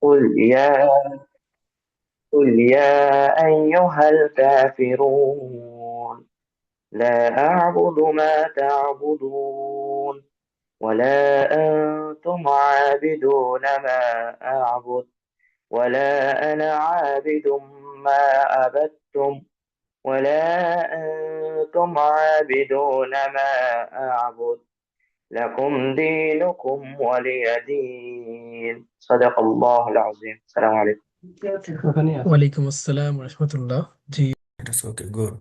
قل يا قل يا أيها الكافرون لا أعبد ما تعبدون ولا أنتم عابدون ما أعبد ولا أنا عابد ما عبدتم ولا أنتم عابدون ما أعبد لكم دينكم ولي دين صدق الله العظيم السلام عليكم ওয়ালাইকুম আসসালাম রহমতুল্লাহ। জি, It's okay, good.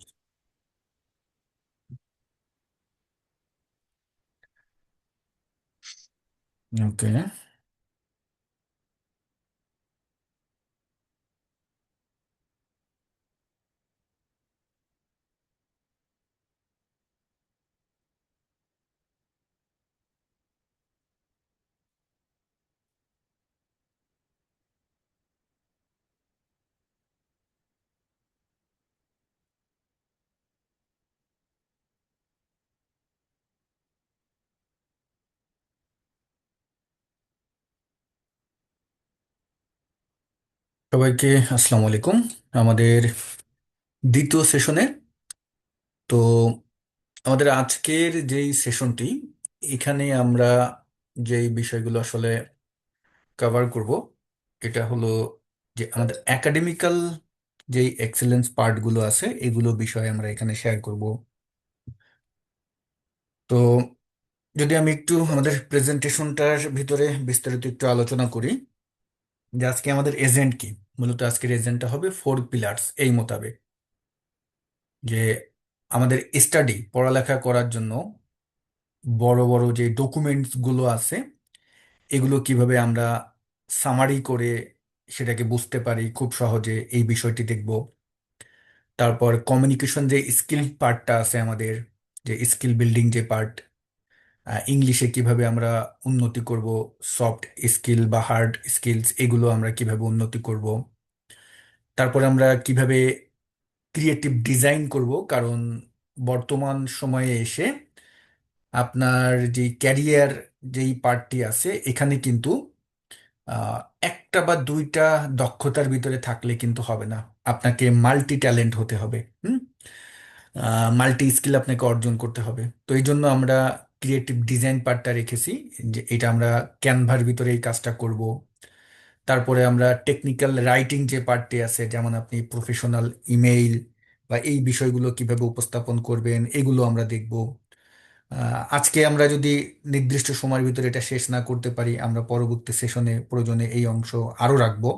Okay. সবাইকে আসসালামু আলাইকুম। আমাদের দ্বিতীয় সেশনে তো আমাদের আজকের যেই সেশনটি, এখানে আমরা যেই বিষয়গুলো আসলে কভার করব, এটা হলো যে আমাদের একাডেমিক্যাল যেই এক্সেলেন্স পার্টগুলো আছে এগুলো বিষয়ে আমরা এখানে শেয়ার করব। তো যদি আমি একটু আমাদের প্রেজেন্টেশনটার ভিতরে বিস্তারিত একটু আলোচনা করি যে আজকে আমাদের এজেন্ট কি। মূলত আজকের এজেন্টটা হবে 4 পিলার্স এই মোতাবেক, যে আমাদের স্টাডি পড়ালেখা করার জন্য বড় বড় যে ডকুমেন্টস গুলো আছে এগুলো কিভাবে আমরা সামারি করে সেটাকে বুঝতে পারি খুব সহজে, এই বিষয়টি দেখব। তারপর কমিউনিকেশন যে স্কিল পার্টটা আছে আমাদের, যে স্কিল বিল্ডিং যে পার্ট, ইংলিশে কিভাবে আমরা উন্নতি করব, সফট স্কিল বা হার্ড স্কিলস এগুলো আমরা কিভাবে উন্নতি করব। তারপরে আমরা কিভাবে ক্রিয়েটিভ ডিজাইন করব, কারণ বর্তমান সময়ে এসে আপনার যে ক্যারিয়ার যেই পার্টটি আছে এখানে কিন্তু আহ, একটা বা দুইটা দক্ষতার ভিতরে থাকলে কিন্তু হবে না, আপনাকে মাল্টি ট্যালেন্ট হতে হবে। মাল্টি স্কিল আপনাকে অর্জন করতে হবে। তো এই জন্য আমরা ক্রিয়েটিভ ডিজাইন পার্টটা রেখেছি, যে এটা আমরা ক্যানভার ভিতরে এই কাজটা করব। তারপরে আমরা টেকনিক্যাল রাইটিং যে পার্টটি আছে, যেমন আপনি প্রফেশনাল ইমেইল বা এই বিষয়গুলো কিভাবে উপস্থাপন করবেন এগুলো আমরা দেখব। আজকে আমরা যদি নির্দিষ্ট সময়ের ভিতরে এটা শেষ না করতে পারি, আমরা পরবর্তী সেশনে প্রয়োজনে এই অংশ আরো রাখবো।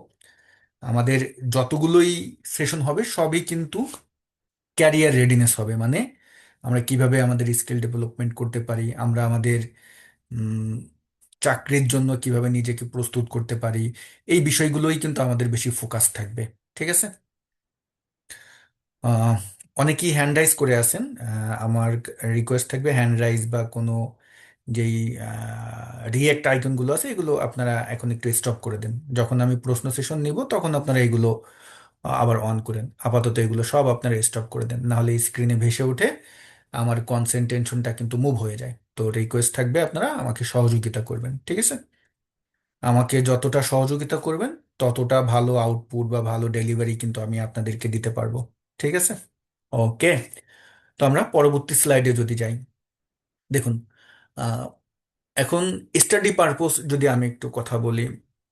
আমাদের যতগুলোই সেশন হবে সবই কিন্তু ক্যারিয়ার রেডিনেস হবে, মানে আমরা কিভাবে আমাদের স্কিল ডেভেলপমেন্ট করতে পারি, আমরা আমাদের উম, চাকরির জন্য কিভাবে নিজেকে প্রস্তুত করতে পারি, এই বিষয়গুলোই কিন্তু আমাদের বেশি ফোকাস থাকবে। ঠিক আছে। আহ, অনেকেই হ্যান্ড রাইজ করে আছেন, আমার রিকোয়েস্ট থাকবে হ্যান্ড রাইজ বা কোনো যেই রিয়েক্ট আইকনগুলো আছে এগুলো আপনারা এখন একটু স্টপ করে দেন। যখন আমি প্রশ্ন সেশন নিব তখন আপনারা এগুলো আবার অন করেন। আপাতত এগুলো সব আপনারা স্টপ করে দেন, নাহলে স্ক্রিনে ভেসে উঠে আমার কনসেন্ট্রেশনটা কিন্তু মুভ হয়ে যায়। তো রিকোয়েস্ট থাকবে আপনারা আমাকে সহযোগিতা করবেন, ঠিক আছে। আমাকে যতটা সহযোগিতা করবেন ততটা ভালো আউটপুট বা ভালো ডেলিভারি কিন্তু আমি আপনাদেরকে দিতে পারবো। ঠিক আছে। ওকে। তো আমরা পরবর্তী স্লাইডে যদি যাই, দেখুন আহ, এখন স্টাডি পারপোজ যদি আমি একটু কথা বলি,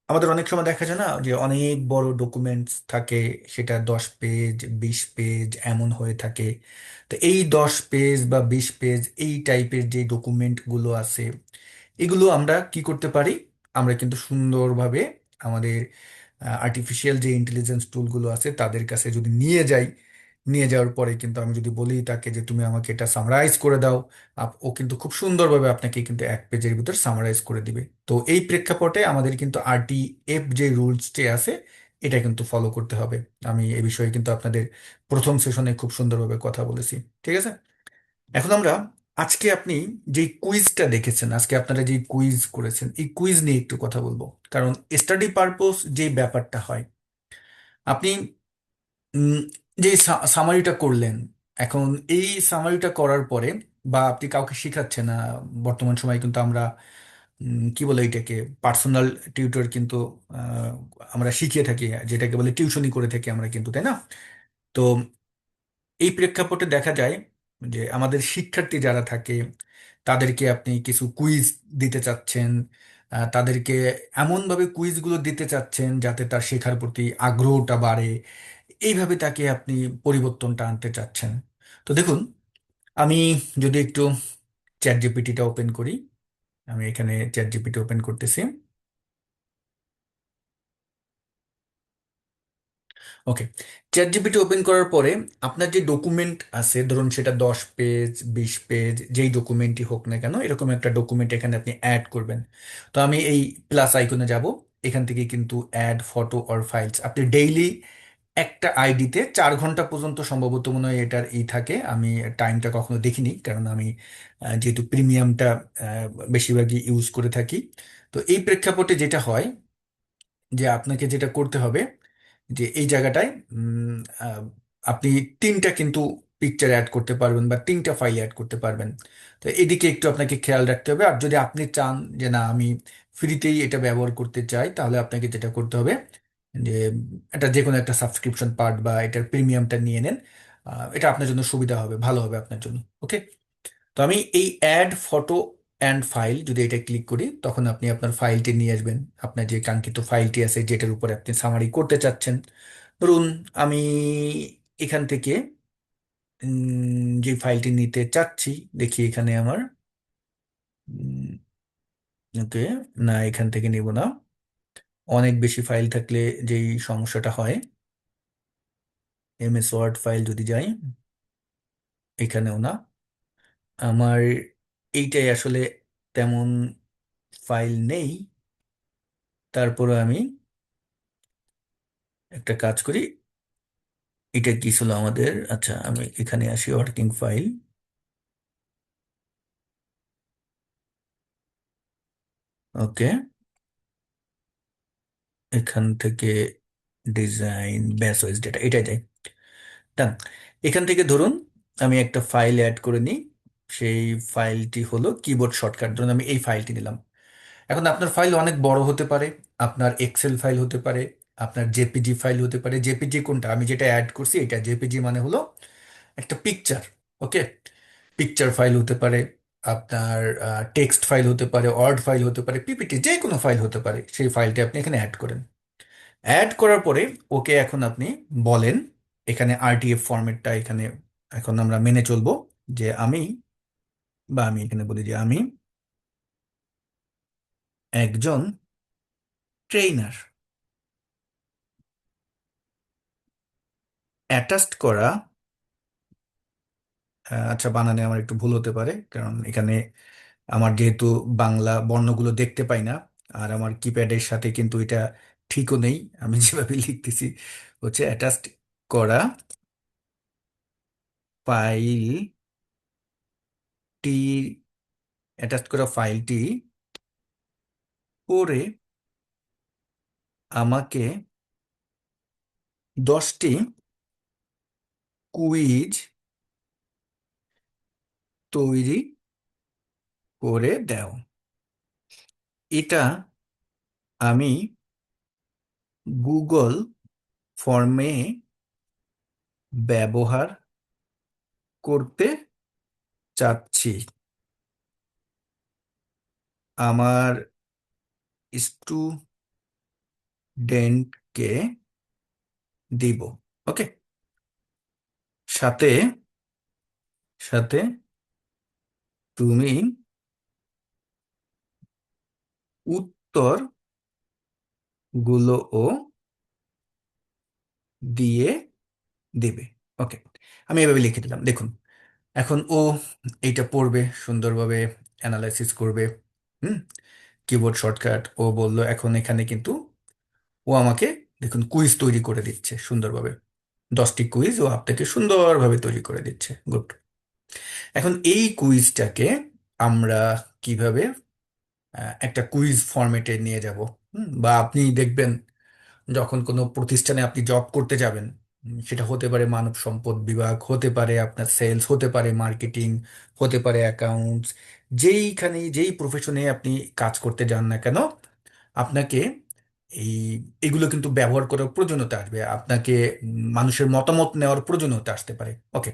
আমাদের অনেক সময় দেখা যায় না যে অনেক বড় ডকুমেন্টস থাকে, সেটা 10 পেজ 20 পেজ এমন হয়ে থাকে। তো এই 10 পেজ বা 20 পেজ এই টাইপের যে ডকুমেন্টগুলো আছে এগুলো আমরা কি করতে পারি, আমরা কিন্তু সুন্দরভাবে আমাদের আর্টিফিশিয়াল যে ইন্টেলিজেন্স টুলগুলো আছে তাদের কাছে যদি নিয়ে যাই, নিয়ে যাওয়ার পরে কিন্তু আমি যদি বলি তাকে যে তুমি আমাকে এটা সামারাইজ করে দাও, ও কিন্তু খুব সুন্দরভাবে আপনাকে কিন্তু 1 পেজের ভিতর সামারাইজ করে দিবে। তো এই প্রেক্ষাপটে আমাদের কিন্তু আরটিএফ যে রুলসটি আছে এটা কিন্তু ফলো করতে হবে। আমি এ বিষয়ে কিন্তু আপনাদের প্রথম সেশনে খুব সুন্দরভাবে কথা বলেছি। ঠিক আছে। এখন আমরা আজকে আপনি যে কুইজটা দেখেছেন, আজকে আপনারা যে কুইজ করেছেন এই কুইজ নিয়ে একটু কথা বলবো। কারণ স্টাডি পারপোজ যে ব্যাপারটা হয়, আপনি উম, যে সামারিটা করলেন, এখন এই সামারিটা করার পরে বা আপনি কাউকে শেখাচ্ছেন না, বর্তমান সময় কিন্তু আমরা কি বলে এটাকে, পার্সোনাল টিউটর কিন্তু আহ, আমরা শিখিয়ে থাকি, যেটাকে বলে টিউশনি করে থাকি আমরা কিন্তু, তাই না? তো এই প্রেক্ষাপটে দেখা যায় যে আমাদের শিক্ষার্থী যারা থাকে তাদেরকে আপনি কিছু কুইজ দিতে চাচ্ছেন, তাদেরকে এমনভাবে কুইজগুলো দিতে চাচ্ছেন যাতে তার শেখার প্রতি আগ্রহটা বাড়ে, এইভাবে তাকে আপনি পরিবর্তনটা আনতে চাচ্ছেন। তো দেখুন, আমি যদি একটু চ্যাট জিপিটিটা ওপেন করি, আমি এখানে চ্যাট জিপিটি ওপেন করতেছি। ওকে, চ্যাট জিপিটি ওপেন করার পরে আপনার যে ডকুমেন্ট আছে, ধরুন সেটা 10 পেজ, 20 পেজ, যেই ডকুমেন্টই হোক না কেন, এরকম একটা ডকুমেন্ট এখানে আপনি অ্যাড করবেন। তো আমি এই প্লাস আইকনে যাব, এখান থেকে কিন্তু অ্যাড ফটো অর ফাইলস, আপনি ডেইলি একটা আইডিতে 4 ঘন্টা পর্যন্ত সম্ভবত মনে হয় এটার থাকে। আমি টাইমটা কখনো দেখিনি, কারণ আমি যেহেতু প্রিমিয়ামটা বেশিরভাগই ইউজ করে থাকি। তো এই প্রেক্ষাপটে যেটা হয় যে আপনাকে যেটা করতে হবে যে এই জায়গাটায় আহ, আপনি 3টা কিন্তু পিকচার অ্যাড করতে পারবেন বা 3টা ফাইল অ্যাড করতে পারবেন। তো এদিকে একটু আপনাকে খেয়াল রাখতে হবে। আর যদি আপনি চান যে না আমি ফ্রিতেই এটা ব্যবহার করতে চাই, তাহলে আপনাকে যেটা করতে হবে যে এটা যে কোনো একটা সাবস্ক্রিপশন পার্ট বা এটার প্রিমিয়ামটা নিয়ে নেন। এটা আপনার জন্য সুবিধা হবে, ভালো হবে আপনার জন্য। ওকে, তো আমি এই অ্যাড ফটো অ্যান্ড ফাইল যদি এটা ক্লিক করি, তখন আপনি আপনার ফাইলটি নিয়ে আসবেন, আপনার যে কাঙ্ক্ষিত ফাইলটি আছে যেটার উপরে আপনি সামারি করতে চাচ্ছেন। ধরুন আমি এখান থেকে যে ফাইলটি নিতে চাচ্ছি, দেখি এখানে আমার ওকে, না এখান থেকে নিব না। অনেক বেশি ফাইল থাকলে যেই সমস্যাটা হয়, এমএস ওয়ার্ড ফাইল যদি যাই, এখানেও না। আমার এইটাই আসলে তেমন ফাইল নেই। তারপরে আমি একটা কাজ করি, এটা কি ছিল আমাদের, আচ্ছা আমি এখানে আসি, ওয়ার্কিং ফাইল। ওকে, এখান থেকে ডিজাইন ব্যাস ওয়েস ডেটা, এটাই যাই। ডান। এখান থেকে ধরুন আমি একটা ফাইল অ্যাড করে নিই, সেই ফাইলটি হলো কিবোর্ড শর্টকাট। ধরুন আমি এই ফাইলটি নিলাম। এখন আপনার ফাইল অনেক বড় হতে পারে, আপনার এক্সেল ফাইল হতে পারে, আপনার জেপিজি ফাইল হতে পারে। জেপিজি কোনটা, আমি যেটা অ্যাড করছি এটা জেপিজি, মানে হলো একটা পিকচার। ওকে, পিকচার ফাইল হতে পারে, আপনার টেক্সট ফাইল হতে পারে, ওয়ার্ড ফাইল হতে পারে, পিপিটি, যে কোনো ফাইল হতে পারে। সেই ফাইলটি আপনি এখানে অ্যাড করেন। অ্যাড করার পরে ওকে, এখন আপনি বলেন এখানে আরটিএফ ফরম্যাটটা এখানে এখন আমরা মেনে চলবো, যে আমি, বা আমি এখানে বলি যে আমি একজন ট্রেইনার। অ্যাটাচড করা, আচ্ছা বানানে আমার একটু ভুল হতে পারে, কারণ এখানে আমার যেহেতু বাংলা বর্ণগুলো দেখতে পাই না, আর আমার কিপ্যাডের সাথে কিন্তু এটা ঠিকও নেই, আমি যেভাবে লিখতেছি হচ্ছে অ্যাটাচড করা ফাইলটি, অ্যাটাচ করা ফাইলটি পরে আমাকে 10টি কুইজ তৈরি করে দাও। এটা আমি গুগল ফর্মে ব্যবহার করতে চাচ্ছি, আমার স্টুডেন্টকে দিব। ওকে, সাথে সাথে তুমি উত্তরগুলোও দিয়ে দিবে। ওকে, আমি এভাবে লিখে দিলাম। দেখুন এখন ও এইটা পড়বে, সুন্দরভাবে অ্যানালাইসিস করবে। হুম, কিবোর্ড শর্টকাট ও বললো, এখন এখানে কিন্তু ও আমাকে দেখুন কুইজ তৈরি করে দিচ্ছে সুন্দরভাবে। 10টি কুইজ ও আপনাকে সুন্দরভাবে তৈরি করে দিচ্ছে। গুড। এখন এই কুইজটাকে আমরা কিভাবে একটা কুইজ ফরম্যাটে নিয়ে যাব, বা আপনি দেখবেন যখন কোনো প্রতিষ্ঠানে আপনি জব করতে যাবেন, সেটা হতে পারে মানব সম্পদ বিভাগ, হতে পারে আপনার সেলস, হতে পারে মার্কেটিং, হতে পারে অ্যাকাউন্টস, যেই প্রফেশনে আপনি কাজ করতে যান না কেন, আপনাকে এই এগুলো কিন্তু ব্যবহার করার প্রয়োজনীয়তা আসবে, আপনাকে মানুষের মতামত নেওয়ার প্রয়োজনীয়তা আসতে পারে। ওকে,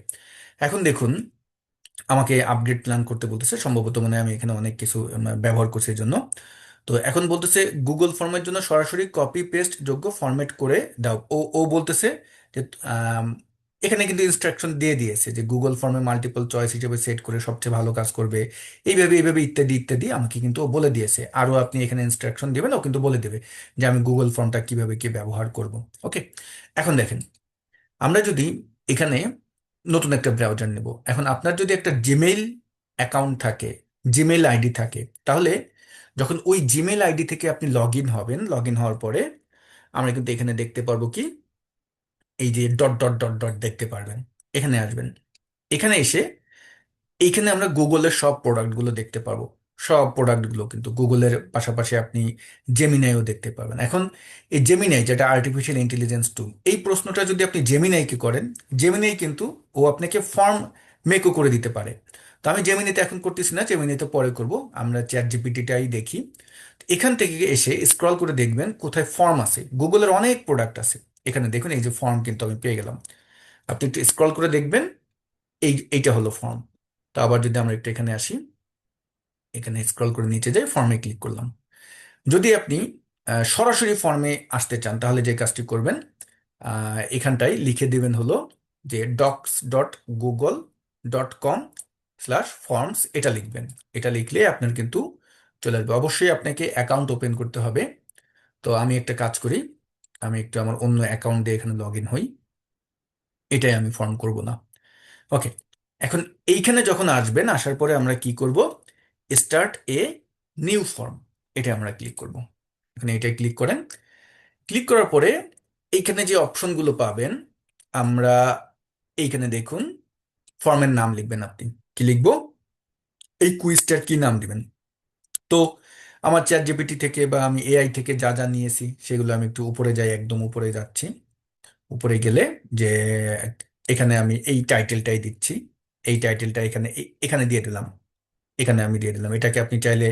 এখন দেখুন, আমাকে আপডেট প্ল্যান করতে বলতেছে, সম্ভবত মনে হয় আমি এখানে অনেক কিছু ব্যবহার করছি এই জন্য। তো এখন বলতেছে গুগল ফর্মের জন্য সরাসরি কপি পেস্ট যোগ্য ফরম্যাট করে দাও। ও ও বলতেছে যে আম, এখানে কিন্তু ইনস্ট্রাকশন দিয়ে দিয়েছে যে গুগল ফর্মে মাল্টিপল চয়েস হিসেবে সেট করে সবচেয়ে ভালো কাজ করবে, এইভাবে এইভাবে ইত্যাদি ইত্যাদি আমাকে কিন্তু ও বলে দিয়েছে। আরও আপনি এখানে ইনস্ট্রাকশন দিবেন, ও কিন্তু বলে দেবে যে আমি গুগল ফর্মটা কিভাবে কি ব্যবহার করব। ওকে, এখন দেখেন, আমরা যদি এখানে নতুন একটা ব্রাউজার নেব, এখন আপনার যদি একটা জিমেইল অ্যাকাউন্ট থাকে, জিমেইল আইডি থাকে, তাহলে যখন ওই জিমেইল আইডি থেকে আপনি লগ ইন হবেন, লগ ইন হওয়ার পরে আমরা কিন্তু এখানে দেখতে পারবো কি, এই যে ডট ডট ডট ডট দেখতে পারবেন। এখানে আসবেন, এখানে এসে এইখানে আমরা গুগলের সব প্রোডাক্টগুলো দেখতে পারবো। সব প্রোডাক্টগুলো কিন্তু গুগলের পাশাপাশি আপনি জেমিনাইও দেখতে পাবেন। এখন এই জেমিনাই, যেটা আর্টিফিশিয়াল ইন্টেলিজেন্স টুল, এই প্রশ্নটা যদি আপনি জেমিনাইকে করেন, জেমিনাই কিন্তু ও আপনাকে ফর্ম মেকও করে দিতে পারে। তো আমি জেমিনিতে এখন করতেছি না, জেমিনিতে পরে করব, আমরা চ্যাট জিপিটিটাই দেখি। এখান থেকে এসে স্ক্রল করে দেখবেন কোথায় ফর্ম আছে। গুগলের অনেক প্রোডাক্ট আছে, এখানে দেখুন এই যে ফর্ম কিন্তু আমি পেয়ে গেলাম। আপনি একটু স্ক্রল করে দেখবেন, এইটা হলো ফর্ম। তো আবার যদি আমরা একটু এখানে আসি, এখানে স্ক্রল করে নিচে যাই, ফর্মে ক্লিক করলাম। যদি আপনি সরাসরি ফর্মে আসতে চান, তাহলে যে কাজটি করবেন, এখানটায় লিখে দিবেন হলো যে docs.google.com/forms, এটা লিখবেন। এটা লিখলে আপনার কিন্তু চলে আসবে। অবশ্যই আপনাকে অ্যাকাউন্ট ওপেন করতে হবে। তো আমি একটা কাজ করি, আমি একটু আমার অন্য অ্যাকাউন্ট দিয়ে এখানে লগ ইন হই, এটাই আমি ফর্ম করব না। ওকে, এখন এইখানে যখন আসবেন, আসার পরে আমরা কি করব, স্টার্ট এ নিউ ফর্ম, এটা আমরা ক্লিক করব। এখানে এটা ক্লিক করেন। ক্লিক করার পরে এইখানে যে অপশনগুলো পাবেন, আমরা এইখানে দেখুন, ফর্মের নাম লিখবেন। আপনি কি লিখবো, এই কুইজটার কি নাম দিবেন? তো আমার চ্যাট জিপিটি থেকে বা আমি এআই থেকে যা যা নিয়েছি সেগুলো আমি একটু উপরে যাই, একদম উপরে যাচ্ছি। উপরে গেলে যে এখানে আমি এই টাইটেলটাই দিচ্ছি, এই টাইটেলটা এখানে এখানে দিয়ে দিলাম, এখানে আমি দিয়ে দিলাম। এটাকে আপনি চাইলে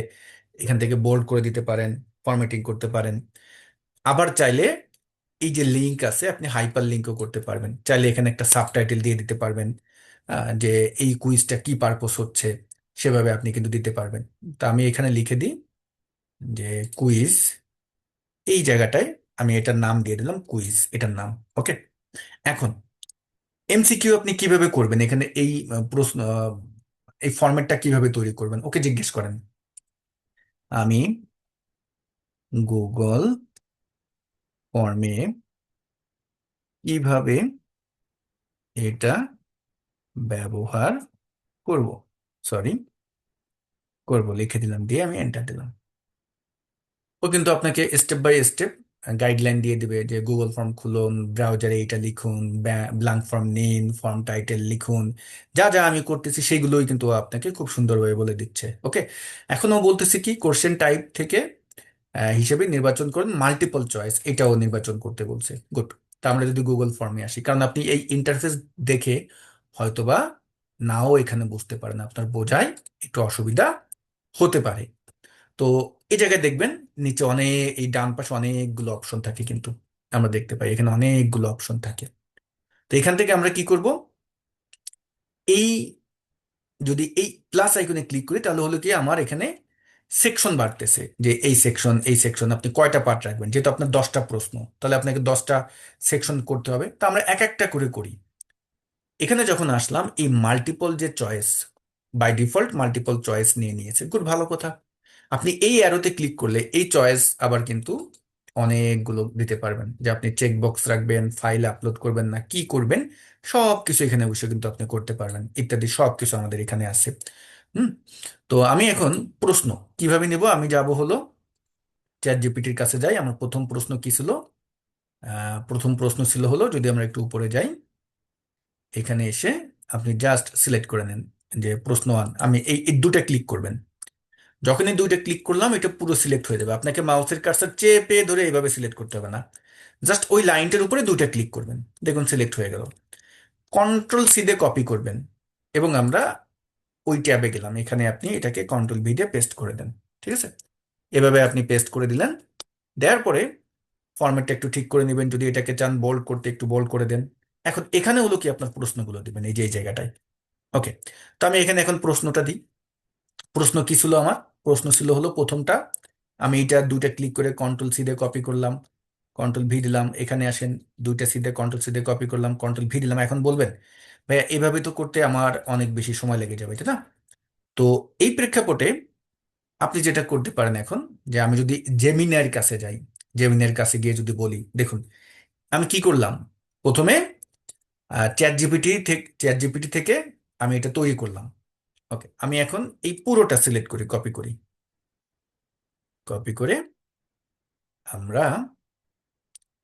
এখান থেকে বোল্ড করে দিতে পারেন, ফরম্যাটিং করতে পারেন। আবার চাইলে এই যে লিংক আছে, আপনি হাইপার লিঙ্কও করতে পারবেন। চাইলে এখানে একটা সাবটাইটেল দিয়ে দিতে পারবেন, যে এই কুইজটা কি পারপোজ হচ্ছে, সেভাবে আপনি কিন্তু দিতে পারবেন। তা আমি এখানে লিখে দিই যে কুইজ, এই জায়গাটায় আমি এটার নাম দিয়ে দিলাম কুইজ, এটার নাম। ওকে, এখন এমসিকিউ আপনি কিভাবে করবেন এখানে, এই প্রশ্ন, এই ফরম্যাটটা কিভাবে তৈরি করবেন, ওকে জিজ্ঞেস করেন। আমি গুগল ফর্মে কিভাবে এটা ব্যবহার করব, সরি করব লিখে দিলাম, দিয়ে আমি এন্টার দিলাম। ও কিন্তু আপনাকে স্টেপ বাই স্টেপ গাইডলাইন দিয়ে দিবে যে গুগল ফর্ম খুলুন, ব্রাউজারে এটা লিখুন, ব্ল্যাঙ্ক ফর্ম নিন, ফর্ম টাইটেল লিখুন, যা যা আমি করতেছি সেগুলোই কিন্তু ও আপনাকে খুব সুন্দরভাবে বলে দিচ্ছে। ওকে, এখনো বলতেছি কি, কোশ্চেন টাইপ থেকে হিসেবে নির্বাচন করুন মাল্টিপল চয়েস, এটাও নির্বাচন করতে বলছে। গুড। তা আমরা যদি গুগল ফর্মে আসি, কারণ আপনি এই ইন্টারফেস দেখে হয়তোবা নাও এখানে বুঝতে পারেন, আপনার বোঝায় একটু অসুবিধা হতে পারে। তো এই জায়গায় দেখবেন নিচে অনেক, এই ডান পাশে অনেকগুলো অপশন থাকে কিন্তু, আমরা দেখতে পাই এখানে অনেকগুলো অপশন থাকে। তো এখান থেকে আমরা কি করব, এই যদি এই প্লাস আইকনে ক্লিক করি, তাহলে হলো কি আমার এখানে সেকশন বাড়তেছে, যে এই সেকশন, এই সেকশন আপনি কয়টা পার্ট রাখবেন, যেহেতু আপনার 10টা প্রশ্ন, তাহলে আপনাকে 10টা সেকশন করতে হবে। তো আমরা এক একটা করে করি। এখানে যখন আসলাম, এই মাল্টিপল যে choice, by default multiple choice নিয়ে নিয়েছে, গুড, ভালো কথা। আপনি এই অ্যারোতে ক্লিক করলে এই চয়েস আবার কিন্তু অনেকগুলো দিতে পারবেন, যে আপনি চেক বক্স রাখবেন, ফাইল আপলোড করবেন না কি করবেন, সব কিছু এখানে বসে কিন্তু আপনি করতে পারবেন, ইত্যাদি সব কিছু আমাদের এখানে আছে। হুম। তো আমি এখন প্রশ্ন কিভাবে নিব, আমি যাব হলো চ্যাট জিপিটির কাছে যাই। আমার প্রথম প্রশ্ন কি ছিল, প্রথম প্রশ্ন ছিল হলো, যদি আমরা একটু উপরে যাই, এখানে এসে আপনি জাস্ট সিলেক্ট করে নেন যে প্রশ্ন 1, আমি এই দুটা ক্লিক করবেন। যখনই দুইটা ক্লিক করলাম, এটা পুরো সিলেক্ট হয়ে যাবে। আপনাকে মাউসের কার্সার চেপে ধরে এইভাবে সিলেক্ট করতে হবে না, জাস্ট ওই লাইনটার উপরে দুইটা ক্লিক করবেন, দেখুন সিলেক্ট হয়ে গেল। কন্ট্রোল সি দিয়ে কপি করবেন, এবং আমরা ওই ট্যাবে গেলাম, এখানে আপনি এটাকে কন্ট্রোল ভি দিয়ে পেস্ট করে দেন। ঠিক আছে, এভাবে আপনি পেস্ট করে দিলেন। দেওয়ার পরে ফরম্যাটটা একটু ঠিক করে নেবেন, যদি এটাকে চান বোল্ড করতে একটু বোল্ড করে দেন। এখন এখানে হলো কি আপনার প্রশ্নগুলো দিবেন এই যে এই জায়গাটায়। ওকে, তো আমি এখানে এখন প্রশ্নটা দিই। প্রশ্ন কি ছিল আমার? প্রশ্ন ছিল হলো প্রথমটা, আমি এটা দুইটা ক্লিক করে কন্ট্রোল সি দিয়ে কপি করলাম, কন্ট্রোল ভি দিলাম, এখানে আসেন, দুইটা সি দিয়ে কন্ট্রোল সি দিয়ে কপি করলাম, কন্ট্রোল ভি দিলাম। এখন বলবেন ভাইয়া এভাবে তো করতে আমার অনেক বেশি সময় লেগে যাবে, তাই না? তো এই প্রেক্ষাপটে আপনি যেটা করতে পারেন এখন, যে আমি যদি জেমিনাইয়ের কাছে যাই, জেমিনাইয়ের কাছে গিয়ে যদি বলি, দেখুন আমি কি করলাম, প্রথমে চ্যাট জিপিটি থেকে আমি এটা তৈরি করলাম। ওকে, আমি এখন এই পুরোটা সিলেক্ট করি, কপি করি, কপি করে আমরা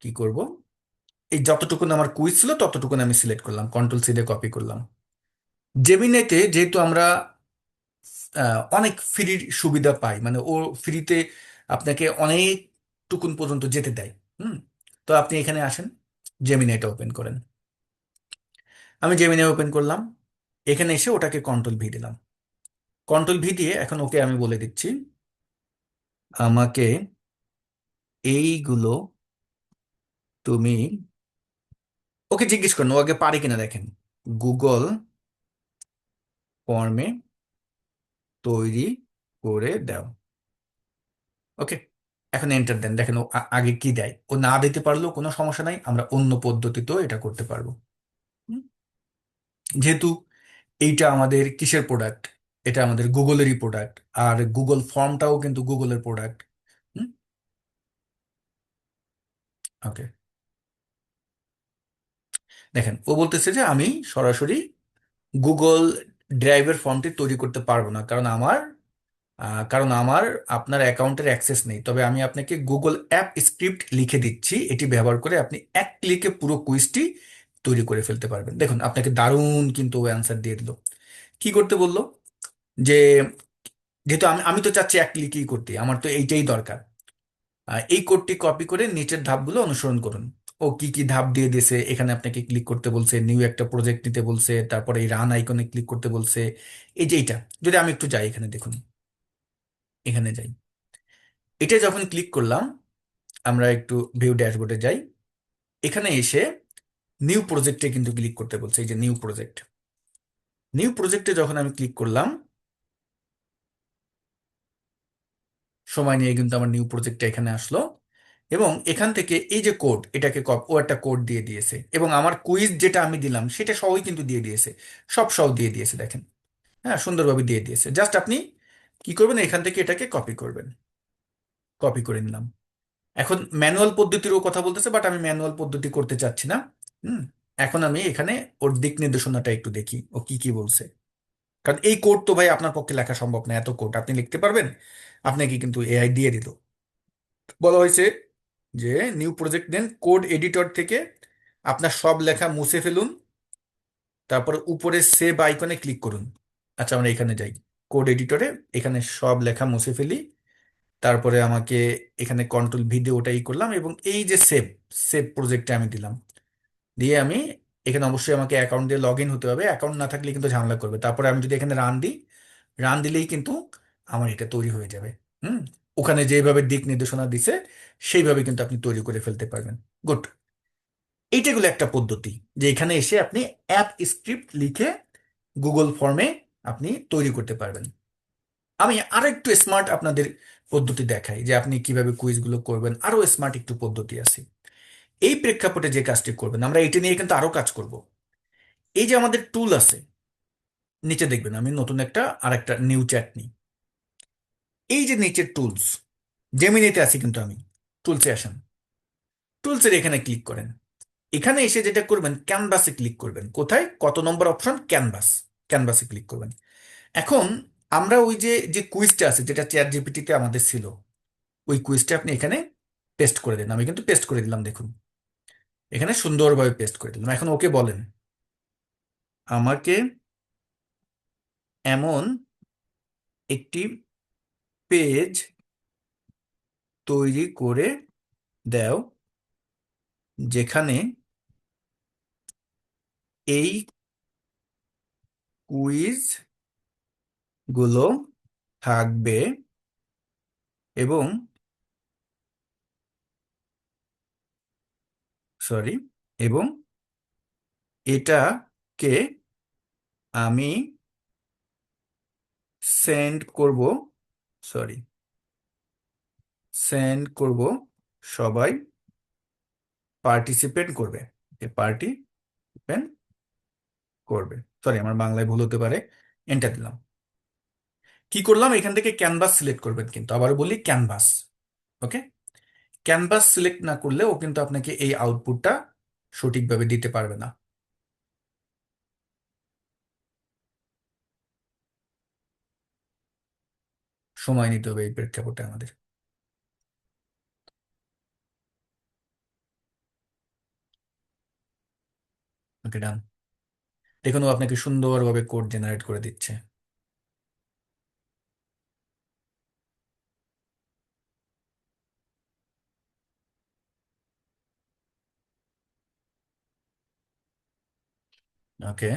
কি করব, এই যতটুকুন আমার কুইজ ছিল ততটুকুন আমি সিলেক্ট করলাম, কন্ট্রোল সি দিয়ে কপি করলাম। জেমিনাইতে যেহেতু আমরা অনেক ফ্রির সুবিধা পাই, মানে ও ফ্রিতে আপনাকে অনেক টুকুন পর্যন্ত যেতে দেয়। হুম, তো আপনি এখানে আসেন, জেমিনাইটা ওপেন করেন। আমি জেমিনাই ওপেন করলাম, এখানে এসে ওটাকে কন্ট্রোল ভি দিলাম। কন্ট্রোল ভি দিয়ে এখন ওকে আমি বলে দিচ্ছি আমাকে এইগুলো তুমি, ওকে জিজ্ঞেস করেন ও আগে পারে কিনা দেখেন, গুগল ফর্মে তৈরি করে দাও। ওকে, এখন এন্টার দেন, দেখেন ও আগে কি দেয়। ও না দিতে পারলেও কোনো সমস্যা নাই, আমরা অন্য পদ্ধতিতেও এটা করতে পারবো। হুম, যেহেতু এইটা আমাদের কিসের প্রোডাক্ট, এটা আমাদের গুগলেরই প্রোডাক্ট, আর গুগল ফর্মটাও কিন্তু গুগলের প্রোডাক্ট। হুম, ওকে, দেখেন ও বলতেছে যে আমি সরাসরি গুগল ড্রাইভের ফর্মটি তৈরি করতে পারবো না, কারণ আমার আপনার অ্যাকাউন্টের অ্যাক্সেস নেই। তবে আমি আপনাকে গুগল অ্যাপ স্ক্রিপ্ট লিখে দিচ্ছি, এটি ব্যবহার করে আপনি এক ক্লিকে পুরো কুইজটি তৈরি করে ফেলতে পারবেন। দেখুন আপনাকে দারুণ কিন্তু অ্যান্সার দিয়ে দিল। কি করতে বললো, যে যেহেতু আমি আমি তো চাচ্ছি এক ক্লিকেই করতে, আমার তো এইটাই দরকার। এই কোডটি কপি করে নিচের ধাপগুলো অনুসরণ করুন। ও কি কি ধাপ দিয়ে দিয়েছে, এখানে আপনাকে ক্লিক করতে বলছে, নিউ একটা প্রজেক্ট নিতে বলছে, তারপরে এই রান আইকনে ক্লিক করতে বলছে। এই যে এইটা, যদি আমি একটু যাই এখানে দেখুন, এখানে যাই, এটা যখন ক্লিক করলাম, আমরা একটু ভিউ ড্যাশবোর্ডে যাই, এখানে এসে নিউ প্রজেক্টে কিন্তু ক্লিক করতে বলছে, এই যে নিউ প্রজেক্ট। নিউ প্রজেক্টে যখন আমি ক্লিক করলাম, সময় নিয়ে কিন্তু আমার নিউ প্রজেক্টটা এখানে আসলো, এবং এখান থেকে এই যে কোড, এটাকে ও একটা কোড দিয়ে দিয়েছে, এবং আমার কুইজ যেটা আমি দিলাম সেটা সবই কিন্তু দিয়ে দিয়েছে, সব দিয়ে দিয়েছে দেখেন। হ্যাঁ, সুন্দরভাবে দিয়ে দিয়েছে। জাস্ট আপনি কি করবেন, এখান থেকে এটাকে কপি করবেন, কপি করে নিলাম। এখন ম্যানুয়াল পদ্ধতিরও কথা বলতেছে, বাট আমি ম্যানুয়াল পদ্ধতি করতে চাচ্ছি না। হুম, এখন আমি এখানে ওর দিক নির্দেশনাটা একটু দেখি ও কি কি বলছে। কারণ এই কোড তো ভাই আপনার পক্ষে লেখা সম্ভব না, এত কোড আপনি লিখতে পারবেন? আপনাকে কিন্তু এআই দিয়ে দিল। বলা হয়েছে যে নিউ প্রজেক্ট নেন, কোড এডিটর থেকে আপনার সব লেখা মুছে ফেলুন, তারপর উপরে সেভ আইকনে ক্লিক করুন। আচ্ছা, আমরা এখানে যাই, কোড এডিটরে, এখানে সব লেখা মুছে ফেলি, তারপরে আমাকে এখানে কন্ট্রোল ভি দিয়ে ওটাই করলাম, এবং এই যে সেভ, সেভ প্রজেক্টে আমি দিলাম, দিয়ে আমি এখানে অবশ্যই আমাকে অ্যাকাউন্ট দিয়ে লগ ইন হতে হবে, অ্যাকাউন্ট না থাকলে কিন্তু ঝামেলা করবে। তারপরে আমি যদি এখানে রান দিই, রান দিলেই কিন্তু আমার এটা তৈরি হয়ে যাবে। হুম, ওখানে যেভাবে দিক নির্দেশনা দিছে সেইভাবে কিন্তু আপনি তৈরি করে ফেলতে পারবেন। গুড, এইটাগুলো একটা পদ্ধতি, যে এখানে এসে আপনি অ্যাপ স্ক্রিপ্ট লিখে গুগল ফর্মে আপনি তৈরি করতে পারবেন। আমি আরো একটু স্মার্ট আপনাদের পদ্ধতি দেখাই, যে আপনি কিভাবে কুইজগুলো করবেন, আরো স্মার্ট একটু পদ্ধতি আছে। এই প্রেক্ষাপটে যে কাজটি করবেন, আমরা এটা নিয়ে কিন্তু আরো কাজ করব। এই যে আমাদের টুল আছে, নিচে দেখবেন আমি নতুন আরেকটা নিউ চ্যাট নিই। এই যে নিচের টুলস, জেমিনিতে আছি কিন্তু আমি, টুলসে আসেন, টুলসের এখানে ক্লিক করেন। এখানে এসে যেটা করবেন, ক্যানভাসে ক্লিক করবেন। কোথায়? কত নম্বর অপশন? ক্যানভাস, ক্যানভাসে ক্লিক করবেন। এখন আমরা ওই যে যে কুইজটা আছে, যেটা চ্যাট জিপিটিতে আমাদের ছিল, ওই কুইজটা আপনি এখানে পেস্ট করে দেন। আমি কিন্তু পেস্ট করে দিলাম, দেখুন এখানে সুন্দরভাবে পেস্ট করে দিলাম। এখন ওকে বলেন আমাকে এমন একটি পেজ তৈরি করে দাও যেখানে এই কুইজ গুলো থাকবে এবং সরি এবং এটাকে আমি সেন্ড করব, সরি সেন্ড করব, সবাই পার্টিসিপেট করবে, পার্টিসিপেট করবে। সরি, আমার বাংলায় ভুল হতে পারে, এন্টার দিলাম। কি করলাম, এখান থেকে ক্যানভাস সিলেক্ট করবেন, কিন্তু আবারও বলি ক্যানভাস। ওকে, ক্যানভাস সিলেক্ট না করলে ও কিন্তু আপনাকে এই আউটপুটটা সঠিকভাবে দিতে পারবে না। সময় নিতে হবে এই প্রেক্ষাপটে আমাদের। ওকে, ডান। দেখুন, ও আপনাকে সুন্দরভাবে কোড জেনারেট করে দিচ্ছে। ওকে,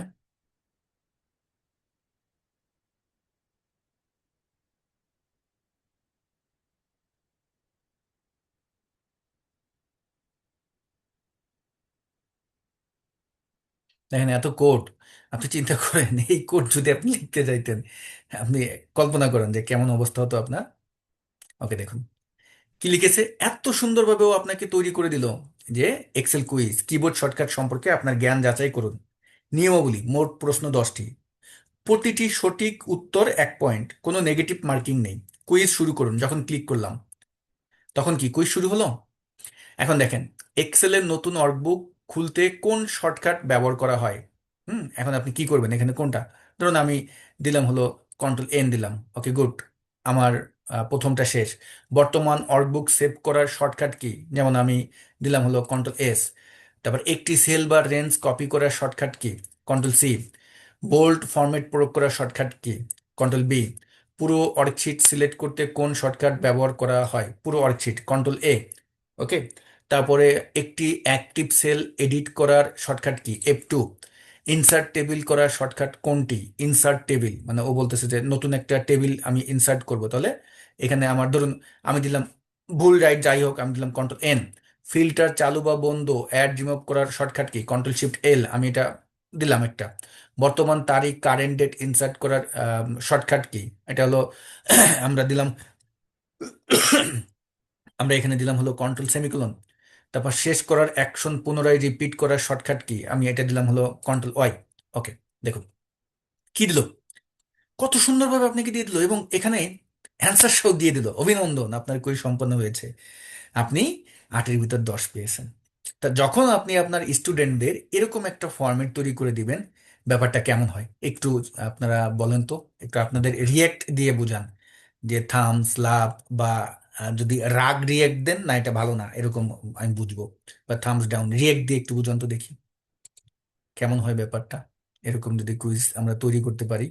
দেখেন এত কোড, আপনি চিন্তা করেন এই কোড যদি আপনি লিখতে যাইতেন, আপনি কল্পনা করেন যে কেমন অবস্থা হতো আপনার। ওকে, দেখুন কি লিখেছে, এত সুন্দরভাবে ও আপনাকে তৈরি করে দিল যে এক্সেল কুইজ, কিবোর্ড শর্টকাট সম্পর্কে আপনার জ্ঞান যাচাই করুন। নিয়মাবলী, মোট প্রশ্ন 10টি, প্রতিটি সঠিক উত্তর 1 পয়েন্ট, কোনো নেগেটিভ মার্কিং নেই। কুইজ শুরু করুন। যখন ক্লিক করলাম তখন কি কুইজ শুরু হলো। এখন দেখেন, এক্সেলের নতুন ওয়ার্কবুক খুলতে কোন শর্টকাট ব্যবহার করা হয়। এখন আপনি কি করবেন, এখানে কোনটা, ধরুন আমি দিলাম হলো কন্ট্রোল N দিলাম। ওকে, গুড। আমার প্রথমটা শেষ। বর্তমান ওয়ার্কবুক সেভ করার শর্টকাট কি, যেমন আমি দিলাম হলো কন্ট্রোল S। তারপর একটি সেল বা রেঞ্জ কপি করার shortcut key, control C। Bold format প্রয়োগ করার শর্টকাট কি, কন্ট্রোল B। পুরো ওয়ার্কশিট সিলেক্ট করতে কোন শর্টকাট ব্যবহার করা হয়, পুরো ওয়ার্কশিট, কন্ট্রোল A। ওকে, তারপরে একটি অ্যাক্টিভ সেল এডিট করার shortcut key, F2। Insert table করার শর্টকাট কোনটি, ইনসার্ট টেবিল, মানে ও বলতেছে যে নতুন একটা টেবিল আমি ইনসার্ট করব, তাহলে এখানে আমার ধরুন আমি দিলাম ভুল রাইট যাই হোক, আমি দিলাম কন্ট্রোল N। ফিল্টার চালু বা বন্ধ, অ্যাড রিমুভ করার shortcut key, control Shift L, আমি এটা দিলাম একটা। বর্তমান তারিখ, কারেন্ট ডেট ইনসার্ট করার শর্টকাট কি, এটা হলো আমরা দিলাম আমরা এখানে দিলাম হলো কন্ট্রোল সেমিকোলন। তারপর শেষ করার অ্যাকশন পুনরায় রিপিট করার শর্টকাট কি, আমি এটা দিলাম হলো কন্ট্রোল Y। ওকে, দেখুন কি দিল, কত সুন্দরভাবে আপনাকে দিয়ে দিল, এবং এখানে অ্যান্সার সহ দিয়ে দিল, অভিনন্দন আপনার কুইজ সম্পন্ন হয়েছে, আপনি 8-এর ভিতর 10 পেয়েছেন। তা যখন আপনি আপনার স্টুডেন্টদের এরকম একটা ফরম্যাট তৈরি করে দিবেন, ব্যাপারটা কেমন হয় একটু আপনারা বলেন তো, একটু আপনাদের রিয়েক্ট দিয়ে বুঝান, যে থামস লাভ বা যদি রাগ রিয়েক্ট দেন না এটা ভালো না এরকম আমি বুঝবো, বা থামস ডাউন রিয়েক্ট দিয়ে একটু বুঝান তো দেখি কেমন হয় ব্যাপারটা, এরকম যদি কুইজ আমরা তৈরি করতে পারি।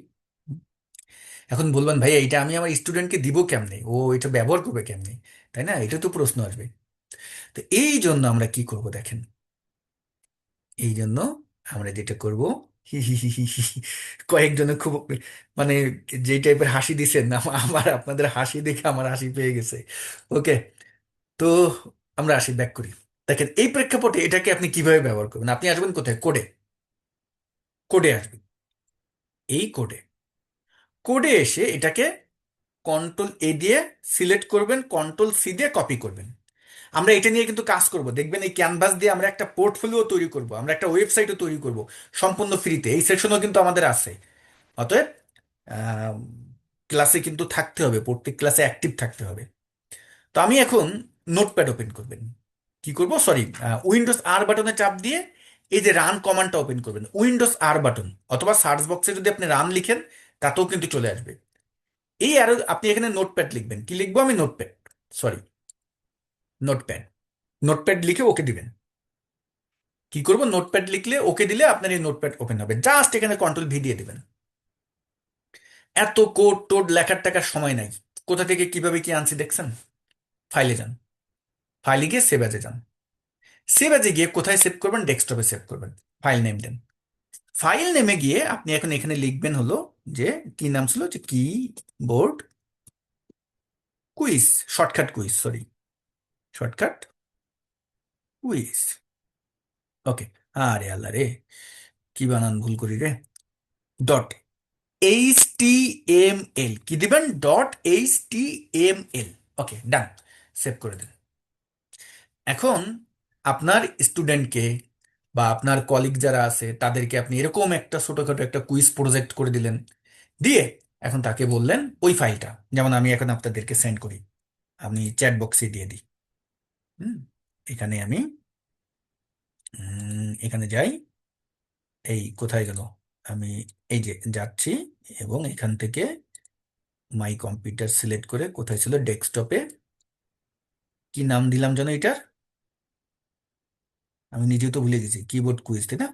এখন বলবেন ভাই এটা আমি আমার স্টুডেন্টকে দিব কেমনে, ও এটা ব্যবহার করবে কেমনে, তাই না, এটা তো প্রশ্ন আসবে। তো এই জন্য আমরা কি করব দেখেন, এই জন্য আমরা যেটা করব, হি হি হি হি হি, কয়েকজনে খুব মানে যে টাইপের হাসি দিছেন আমার আপনাদের হাসি দেখে আমার হাসি পেয়ে গেছে। ওকে, তো আমরা আসি ব্যাক করি। দেখেন এই প্রেক্ষাপটে এটাকে আপনি কিভাবে ব্যবহার করবেন, আপনি আসবেন কোথায়, কোডে, কোডে আসবেন। এই কোডে, কোডে এসে এটাকে কন্ট্রোল A দিয়ে সিলেক্ট করবেন, কন্ট্রোল C দিয়ে কপি করবেন। আমরা এটা নিয়ে কিন্তু কাজ করব, দেখবেন এই ক্যানভাস দিয়ে আমরা একটা পোর্টফোলিও তৈরি করব, আমরা একটা ওয়েবসাইটও তৈরি করব সম্পূর্ণ ফ্রিতে, এই সেশনও কিন্তু আমাদের আছে। অতএব ক্লাসে কিন্তু থাকতে হবে, প্রত্যেক ক্লাসে অ্যাক্টিভ থাকতে হবে। তো আমি এখন নোটপ্যাড ওপেন করবেন, কি করব, সরি, উইন্ডোজ বাটনে চাপ দিয়ে এই যে রান কমান্ডটা ওপেন করবেন, উইন্ডোজ বাটন, অথবা সার্চ বক্সে যদি আপনি রান লিখেন তাতেও কিন্তু চলে আসবে। এই আরো আপনি এখানে নোটপ্যাড লিখবেন, কি লিখবো আমি, নোটপ্যাড, সরি নোটপ্যাড, নোটপ্যাড লিখে ওকে দিবেন। কি করবো, নোটপ্যাড লিখলে ওকে দিলে আপনার এই নোটপ্যাড ওপেন হবে, জাস্ট এখানে কন্ট্রোল V দিয়ে দিবেন। এত কোড টোড লেখার টাকার সময় নাই। কোথা থেকে কিভাবে কি আনছি দেখছেন, ফাইলে যান, ফাইলে গিয়ে সেভ অ্যাজে যান, সেভ অ্যাজে গিয়ে কোথায় সেভ করবেন, ডেস্কটপে সেভ করবেন, ফাইল নেম দেন, ফাইল নেমে গিয়ে আপনি এখন এখানে লিখবেন হলো যে কি নাম ছিল, যে keyboard quiz, shortcut quiz, sorry, shortcut quiz. Okay. আরে আল্লাহ রে, কি বানান ভুল করি রে। ডট HTML, কি দিবেন? .HTML। ওকে, ডান, সেভ করে দিন। এখন আপনার স্টুডেন্টকে বা আপনার কলিগ যারা আছে তাদেরকে আপনি এরকম একটা ছোটখাটো একটা কুইজ প্রজেক্ট করে দিলেন, দিয়ে এখন তাকে বললেন ওই ফাইলটা, যেমন আমি এখন আপনাদেরকে সেন্ড করি, আমি চ্যাট বক্সে দিয়ে দিই। হুম, এখানে আমি এখানে যাই, এই কোথায় গেল, আমি এই যে যাচ্ছি, এবং এখান থেকে মাই কম্পিউটার সিলেক্ট করে, কোথায় ছিল, ডেস্কটপে, কি নাম দিলাম যেন এটার, আমি নিজেও তো ভুলে গেছি, কিবোর্ড কুইজ, তাই না?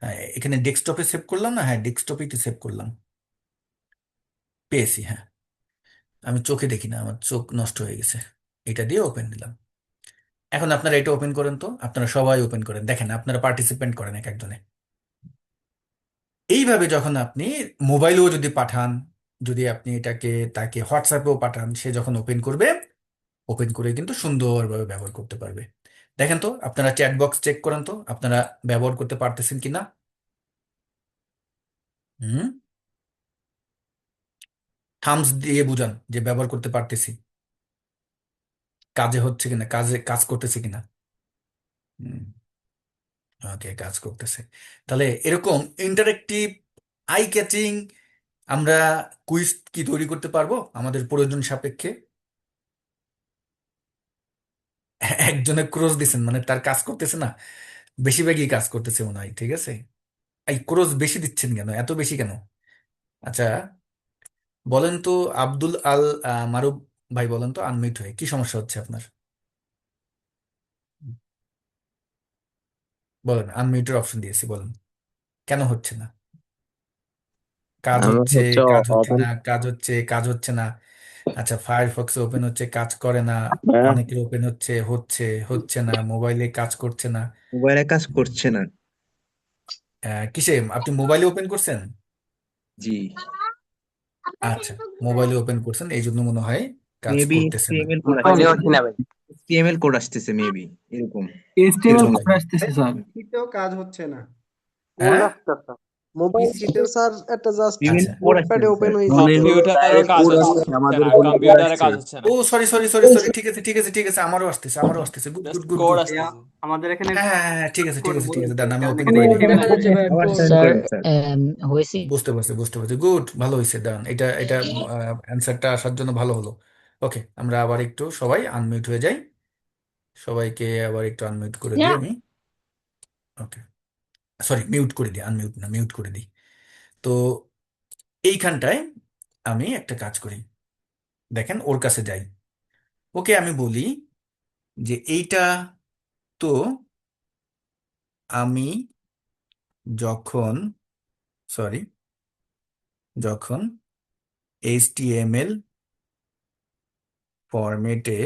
হ্যাঁ, এখানে ডেস্কটপে সেভ করলাম না, হ্যাঁ ডেস্কটপেই তো সেভ করলাম, পেয়েছি, হ্যাঁ। আমি চোখে দেখি না, আমার চোখ নষ্ট হয়ে গেছে। এটা দিয়ে ওপেন দিলাম। এখন আপনারা এটা ওপেন করেন তো, আপনারা সবাই ওপেন করেন, দেখেন আপনারা পার্টিসিপেন্ট করেন এক একজনে। এইভাবে যখন আপনি মোবাইলেও যদি পাঠান, যদি আপনি এটাকে তাকে হোয়াটসঅ্যাপেও পাঠান, সে যখন ওপেন করবে, ওপেন করে কিন্তু সুন্দরভাবে ব্যবহার করতে পারবে। দেখেন তো, আপনারা চ্যাট বক্স চেক করেন তো, আপনারা ব্যবহার করতে পারতেছেন কিনা। হুম, থামস দিয়ে বুঝান যে ব্যবহার করতে পারতেছি, কাজে হচ্ছে কিনা, কাজে কাজ করতেছে কিনা। হুম, ওকে, কাজ করতেছে। তাহলে এরকম ইন্টারেক্টিভ, আই ক্যাচিং আমরা কুইজ কি তৈরি করতে পারবো আমাদের প্রয়োজন সাপেক্ষে। একজনে ক্রস দিছেন মানে তার কাজ করতেছে না, বেশিরভাগই কাজ করতেছে মনে হয়, ঠিক আছে। এই ক্রস বেশি দিচ্ছেন কেন, এত বেশি কেন? আচ্ছা, বলেন তো, আব্দুল আল মারুফ ভাই, বলেন তো, আনমিউট হয়ে কি সমস্যা হচ্ছে আপনার? বলেন, আনমিউটের অপশন দিয়েছি, বলেন কেন হচ্ছে না। কাজ আমার হচ্ছে, হচ্ছে কাজ হচ্ছে ওপেন না, কাজ হচ্ছে, কাজ হচ্ছে না। আচ্ছা, ফায়ারফক্সে ওপেন হচ্ছে, কাজ করে না। অনেকের ওপেন হচ্ছে, হচ্ছে, হচ্ছে না, মোবাইলে কাজ করছে না। মোবাইলে কাজ উম, করছে না। কিসে আপনি মোবাইলে ওপেন করছেন? জি, আচ্ছা, মোবাইলে ওপেন করছেন, এই জন্য মনে হয় কাজ মেবি করতেছে না। এইচটিএমএল কোড মোবাইলে আসতেছে। হচ্ছে না ভাই। এইচটিএমএল কোড আসতেছে মেবি, এরকম এইচটিএমএল এরকম তাহলে কোড লাগে। আসতেছে স্যার। পিসিতেও কাজ হচ্ছে না। কোড হ্যাঁ, আসতেছে। মোবাইল পিসিতে স্যার একটা জাস্ট বিভিন্ন আচ্ছা, কোড নোটপ্যাডে আসতেছে ওপেন স্যার। হয়েছে তো। কম্পিউটারে ডাইরেক্ট কাজ কোড হচ্ছে আসছে, আমাদের না, বই কোড কম্পিউটারে আসছে। কাজ হচ্ছে না, ও সরি সরি সরি সরি, ঠিক আছে ঠিক আছে ঠিক আছে, আমারও আসতেছে, আমারও আসতেছে, good just good good code good. আসতেছে। আমাদের এখানে হ্যাঁ হ্যাঁ হ্যাঁ, ঠিক আছে ঠিক কোড আছে ঠিক আছে, বলছে, ডান, আমি কারণ ওপেন এখানে করে দিই। দেখা এইচটিএমএল যাচ্ছে ভাই একটু আবার জয়েন স্যার করেন স্যার। হয়েছে। বুঝতে পারছি বুঝতে পারছি, গুড, ভালো হয়েছে, ডান, এটা এটা অ্যান্সারটা আসার জন্য ভালো হলো। ওকে, আমরা আবার একটু সবাই আনমিউট হয়ে যাই, সবাইকে আবার একটু আনমিউট করে দিই আমি। ওকে, সরি, মিউট করে দিই, আনমিউট না, মিউট করে দিই। তো এইখানটায় আমি একটা কাজ করি, দেখেন ওর কাছে যাই, ওকে আমি বলি যে এইটা তো আমি যখন, সরি, যখন HTML ফরম্যাটে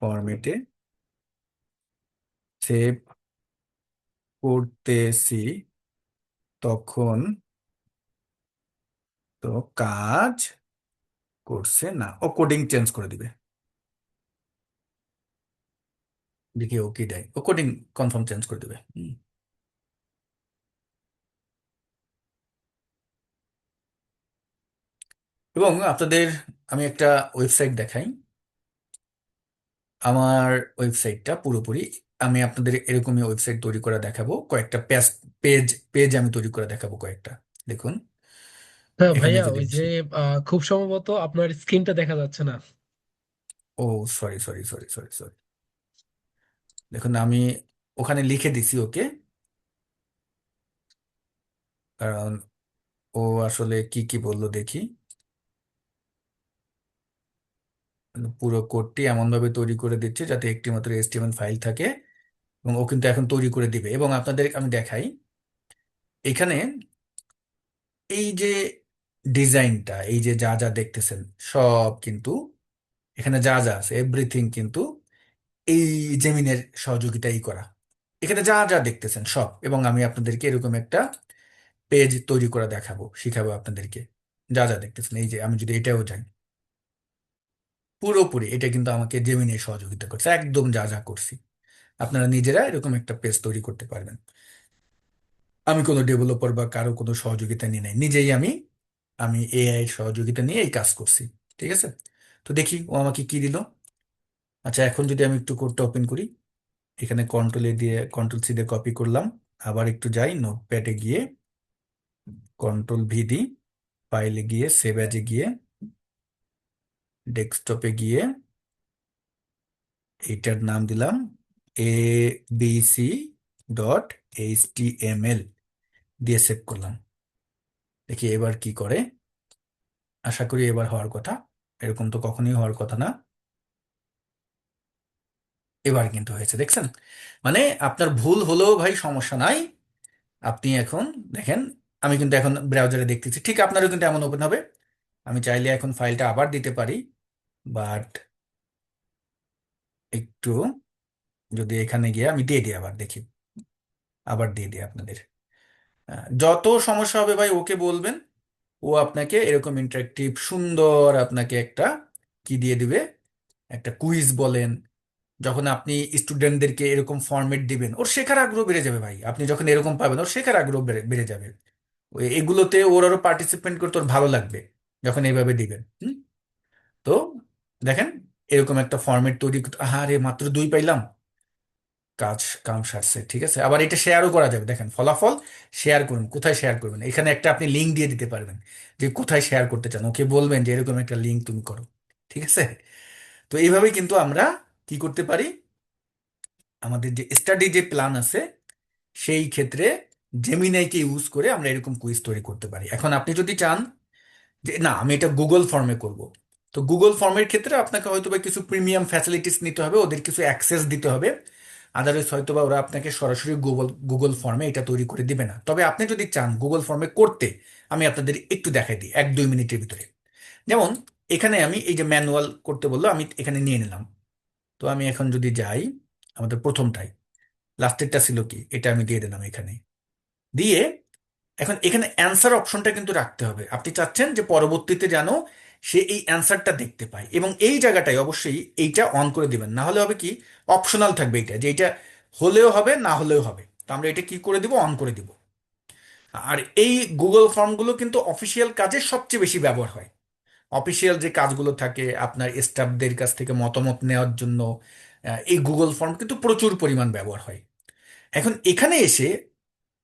ফরম্যাটে সেভ করতেছি, তখন তো কাজ করছে না, ও কোডিং চেঞ্জ করে দিবে, দেখি ও কি দেয়, ও কোডিং কনফার্ম চেঞ্জ করে দিবে। এবং আপনাদের আমি একটা ওয়েবসাইট দেখাই, আমার ওয়েবসাইটটা পুরোপুরি, আমি আপনাদের এরকমই ওয়েবসাইট তৈরি করে দেখাবো, কয়েকটা পেজ পেজ পেজ আমি তৈরি করে দেখাবো কয়েকটা। দেখুন, হ্যাঁ এখানে ভাইয়া, যদি ওই যে আসি, খুব সম্ভবত আপনার স্ক্রিনটা দেখা যাচ্ছে না। ও sorry sorry sorry sorry sorry, দেখুন আমি ওখানে লিখে দিছি ওকে, কারণ ও আসলে কি কি বললো দেখি, পুরো কোডটি এমন ভাবে তৈরি করে দিচ্ছে যাতে একটি মাত্র HTML ফাইল থাকে, এবং ও কিন্তু এখন তৈরি করে দিবে। এবং আপনাদের আমি দেখাই, এখানে এই যে ডিজাইনটা, এই যে যা যা দেখতেছেন সব কিন্তু, এখানে যা যা আছে এভরিথিং কিন্তু এই জেমিনের সহযোগিতাই করা। এখানে যা যা দেখতেছেন সব, এবং আমি আপনাদেরকে এরকম একটা পেজ তৈরি করে দেখাবো, শিখাবো আপনাদেরকে। যা যা দেখতেছেন, এই যে আমি যদি এটাও যাই, পুরোপুরি এটা কিন্তু আমাকে জেমিনি সহযোগিতা করছে, একদম যা যা করছি। আপনারা নিজেরা এরকম একটা পেজ তৈরি করতে পারবেন। আমি কোনো ডেভেলপার বা কারো কোনো সহযোগিতা নিয়ে নাই, নিজেই আমি আমি এআই এর সহযোগিতা নিয়ে এই কাজ করছি। ঠিক আছে, তো দেখি ও আমাকে কি দিল। আচ্ছা, এখন যদি আমি একটু কোডটা ওপেন করি, এখানে কন্ট্রোল সি দিয়ে কপি করলাম, আবার একটু যাই নোটপ্যাডে গিয়ে কন্ট্রোল ভি দিই, ফাইলে গিয়ে সেভ অ্যাজে গিয়ে ডেস্কটপে গিয়ে এইটার নাম দিলাম abc.html দিয়ে সেভ করলাম। দেখি এবার কি করে। আশা করি এবার হওয়ার কথা, এরকম তো কখনোই হওয়ার কথা না। এবার কিন্তু হয়েছে, দেখছেন? মানে আপনার ভুল হলেও ভাই সমস্যা নাই, আপনি এখন দেখেন, আমি কিন্তু এখন ব্রাউজারে দেখতেছি, ঠিক আপনারও কিন্তু এমন ওপেন হবে। আমি চাইলে এখন ফাইলটা আবার দিতে পারি, বাট একটু যদি এখানে গিয়ে আমি দিয়ে দিই, আবার দেখি, আবার দিয়ে দিই আপনাদের। যত সমস্যা হবে ভাই ওকে বলবেন, ও আপনাকে এরকম ইন্টারেক্টিভ সুন্দর আপনাকে একটা কি দিয়ে দিবে, একটা কুইজ বলেন। যখন আপনি স্টুডেন্টদেরকে এরকম ফরম্যাট দিবেন, ওর শেখার আগ্রহ বেড়ে যাবে ভাই। আপনি যখন এরকম পাবেন, ওর শেখার আগ্রহ বেড়ে বেড়ে যাবে। এগুলোতে ওর আরো পার্টিসিপেন্ট করতে ওর ভালো লাগবে যখন এইভাবে দিবেন। তো দেখেন, এরকম একটা ফরম্যাট তৈরি আরে মাত্র 2 পাইলাম, কাজ কাম সারছে। ঠিক আছে, আবার এটা শেয়ারও করা যাবে। দেখেন ফলাফল, শেয়ার করুন, কোথায় শেয়ার করবেন, এখানে একটা আপনি লিঙ্ক দিয়ে দিতে পারবেন যে কোথায় শেয়ার করতে চান, ওকে বলবেন যে এরকম একটা লিঙ্ক তুমি করো। ঠিক আছে, তো এইভাবেই কিন্তু আমরা কি করতে পারি, আমাদের যে স্টাডি যে প্ল্যান আছে সেই ক্ষেত্রে জেমিনাইকে ইউজ করে আমরা এরকম কুইজ তৈরি করতে পারি। এখন আপনি যদি চান যে না আমি এটা গুগল ফর্মে করব, তো গুগল ফর্মের ক্ষেত্রে আপনাকে হয়তো বা কিছু প্রিমিয়াম ফ্যাসিলিটিস নিতে হবে, ওদের কিছু অ্যাক্সেস দিতে হবে। আদারওয়াইজ হয়তো বা ওরা আপনাকে সরাসরি গুগল গুগল ফর্মে এটা তৈরি করে দিবে না। তবে আপনি যদি চান গুগল ফর্মে করতে, আমি আপনাদের একটু দেখাই দিই 1-2 মিনিটের ভিতরে। যেমন এখানে আমি এই যে ম্যানুয়াল করতে বললো, আমি এখানে নিয়ে নিলাম। তো আমি এখন যদি যাই, আমাদের প্রথমটাই, লাস্টেরটা ছিল কি, এটা আমি দিয়ে দিলাম এখানে। দিয়ে এখন এখানে অ্যান্সার অপশনটা কিন্তু রাখতে হবে। আপনি চাচ্ছেন যে পরবর্তীতে যেন সে এই অ্যান্সারটা দেখতে পায়, এবং এই জায়গাটায় অবশ্যই এইটা অন করে দিবেন, না হলে হবে কি, অপশনাল থাকবে এটা, যে এটা হলেও হবে না হলেও হবে। তো আমরা এটা কি করে দিব, অন করে দিব। আর এই গুগল ফর্মগুলো কিন্তু অফিসিয়াল কাজে সবচেয়ে বেশি ব্যবহার হয়। অফিসিয়াল যে কাজগুলো থাকে আপনার স্টাফদের কাছ থেকে মতামত নেওয়ার জন্য, এই গুগল ফর্ম কিন্তু প্রচুর পরিমাণ ব্যবহার হয়। এখন এখানে এসে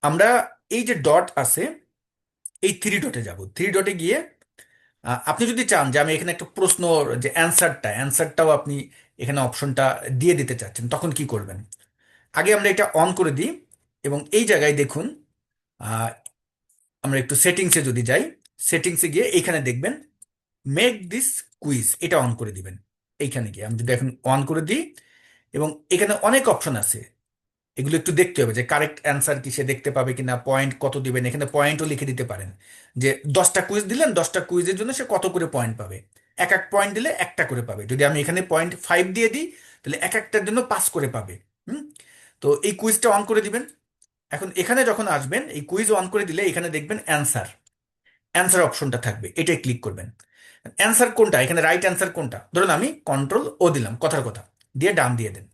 আমরা এই যে ডট আছে, এই 3 ডটে যাব। 3 ডটে গিয়ে আপনি যদি চান যে আমি এখানে একটা প্রশ্ন, যে অ্যান্সারটাও আপনি এখানে অপশনটা দিয়ে দিতে চাচ্ছেন, তখন কি করবেন? আগে আমরা এটা অন করে দিই, এবং এই জায়গায় দেখুন, আহ, আমরা একটু সেটিংসে যদি যাই, সেটিংসে গিয়ে এখানে দেখবেন মেক দিস কুইজ, এটা অন করে দিবেন। এইখানে গিয়ে আমি যদি এখন অন করে দিই, এবং এখানে অনেক অপশন আছে, এগুলো একটু দেখতে হবে যে কারেক্ট অ্যান্সার কি সে দেখতে পাবে কিনা, পয়েন্ট কত দিবেন, এখানে পয়েন্টও লিখে দিতে পারেন যে 10টা কুইজ দিলেন, 10টা কুইজের জন্য সে কত করে পয়েন্ট পাবে। এক এক পয়েন্ট দিলে একটা করে পাবে। যদি আমি এখানে 0.5 দিয়ে দিই, তাহলে এক একটার জন্য 5 করে পাবে। হুম, তো এই কুইজটা অন করে দিবেন। এখন এখানে যখন আসবেন, এই কুইজ অন করে দিলে এখানে দেখবেন অ্যান্সার, অ্যান্সার অপশনটা থাকবে, এটাই ক্লিক করবেন। অ্যান্সার কোনটা, এখানে রাইট অ্যান্সার কোনটা, ধরুন আমি কন্ট্রোল ও দিলাম, কথার কথা দিয়ে ডান দিয়ে দেন।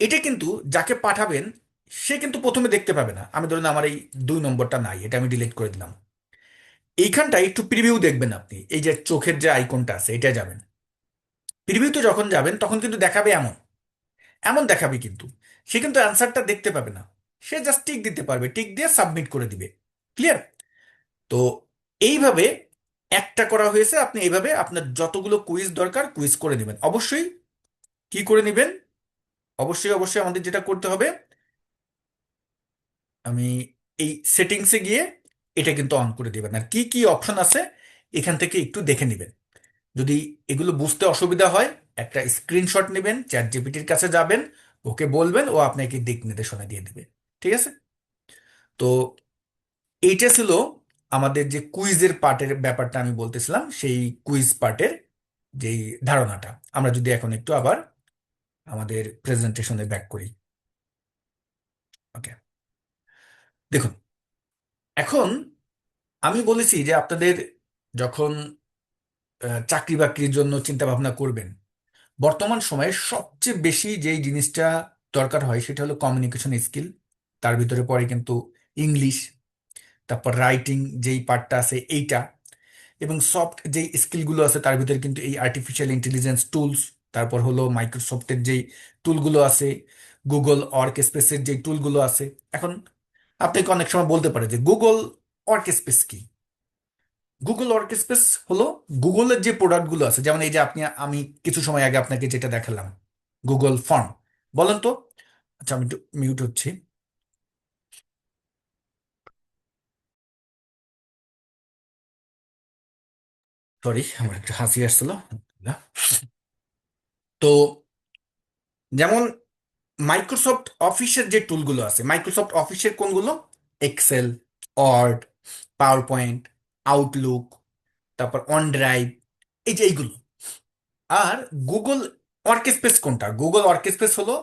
এটা কিন্তু যাকে পাঠাবেন সে কিন্তু প্রথমে দেখতে পাবে না। আমি ধরুন আমার এই 2 নম্বরটা নাই, এটা আমি ডিলিট করে দিলাম। এইখানটায় একটু প্রিভিউ দেখবেন আপনি, এই যে চোখের যে আইকনটা আছে এটা যাবেন। প্রিভিউতে যখন যাবেন তখন কিন্তু দেখাবে এমন, এমন দেখাবে, কিন্তু সে কিন্তু অ্যান্সারটা দেখতে পাবে না। সে জাস্ট টিক দিতে পারবে, টিক দিয়ে সাবমিট করে দিবে। ক্লিয়ার? তো এইভাবে একটা করা হয়েছে, আপনি এইভাবে আপনার যতগুলো কুইজ দরকার কুইজ করে নেবেন। অবশ্যই কি করে নেবেন, অবশ্যই অবশ্যই আমাদের যেটা করতে হবে, আমি এই সেটিংসে গিয়ে এটা কিন্তু অন করে দিবেন। আর কি কি অপশন আছে এখান থেকে একটু দেখে নেবেন। যদি এগুলো বুঝতে অসুবিধা হয়, একটা স্ক্রিনশট নেবেন, চ্যাট জিপিটির কাছে যাবেন, ওকে বলবেন, ও আপনাকে দিক নির্দেশনা দিয়ে দিবে। ঠিক আছে, তো এইটা ছিল আমাদের যে কুইজের পার্টের ব্যাপারটা আমি বলতেছিলাম, সেই কুইজ পার্টের যেই ধারণাটা। আমরা যদি এখন একটু আবার আমাদের প্রেজেন্টেশনে ব্যাক করি। ওকে, দেখুন, এখন আমি বলেছি যে আপনাদের যখন চাকরি বাকরির জন্য চিন্তা ভাবনা করবেন, বর্তমান সময়ে সবচেয়ে বেশি যেই জিনিসটা দরকার হয় সেটা হলো কমিউনিকেশন স্কিল। তার ভিতরে পড়ে কিন্তু ইংলিশ, তারপর রাইটিং যেই পার্টটা আছে এইটা, এবং সফট যেই স্কিলগুলো আছে তার ভিতরে কিন্তু এই আর্টিফিশিয়াল ইন্টেলিজেন্স টুলস, তারপর হলো মাইক্রোসফটের যেই টুলগুলো আছে, গুগল ওয়ার্ক স্পেসের যেই টুলগুলো আছে। এখন আপনাকে অনেক সময় বলতে পারে যে গুগল ওয়ার্ক স্পেস কি। গুগল ওয়ার্ক স্পেস হলো গুগলের যে প্রোডাক্টগুলো আছে, যেমন এই যে আমি কিছু সময় আগে আপনাকে যেটা দেখালাম, গুগল ফর্ম। বলেন তো। আচ্ছা, আমি একটু মিউট হচ্ছি। সরি, আমার একটু হাসি আসছিল। তো যেমন মাইক্রোসফট অফিসের যে টুলগুলো আছে, মাইক্রোসফট অফিসের কোনগুলো? Excel, Word, PowerPoint, Outlook, তারপর অন ড্রাইভ, এই যে এইগুলো। আর গুগল ওয়ার্ক স্পেস কোনটা? গুগল ওয়ার্ক স্পেস হলো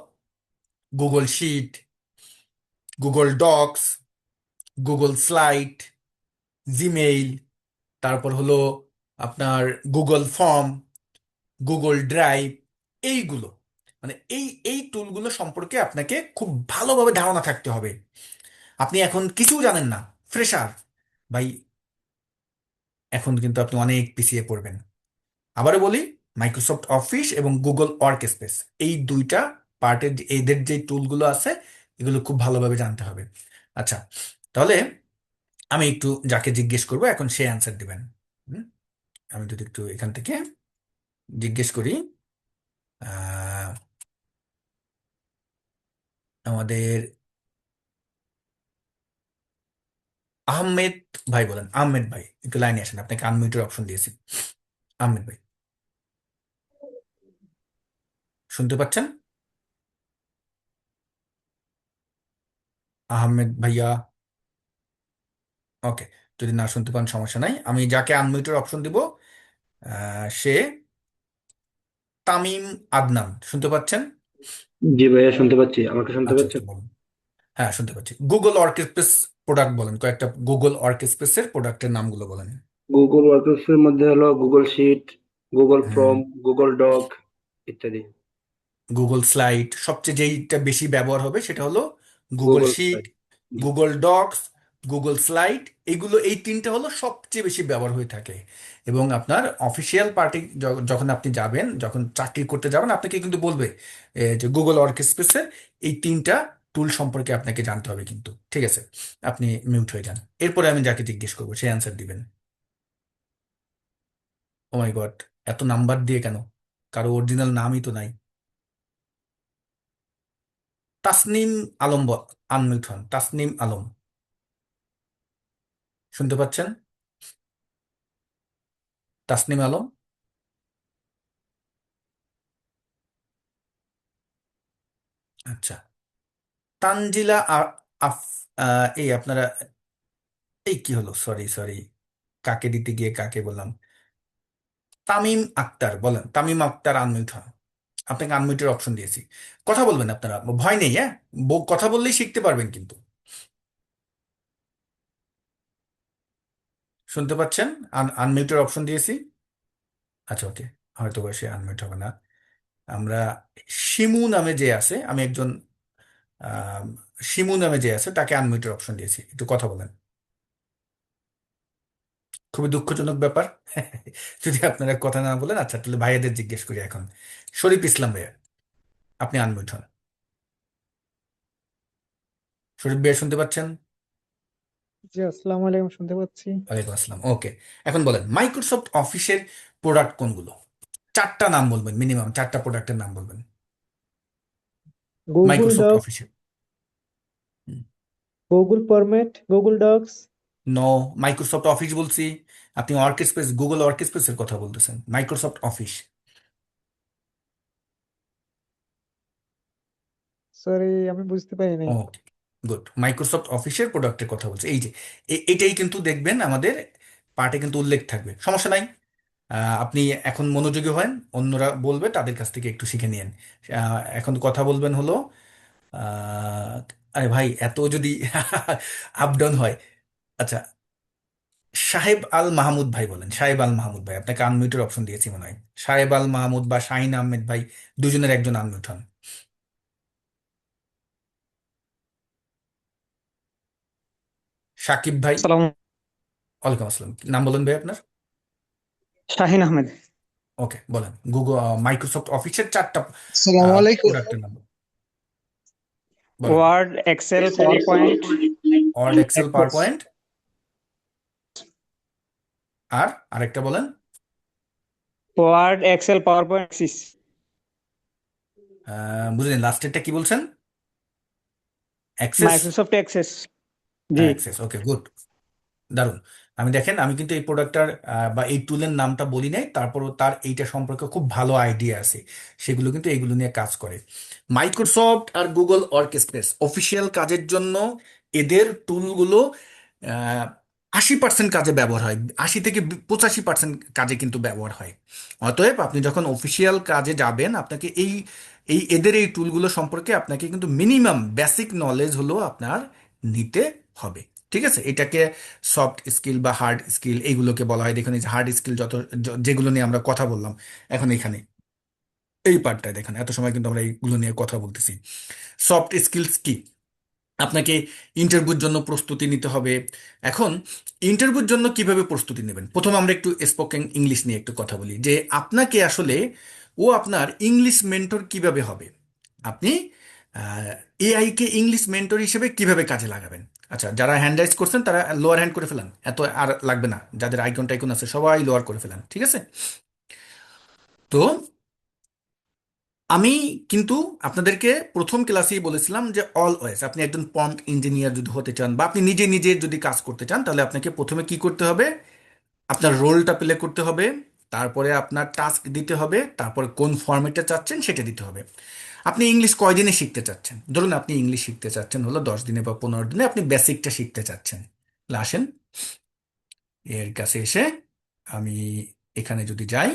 Google sheet, Google Docs, Google Slide, Gmail, তারপর হলো আপনার গুগল ফর্ম, গুগল ড্রাইভ, এইগুলো। মানে এই এই টুলগুলো সম্পর্কে আপনাকে খুব ভালোভাবে ধারণা থাকতে হবে। আপনি এখন কিছু জানেন না, ফ্রেশার ভাই, এখন কিন্তু আপনি অনেক পিছিয়ে পড়বেন। আবারও বলি, মাইক্রোসফট অফিস এবং গুগল ওয়ার্ক স্পেস, এই দুইটা পার্টের এদের যে টুলগুলো আছে এগুলো খুব ভালোভাবে জানতে হবে। আচ্ছা, তাহলে আমি একটু যাকে জিজ্ঞেস করবো এখন সে অ্যান্সার দিবেন। হুম, আমি যদি একটু এখান থেকে জিজ্ঞেস করি, আহ, আমাদের আহমেদ ভাই, বলেন আহমেদ ভাই, একটু লাইনে আসেন, আপনাকে আনমিউটের অপশন দিয়েছি। আহমেদ ভাই, শুনতে পাচ্ছেন? আহমেদ ভাইয়া? ওকে, যদি না শুনতে পান সমস্যা নাই, আমি যাকে আনমিউটের অপশন দিব সে তামিম আদনান। শুনতে পাচ্ছেন? জি ভাইয়া শুনতে পাচ্ছি, আমাকে শুনতে আচ্ছা আচ্ছা, পাচ্ছেন? বলুন। হ্যাঁ, শুনতে পাচ্ছি। গুগল ওয়ার্কস্পেস প্রোডাক্ট বলেন, কয়েকটা গুগল ওয়ার্কস্পেসের প্রোডাক্টের নামগুলো বলেন। গুগল ওয়ার্কসের মধ্যে হলো Google sheet, Google hmm, form, Google doc ইত্যাদি। গুগল স্লাইড, সবচেয়ে যেইটা বেশি ব্যবহার হবে সেটা হলো গুগল গুগল শিট, স্লাইড। জি। Google Docs, Google slide. এইগুলো, এই তিনটা হলো সবচেয়ে বেশি ব্যবহার হয়ে থাকে। এবং আপনার অফিসিয়াল পার্টি যখন আপনি যাবেন, যখন চাকরি করতে যাবেন, আপনাকে কিন্তু বলবে যে গুগল ওয়ার্কস্পেসের এই তিনটা টুল সম্পর্কে আপনাকে জানতে হবে কিন্তু। ঠিক আছে, আপনি মিউট হয়ে যান। এরপরে আমি যাকে জিজ্ঞেস করবো সে অ্যান্সার দিবেন। ও মাই গড, এত নাম্বার দিয়ে কেন? কারো অরিজিনাল নামই তো নাই। তাসনিম আলম, আনমিউট হন। তাসনিম আলম, শুনতে পাচ্ছেন? তাসনিম আলম? আচ্ছা, তানজিলা আফ, এই আপনারা, এই কি হলো, সরি সরি, কাকে দিতে গিয়ে কাকে বললাম। তামিম আক্তার, বলেন তামিম আক্তার, আনমিউট হন। আপনাকে আনমিউটের অপশন দিয়েছি, কথা বলবেন আপনারা, ভয় নেই। হ্যাঁ, কথা বললেই শিখতে পারবেন কিন্তু। শুনতে পাচ্ছেন? আনমিউটের অপশন দিয়েছি। আচ্ছা, ওকে, হয়তো বা সে আনমিউট হবে না। আমরা শিমু নামে যে আছে, আমি একজন আহ, শিমু নামে যে আছে তাকে আনমিউটের অপশন দিয়েছি, একটু কথা বলেন। খুবই দুঃখজনক ব্যাপার। যদি আপনারা কথা না বলেন। আচ্ছা, তাহলে ভাইয়াদের জিজ্ঞেস করি এখন। শরীফ ইসলাম ভাইয়া, আপনি আনমিউট হন। শরীফ ভাইয়া, শুনতে পাচ্ছেন? জি আসসালামু আলাইকুম, শুনতে পাচ্ছি। ওয়ালাইকুম আসসালাম। ওকে, এখন বলেন মাইক্রোসফট অফিসের প্রোডাক্ট কোনগুলো? চারটা নাম বলবেন, মিনিমাম চারটা প্রোডাক্টের নাম বলবেন গুগল মাইক্রোসফট ডক, অফিসের। Google format, Google Docs. No, Microsoft Office বলছি, আপনি ওয়ার্ক স্পেস, গুগল ওয়ার্ক স্পেসের কথা বলতেছেন। Microsoft office. সরি, আমি বুঝতে পারি নাই। ওকে, গুড। মাইক্রোসফট অফিসের প্রোডাক্টের কথা বলছে, এই যে এটাই কিন্তু দেখবেন আমাদের পার্টে কিন্তু উল্লেখ থাকবে, সমস্যা নাই। আপনি এখন মনোযোগী হন, অন্যরা বলবে তাদের কাছ থেকে একটু শিখে নিন। এখন কথা বলবেন হলো, আহ, আরে ভাই এত যদি আপ ডাউন হয়। আচ্ছা, সাহেব আল মাহমুদ ভাই বলেন, সাহেব আল মাহমুদ ভাই, আপনাকে আনমিউটের অপশন দিয়েছি মনে হয়। সাহেব আল মাহমুদ বা শাহিন আহমেদ ভাই, দুজনের একজন আনমিউট হন। সাকিব ভাই। সালাম। ওয়ালাইকুম আসসালাম, নাম বলেন ভাই আপনার। শাহিন আহমেদ। ওকে, বলেন গুগল মাইক্রোসফট অফিসের চারটা আসসালামু আলাইকুম। প্রোডাক্টের নাম বলেন। Word, Excel, PowerPoint, Word, Excel, power Access. Point, আর আরেকটা বলেন। Word, Excel, PowerPoint, Access. বুঝলেন, লাস্টেরটা কি বলছেন? অ্যাক্সেস। Microsoft Access. জি। অ্যাক্সেস, ওকে, গুড, দারুণ। আমি দেখেন, আমি কিন্তু এই প্রোডাক্টটার বা এই টুলের নামটা বলি নাই, তারপরও তার এইটা সম্পর্কে খুব ভালো আইডিয়া আছে। সেগুলো কিন্তু এইগুলো নিয়ে কাজ করে। মাইক্রোসফট আর গুগল ওয়ার্কস্পেস অফিসিয়াল কাজের জন্য এদের টুলগুলো 80% কাজে ব্যবহার হয়, 80 থেকে 85% কাজে কিন্তু ব্যবহার হয়। অতএব আপনি যখন অফিসিয়াল কাজে যাবেন, আপনাকে এই এই এদের এই টুলগুলো সম্পর্কে আপনাকে কিন্তু মিনিমাম বেসিক নলেজ হলো আপনার নিতে হবে। ঠিক আছে, এটাকে সফট স্কিল বা হার্ড স্কিল এইগুলোকে বলা হয়। দেখুন, এই যে হার্ড স্কিল যেগুলো নিয়ে আমরা কথা বললাম এখন এখানে এই পার্টটায় দেখেন, এত সময় কিন্তু আমরা এইগুলো নিয়ে কথা বলতেছি। সফট স্কিলস কি? আপনাকে ইন্টারভিউর জন্য প্রস্তুতি নিতে হবে। এখন ইন্টারভিউর জন্য কিভাবে প্রস্তুতি নেবেন, প্রথমে আমরা একটু স্পোকেন ইংলিশ নিয়ে একটু কথা বলি, যে আপনাকে আসলে আপনার ইংলিশ মেন্টর কিভাবে হবে। আপনি এআই কে ইংলিশ মেন্টর হিসেবে কিভাবে কাজে লাগাবেন। আচ্ছা, যারা হ্যান্ড রাইজ করছেন তারা লোয়ার হ্যান্ড করে ফেলান, এত আর লাগবে না। যাদের আইকন টাইকন আছে সবাই লোয়ার করে ফেলান, ঠিক আছে? তো আমি কিন্তু আপনাদেরকে প্রথম ক্লাসেই বলেছিলাম যে অলওয়েজ আপনি একজন প্রম্পট ইঞ্জিনিয়ার যদি হতে চান, বা আপনি নিজে নিজে যদি কাজ করতে চান, তাহলে আপনাকে প্রথমে কি করতে হবে? আপনার রোলটা প্লে করতে হবে, তারপরে আপনার টাস্ক দিতে হবে, তারপরে কোন ফরম্যাটে চাচ্ছেন সেটা দিতে হবে। আপনি ইংলিশ কয়দিনে শিখতে চাচ্ছেন? ধরুন আপনি ইংলিশ শিখতে চাচ্ছেন হলো 10 দিনে বা 15 দিনে, আপনি বেসিকটা শিখতে চাচ্ছেন। তাহলে আসেন এর কাছে এসে, আমি এখানে যদি যাই,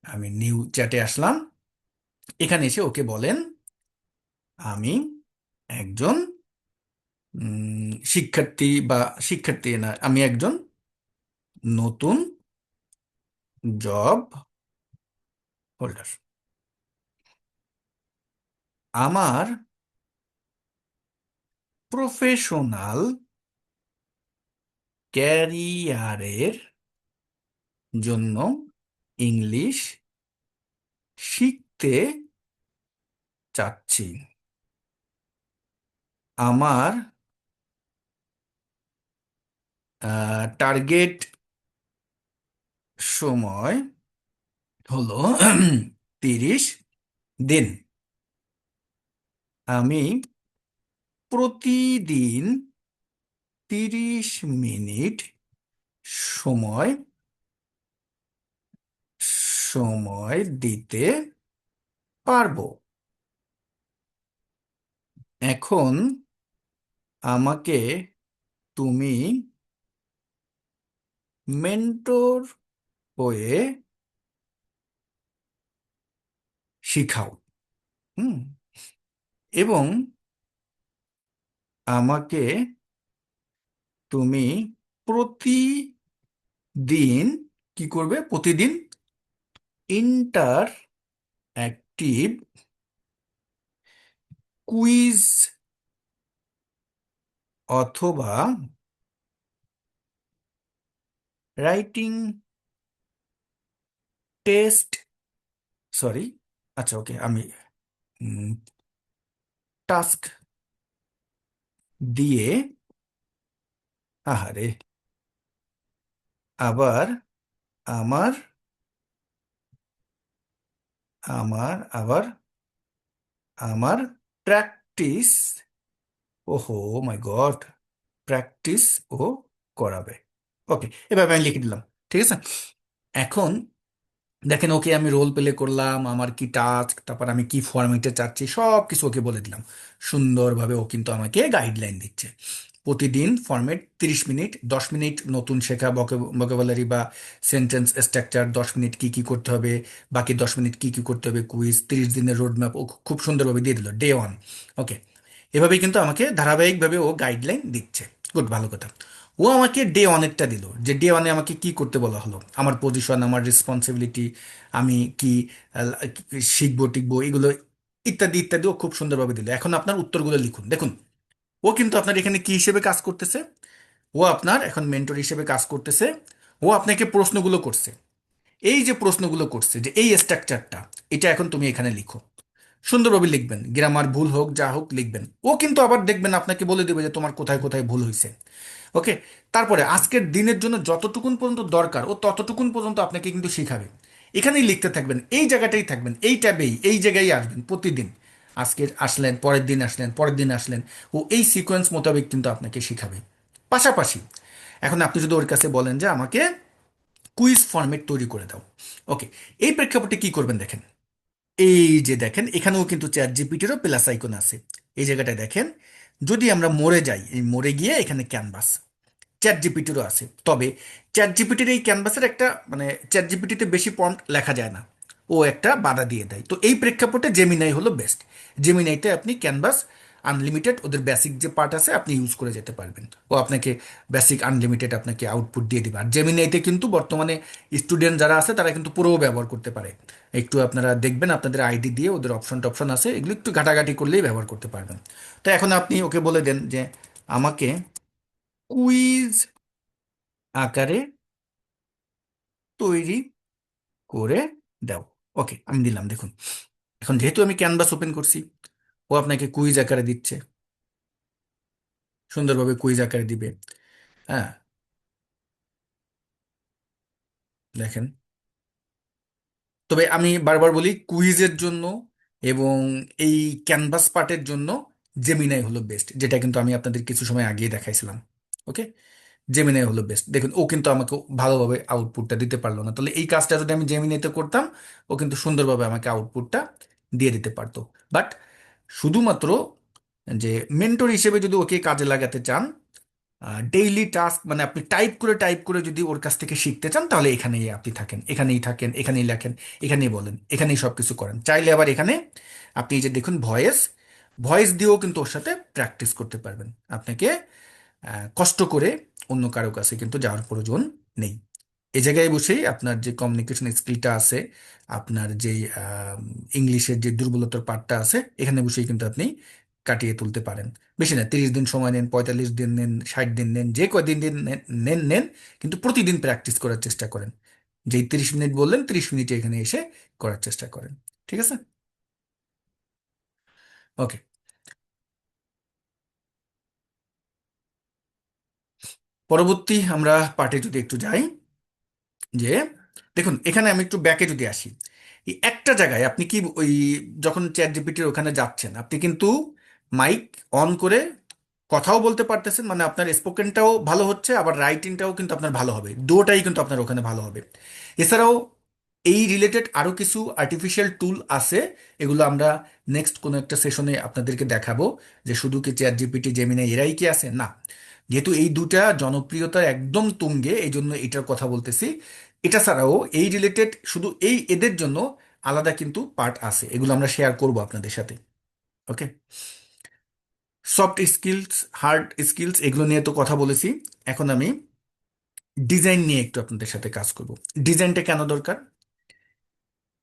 আমি নিউ চ্যাটে আসলাম, এখানে এসে ওকে বলেন আমি একজন শিক্ষার্থী, বা শিক্ষার্থী না, আমি একজন নতুন জব হোল্ডার। আমার প্রফেশনাল ক্যারিয়ারের জন্য ইংলিশ শিখতে চাচ্ছি। আমার টার্গেট সময় হলো 30 দিন। আমি প্রতিদিন 30 মিনিট সময় সময় দিতে পারবো। এখন আমাকে তুমি মেন্টর হয়ে শিখাও। হুম, এবং আমাকে তুমি প্রতিদিন কি করবে? প্রতিদিন ইন্টার অ্যাক্টিভ কুইজ অথবা রাইটিং টেস্ট, সরি, আচ্ছা ওকে, আমি টাস্ক দিয়ে, আহারে, আবার আমার আমার আবার আমার প্র্যাকটিস, ওহো মাই গড, প্র্যাকটিস ও করাবে। ওকে, এভাবে আমি লিখে দিলাম, ঠিক আছে? এখন দেখেন, ওকে আমি রোল প্লে করলাম, আমার কি টাস্ক, তারপর আমি কি ফরম্যাটে চাচ্ছি সব কিছু ওকে বলে দিলাম সুন্দরভাবে। ও কিন্তু আমাকে গাইডলাইন দিচ্ছে। প্রতিদিন ফরম্যাট 30 মিনিট, 10 মিনিট নতুন শেখা ভোকাবুলারি বা সেন্টেন্স স্ট্রাকচার, 10 মিনিট কি কি করতে হবে, বাকি 10 মিনিট কি কি করতে হবে কুইজ, 30 দিনের রোড ম্যাপ ও খুব সুন্দরভাবে দিয়ে দিল ডে 1। ওকে, এভাবেই কিন্তু আমাকে ধারাবাহিকভাবে ও গাইডলাইন দিচ্ছে। গুড, ভালো কথা। ও আমাকে ডে অনেকটা দিল, যে ডে ওয়ানে আমাকে কি করতে বলা হলো, আমার পজিশন, আমার রেসপন্সিবিলিটি, আমি কি শিখবো টিখবো এগুলো ইত্যাদি ইত্যাদি ও খুব সুন্দরভাবে দিল। এখন আপনার উত্তরগুলো লিখুন। দেখুন, ও কিন্তু আপনার এখানে কি হিসেবে কাজ করতেছে, ও আপনার এখন মেন্টর হিসেবে কাজ করতেছে। ও আপনাকে প্রশ্নগুলো করছে, এই যে প্রশ্নগুলো করছে, যে এই স্ট্রাকচারটা, এটা এখন তুমি এখানে লিখো। সুন্দরভাবে লিখবেন, গ্রামার ভুল হোক যা হোক লিখবেন। ও কিন্তু আবার দেখবেন আপনাকে বলে দেবে যে তোমার কোথায় কোথায় ভুল হয়েছে। ওকে, তারপরে আজকের দিনের জন্য যতটুকুন পর্যন্ত দরকার ও ততটুকুন পর্যন্ত আপনাকে কিন্তু শিখাবে। এখানেই লিখতে থাকবেন, এই জায়গাটাই থাকবেন, এই ট্যাবেই, এই জায়গায় আসবেন প্রতিদিন। আজকের আসলেন, পরের দিন আসলেন, পরের দিন আসলেন, ও এই সিকোয়েন্স মোতাবেক কিন্তু আপনাকে শিখাবে। পাশাপাশি এখন আপনি যদি ওর কাছে বলেন যে আমাকে কুইজ ফরম্যাট তৈরি করে দাও, ওকে, এই প্রেক্ষাপটে কি করবেন দেখেন। এই যে দেখেন, এখানেও কিন্তু চ্যাট জিপিটিরও প্লাস আইকন আছে। এই জায়গাটায় দেখেন, যদি আমরা মরে যাই, এই মরে গিয়ে এখানে ক্যানভাস, চ্যাট জিপিটিরও আছে। তবে চ্যাট জিপিটির এই ক্যানভাসের একটা মানে চ্যাট জিপিটিতে বেশি প্রম্পট লেখা যায় না, ও একটা বাধা দিয়ে দেয়। তো এই প্রেক্ষাপটে জেমিনাই হলো বেস্ট। জেমিনাইতে আপনি ক্যানভাস আনলিমিটেড, ওদের বেসিক যে পার্ট আছে আপনি ইউজ করে যেতে পারবেন। ও আপনাকে বেসিক আনলিমিটেড আপনাকে আউটপুট দিয়ে দিবে। আর জেমিনাইতে কিন্তু বর্তমানে স্টুডেন্ট যারা আছে তারা কিন্তু পুরোও ব্যবহার করতে পারে। একটু আপনারা দেখবেন, আপনাদের আইডি দিয়ে ওদের অপশন টপশন আছে, এগুলো একটু ঘাটাঘাটি করলেই ব্যবহার করতে পারবেন। তো এখন আপনি ওকে বলে দেন যে আমাকে কুইজ আকারে তৈরি করে দাও। ওকে, আমি দিলাম। দেখুন, এখন যেহেতু আমি ক্যানভাস ওপেন করছি, ও আপনাকে কুইজ আকারে দিচ্ছে, সুন্দরভাবে কুইজ আকারে দিবে। হ্যাঁ, দেখেন। তবে আমি বারবার বলি, কুইজের জন্য এবং এই ক্যানভাস পার্টের জন্য জেমিনাই হলো বেস্ট, যেটা কিন্তু আমি আপনাদের কিছু সময় আগেই দেখাইছিলাম। ওকে, জেমিনাই হলো বেস্ট। দেখুন, ও কিন্তু আমাকে ভালোভাবে আউটপুটটা দিতে পারলো না, তাহলে এই কাজটা যদি আমি জেমিনাইতে করতাম, ও কিন্তু সুন্দরভাবে আমাকে আউটপুটটা দিয়ে দিতে পারতো। বাট শুধুমাত্র যে মেন্টর হিসেবে যদি ওকে কাজে লাগাতে চান, ডেইলি টাস্ক মানে আপনি টাইপ করে যদি ওর কাছ থেকে শিখতে চান, তাহলে এখানেই আপনি থাকেন, এখানেই থাকেন, এখানেই লেখেন, এখানেই বলেন, এখানেই সব কিছু করেন। চাইলে আবার এখানে আপনি এই যে দেখুন ভয়েস, ভয়েস দিয়েও কিন্তু ওর সাথে প্র্যাকটিস করতে পারবেন। আপনাকে কষ্ট করে অন্য কারো কাছে কিন্তু যাওয়ার প্রয়োজন নেই। এই জায়গায় বসেই আপনার যে কমিউনিকেশন স্কিলটা আছে, আপনার যে ইংলিশের যে দুর্বলতার পার্টটা আছে, এখানে বসেই কিন্তু আপনি কাটিয়ে তুলতে পারেন। বেশি না, 30 দিন সময় নেন, 45 দিন নেন, 60 দিন নেন, যে কয়দিন দিন নেন নেন নেন, কিন্তু প্রতিদিন প্র্যাকটিস করার চেষ্টা করেন। যেই 30 মিনিট বললেন, 30 মিনিটে এখানে এসে করার চেষ্টা করেন। ঠিক আছে? ওকে, পরবর্তী আমরা পার্টে যদি একটু যাই, যে দেখুন এখানে আমি একটু ব্যাকে যদি আসি, এই একটা জায়গায় আপনি কি ওই যখন চ্যাট জিপিটির ওখানে যাচ্ছেন, আপনি কিন্তু মাইক অন করে কথাও বলতে পারতেছেন, মানে আপনার স্পোকেনটাও ভালো হচ্ছে, আবার রাইটিংটাও কিন্তু আপনার ভালো হবে, দুটোটাই কিন্তু আপনার ওখানে ভালো হবে। এছাড়াও এই রিলেটেড আরো কিছু আর্টিফিশিয়াল টুল আছে, এগুলো আমরা নেক্সট কোনো একটা সেশনে আপনাদেরকে দেখাবো। যে শুধু কি চ্যাট জিপিটি, জেমিনাই এরাই কি আছে, না। যেহেতু এই দুটা জনপ্রিয়তার একদম তুঙ্গে, এই জন্য এটার কথা বলতেছি। এটা ছাড়াও এই রিলেটেড শুধু এই এদের জন্য আলাদা কিন্তু পার্ট আছে, এগুলো আমরা শেয়ার করব আপনাদের সাথে। ওকে, সফট স্কিলস, হার্ড স্কিলস, এগুলো নিয়ে তো কথা বলেছি। এখন আমি ডিজাইন নিয়ে একটু আপনাদের সাথে কাজ করব। ডিজাইনটা কেন দরকার?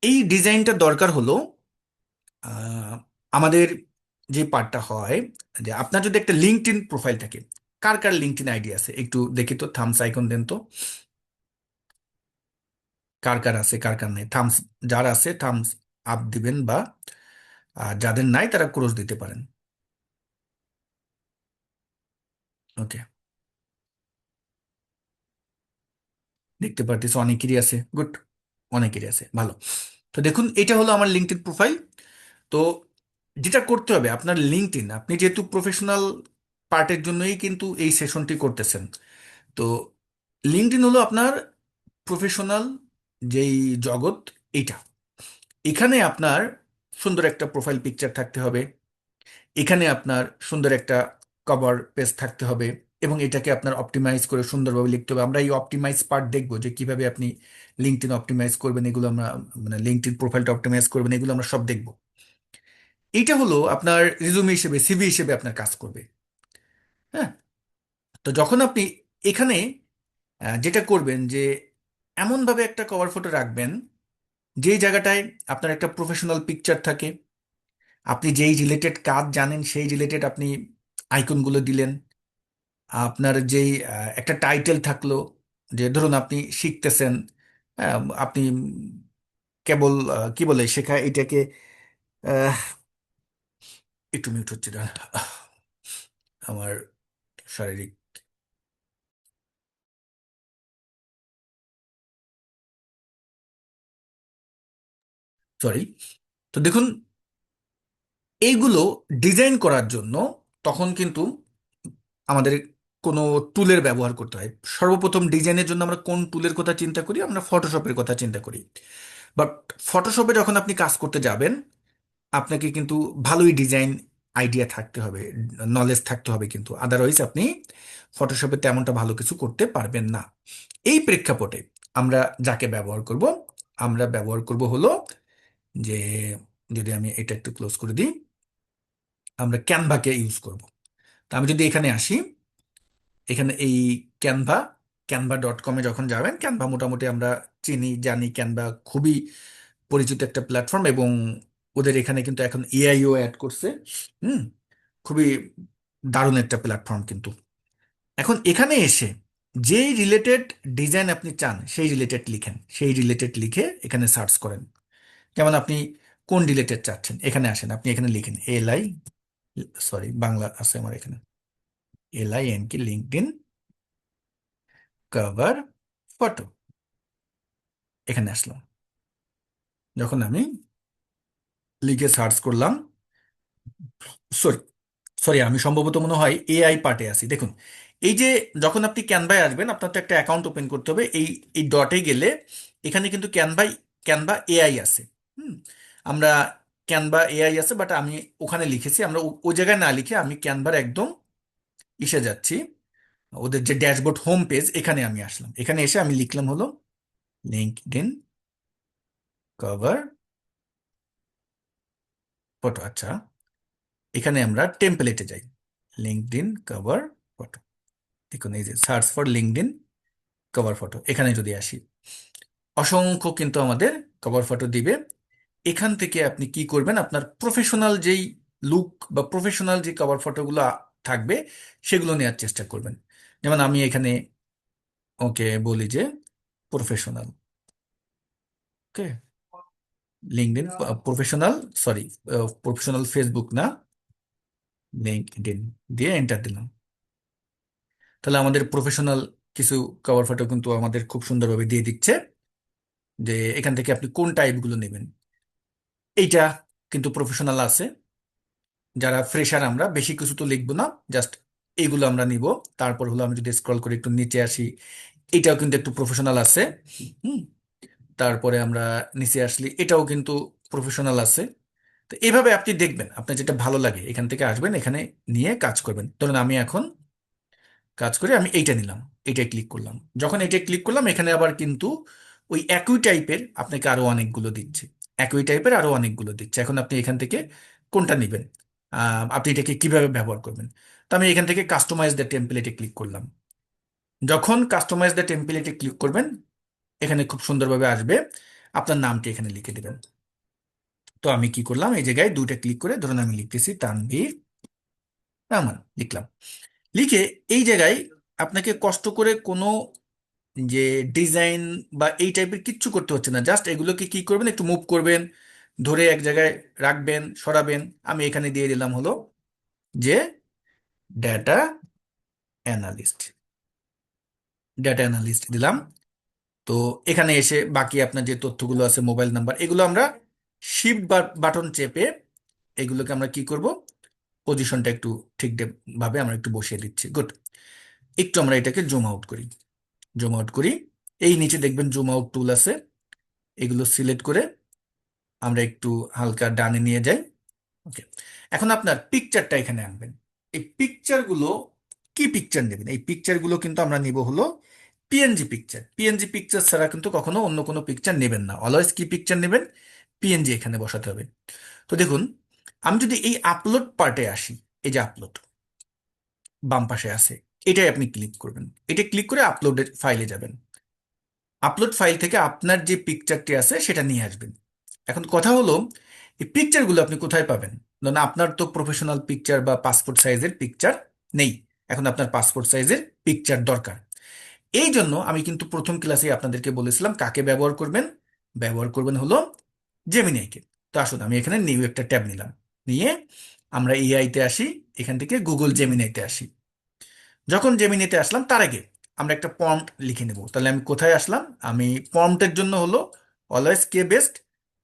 এই ডিজাইনটা দরকার হলো আহ, আমাদের যে পার্টটা হয়, যে আপনার যদি একটা লিঙ্কডইন প্রোফাইল থাকে, কার কার লিঙ্কডইন আইডি আছে একটু দেখি তো, থামস আইকন দেন তো, কার কার আছে কার কার নাই। থামস, যার আছে থামস আপ দিবেন, বা যাদের নাই তারা ক্রস দিতে পারেন। ওকে, দেখতে পারতেছি অনেকেরই আছে, গুড, অনেকেরই আছে, ভালো। তো দেখুন, এটা হলো আমার লিঙ্কডইন প্রোফাইল। তো যেটা করতে হবে আপনার লিঙ্কডইন, আপনি যেহেতু প্রফেশনাল পার্টের জন্যই কিন্তু এই সেশনটি করতেছেন, তো লিঙ্কডইন হলো আপনার প্রফেশনাল যেই জগৎ, এইটা। এখানে আপনার সুন্দর একটা প্রোফাইল পিকচার থাকতে হবে, এখানে আপনার সুন্দর একটা কভার পেজ থাকতে হবে, এবং এটাকে আপনার অপটিমাইজ করে সুন্দরভাবে লিখতে হবে। আমরা এই অপটিমাইজ পার্ট দেখবো, যে কিভাবে আপনি লিঙ্কডইন অপটিমাইজ করবেন, এগুলো আমরা মানে লিঙ্কডইন প্রোফাইলটা অপটিমাইজ করবেন, এগুলো আমরা সব দেখবো। এইটা হলো আপনার রিজুমে হিসেবে, সিভি হিসেবে আপনার কাজ করবে। হ্যাঁ, তো যখন আপনি এখানে যেটা করবেন যে এমনভাবে একটা কভার ফটো রাখবেন যেই জায়গাটায় আপনার একটা প্রফেশনাল পিকচার থাকে, আপনি যেই রিলেটেড কাজ জানেন সেই রিলেটেড আপনি আইকনগুলো দিলেন, আপনার যেই একটা টাইটেল থাকলো, যে ধরুন আপনি শিখতেছেন, আপনি কেবল কি বলে শেখা এটাকে, আহ, একটু মিউট হচ্ছে না, আমার শারীরিক, সরি। তো দেখুন, এইগুলো ডিজাইন করার জন্য তখন কিন্তু আমাদের কোনো টুলের ব্যবহার করতে হয়। সর্বপ্রথম ডিজাইনের জন্য আমরা কোন টুলের কথা চিন্তা করি? আমরা ফটোশপের কথা চিন্তা করি। বাট ফটোশপে যখন আপনি কাজ করতে যাবেন, আপনাকে কিন্তু ভালোই ডিজাইন আইডিয়া থাকতে হবে, নলেজ থাকতে হবে, কিন্তু আদারওয়াইজ আপনি ফটোশপে তেমনটা ভালো কিছু করতে পারবেন না। এই প্রেক্ষাপটে আমরা যাকে ব্যবহার করব, আমরা ব্যবহার করব হলো যে, যদি আমি এটা একটু ক্লোজ করে দিই, আমরা ক্যানভাকে ইউজ করব। তা আমি যদি এখানে আসি, এখানে এই ক্যানভা, canva.com এ যখন যাবেন, ক্যানভা মোটামুটি আমরা চিনি, জানি, ক্যানভা খুবই পরিচিত একটা প্ল্যাটফর্ম, এবং ওদের এখানে কিন্তু এখন এআইও অ্যাড করছে। হুম, খুবই দারুণ একটা প্ল্যাটফর্ম কিন্তু। এখন এখানে এসে যে রিলেটেড ডিজাইন আপনি চান সেই রিলেটেড লিখেন, সেই রিলেটেড লিখে এখানে সার্চ করেন। যেমন আপনি কোন রিলেটেড চাচ্ছেন, এখানে আসেন, আপনি এখানে লিখেন এলআই, সরি বাংলা আছে আমার এখানে, LINK, লিঙ্কডইন কভার ফটো। এখানে আসলাম, যখন আমি লিখে সার্চ করলাম, সরি সরি আমি সম্ভবত মনে হয় AI পার্টে আছি। দেখুন, এই যে যখন আপনি ক্যানভায় আসবেন, আপনার তো একটা অ্যাকাউন্ট ওপেন করতে হবে। এই এই ডটে গেলে এখানে কিন্তু ক্যানভা AI আছে। হুম, আমরা ক্যানভা AI আছে, বাট আমি ওখানে লিখেছি, আমরা ওই জায়গায় না লিখে আমি ক্যানভার একদম ইসে যাচ্ছি, ওদের যে ড্যাশবোর্ড হোম পেজ, এখানে আমি আসলাম। এখানে এসে আমি লিখলাম হলো লিঙ্কডইন কভার ফটো। আচ্ছা, এখানে আমরা টেমপ্লেটে যাই, লিঙ্কডইন কভার ফটো। দেখুন, এই যে search for LinkedIn cover photo, এখানে যদি আসি, অসংখ্য কিন্তু আমাদের কভার ফটো দিবে। এখান থেকে আপনি কি করবেন, আপনার প্রফেশনাল যেই লুক বা প্রফেশনাল যে কভার ফটোগুলো থাকবে সেগুলো নেওয়ার চেষ্টা করবেন। যেমন আমি এখানে ওকে বলি যে professional, okay, LinkedIn professional, sorry professional Facebook না, লিঙ্কডইন দিয়ে এন্টার দিলাম। তাহলে আমাদের প্রফেশনাল কিছু কভার ফটো কিন্তু আমাদের খুব সুন্দরভাবে দিয়ে দিচ্ছে, যে এখান থেকে আপনি কোন টাইপগুলো নেবেন। এইটা কিন্তু প্রফেশনাল আছে, যারা ফ্রেশার আমরা বেশি কিছু তো লিখবো না, জাস্ট এইগুলো আমরা নিব। তারপর হলো আমি যদি স্ক্রল করে একটু নিচে আসি, এটাও কিন্তু একটু প্রফেশনাল আছে। হুম, তারপরে আমরা নিচে আসলে এটাও কিন্তু প্রফেশনাল আছে। তো এইভাবে আপনি দেখবেন আপনার যেটা ভালো লাগে, এখান থেকে আসবেন, এখানে নিয়ে কাজ করবেন। ধরুন আমি এখন কাজ করে আমি এইটা নিলাম, এইটাই ক্লিক করলাম। যখন এইটাই ক্লিক করলাম, এখানে আবার কিন্তু ওই একই টাইপের আপনাকে আরো অনেকগুলো দিচ্ছে, একই টাইপের আরো অনেকগুলো দিচ্ছে। এখন আপনি এখান থেকে কোনটা নেবেন, আপনি এটাকে কিভাবে ব্যবহার করবেন। তো আমি এখান থেকে কাস্টমাইজ দ্য টেমপ্লেটে ক্লিক করলাম। যখন কাস্টমাইজ দ্য টেমপ্লেটে ক্লিক করবেন, এখানে খুব সুন্দরভাবে আসবে, আপনার নামটি এখানে লিখে দেবেন। তো আমি কি করলাম, এই জায়গায় দুইটা ক্লিক করে ধরুন আমি লিখতেছি তানভীর রহমান, লিখলাম। লিখে এই জায়গায় আপনাকে কষ্ট করে কোনো যে ডিজাইন বা এই টাইপের কিচ্ছু করতে হচ্ছে না, জাস্ট এগুলোকে কি করবেন, একটু মুভ করবেন, ধরে এক জায়গায় রাখবেন, সরাবেন। আমি এখানে দিয়ে দিলাম হলো যে ডেটা অ্যানালিস্ট, ডেটা অ্যানালিস্ট দিলাম। তো এখানে এসে বাকি আপনার যে তথ্যগুলো আছে, মোবাইল নাম্বার, এগুলো আমরা শিফট বাটন চেপে এগুলোকে আমরা কি করব, পজিশনটা একটু ঠিক ভাবে আমরা একটু বসিয়ে দিচ্ছি। গুড। একটু আমরা এটাকে জুম আউট করি, জুম আউট করি। এই নিচে দেখবেন জুম আউট টুল আছে, এগুলো সিলেক্ট করে আমরা একটু হালকা ডানে নিয়ে যাই। ওকে, এখন আপনার পিকচারটা এখানে আনবেন। এই পিকচারগুলো কি পিকচার নেবেন, এই পিকচারগুলো কিন্তু আমরা নিব হলো পিএনজি পিকচার। পিএনজি পিকচার ছাড়া কিন্তু কখনো অন্য কোনো পিকচার নেবেন না, অলওয়েজ কি পিকচার নেবেন, পিএনজি এখানে বসাতে হবে। তো দেখুন, আমি যদি এই আপলোড পার্টে আসি, এই যে আপলোড বাম পাশে আছে, এটাই আপনি ক্লিক করবেন। এটা ক্লিক করে আপলোডের ফাইলে যাবেন। আপলোড ফাইল থেকে আপনার যে পিকচারটি আছে সেটা নিয়ে আসবেন। এখন কথা হলো, এই পিকচারগুলো আপনি কোথায় পাবেন? ধরুন আপনার তো প্রফেশনাল পিকচার বা পাসপোর্ট সাইজের পিকচার নেই, এখন আপনার পাসপোর্ট সাইজের পিকচার দরকার। এই জন্য আমি কিন্তু প্রথম ক্লাসে আপনাদেরকে বলেছিলাম কাকে ব্যবহার করবেন। ব্যবহার করবেন হলো জেমিনাইকে। তো আসুন আমি এখানে নিউ একটা ট্যাব নিলাম, নিয়ে আমরা এআইতে আসি, এখান থেকে গুগল জেমিনাইতে আসি। যখন জেমিনিতে আসলাম তার আগে আমরা একটা প্রম্পট লিখে নেব। তাহলে আমি কোথায় আসলাম? আমি প্রম্পটের জন্য হলো অলওয়েজ কে বেস্ট,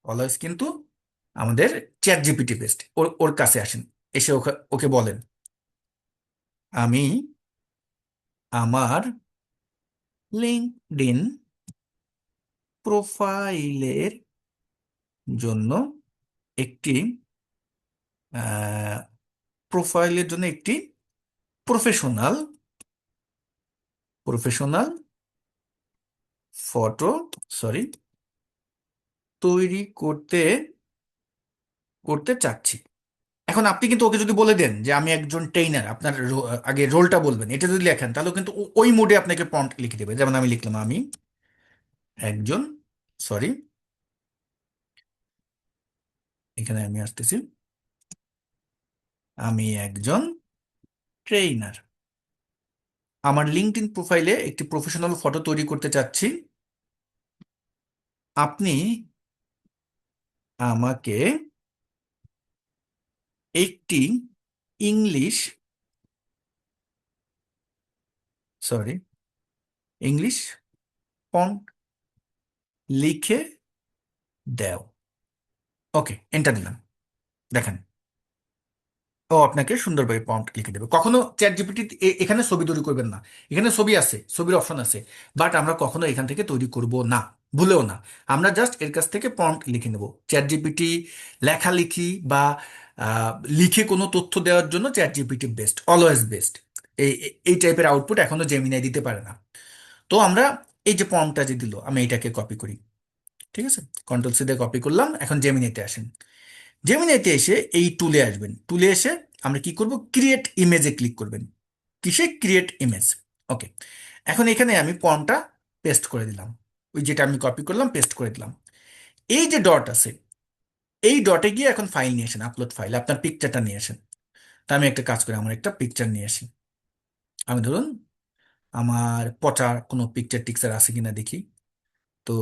অলওয়েজ কিন্তু আমাদের চ্যাট জিপিটি বেস্ট। ওর ওর কাছে আসেন, এসে ওকে ওকে বলেন আমি আমার লিঙ্কডইন প্রোফাইলের জন্য একটি একটি প্রফেশনাল প্রফেশনাল ফটো সরি তৈরি করতে করতে চাচ্ছি। এখন আপনি কিন্তু ওকে যদি বলে দেন যে আমি একজন ট্রেইনার, আপনার আগে রোলটা বলবেন, এটা যদি লেখেন তাহলে কিন্তু ওই মোডে আপনাকে প্রম্পট লিখে দেবে। যেমন আমি লিখলাম আমি একজন সরি এখানে আমি আসতেছি, আমি একজন ট্রেইনার, আমার লিঙ্কডইন প্রোফাইলে একটি প্রফেশনাল ফটো তৈরি করতে চাচ্ছি, আপনি আমাকে একটি ইংলিশ সরি ইংলিশ ফন্ট লিখে দাও। ওকে, এন্টার দিলাম। দেখেন ও আপনাকে সুন্দরভাবে প্রম্পট লিখে দেবে। কখনো চ্যাট জিপিটি এখানে ছবি তৈরি করবেন না। এখানে ছবি আছে, ছবির অপশন আছে, বাট আমরা কখনো এখান থেকে তৈরি করব না, ভুলেও না। আমরা জাস্ট এর কাছ থেকে প্রম্পট লিখে নেব। চ্যাট জিপিটি লেখালেখি বা লিখে কোনো তথ্য দেওয়ার জন্য chat GPT best, always best. এই এই টাইপের আউটপুট এখনো জেমিনাই দিতে পারে না। তো আমরা এই যে প্রম্পটটা যে দিল, আমি এটাকে কপি করি। ঠিক আছে, কন্ট্রোল সি দিয়ে কপি করলাম। এখন জেমিনিতে আসেন, জেমিনিতে এসে এই টুলে আসবেন। টুলে এসে আমরা কি করব? ক্রিয়েট ইমেজে ক্লিক করবেন। কিসে? Create image. ওকে, এখন এখানে আমি ফর্মটা পেস্ট করে দিলাম, ওই যেটা আমি কপি করলাম পেস্ট করে দিলাম। এই যে ডট আছে, এই ডটে গিয়ে এখন ফাইল নিয়ে আসেন, আপলোড ফাইল, আপনার পিকচারটা নিয়ে আসেন। তা আমি একটা কাজ করি, আমার একটা পিকচার নিয়ে আসি। আমি ধরুন আমার পচা কোনো পিকচার টিকচার আছে কিনা দেখি। তো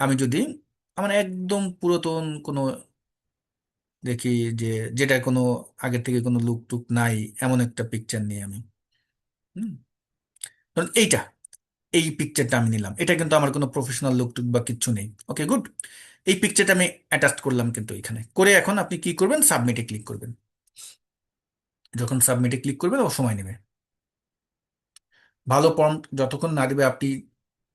আমি যদি আমার একদম পুরাতন কোনো দেখি, যে যেটা কোনো আগের থেকে কোনো লুক টুক নাই, এমন একটা পিকচার নিয়ে আমি হুম ধরুন এই পিকচারটা আমি নিলাম। এটা কিন্তু আমার কোনো প্রফেশনাল লুক টুক বা কিচ্ছু নেই। ওকে, গুড। এই পিকচারটা আমি অ্যাটাচ করলাম কিন্তু এখানে করে, এখন আপনি কি করবেন? সাবমিটে ক্লিক করবেন। যখন সাবমিটে ক্লিক করবেন ও সময় নেবে। ভালো প্রম্পট যতক্ষণ না দিবে, আপনি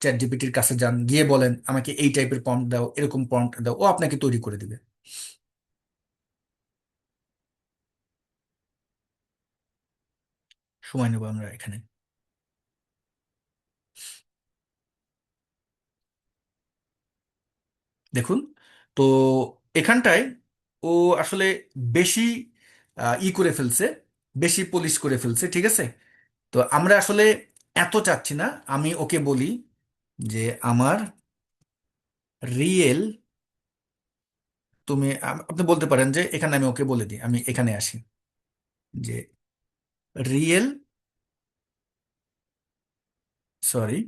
চ্যাট জিপিটির কাছে যান, গিয়ে বলেন আমাকে এই টাইপের প্রম্পট দাও, এরকম প্রম্পট দাও, ও আপনাকে তৈরি করে দিবে। সময় নেব আমরা এখানে। দেখুন, তো এখানটায় ও আসলে বেশি করে ফেলছে, বেশি পলিশ করে ফেলছে। ঠিক আছে, তো আমরা আসলে এত চাচ্ছি না। আমি ওকে বলি যে আমার রিয়েল, তুমি আপনি বলতে পারেন যে এখানে আমি ওকে বলে দিই, আমি এখানে আসি যে রিয়েল সরি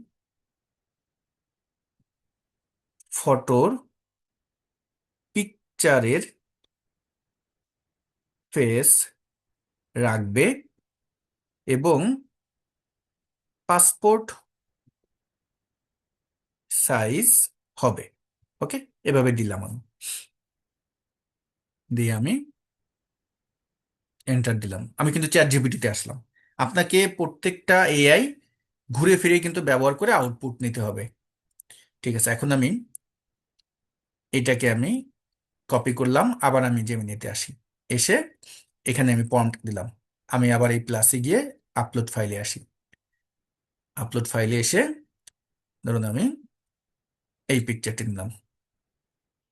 ফটোর পিকচারের ফেস রাখবে এবং পাসপোর্ট সাইজ হবে। ওকে, এভাবে দিলাম আমি, দিয়ে আমি এন্টার দিলাম। আমি কিন্তু চ্যাট জিপিটিতে আসলাম। আপনাকে প্রত্যেকটা এআই ঘুরে ফিরে কিন্তু ব্যবহার করে আউটপুট নিতে হবে। ঠিক আছে, এখন আমি এটাকে কপি করলাম, আবার আমি জেমিনিতে আসি। এসে এখানে আমি প্রম্পট দিলাম। আমি আবার এই প্লাসে গিয়ে আপলোড ফাইলে আসি। আপলোড ফাইলে এসে ধরুন আমি এই পিকচারটি নিলাম।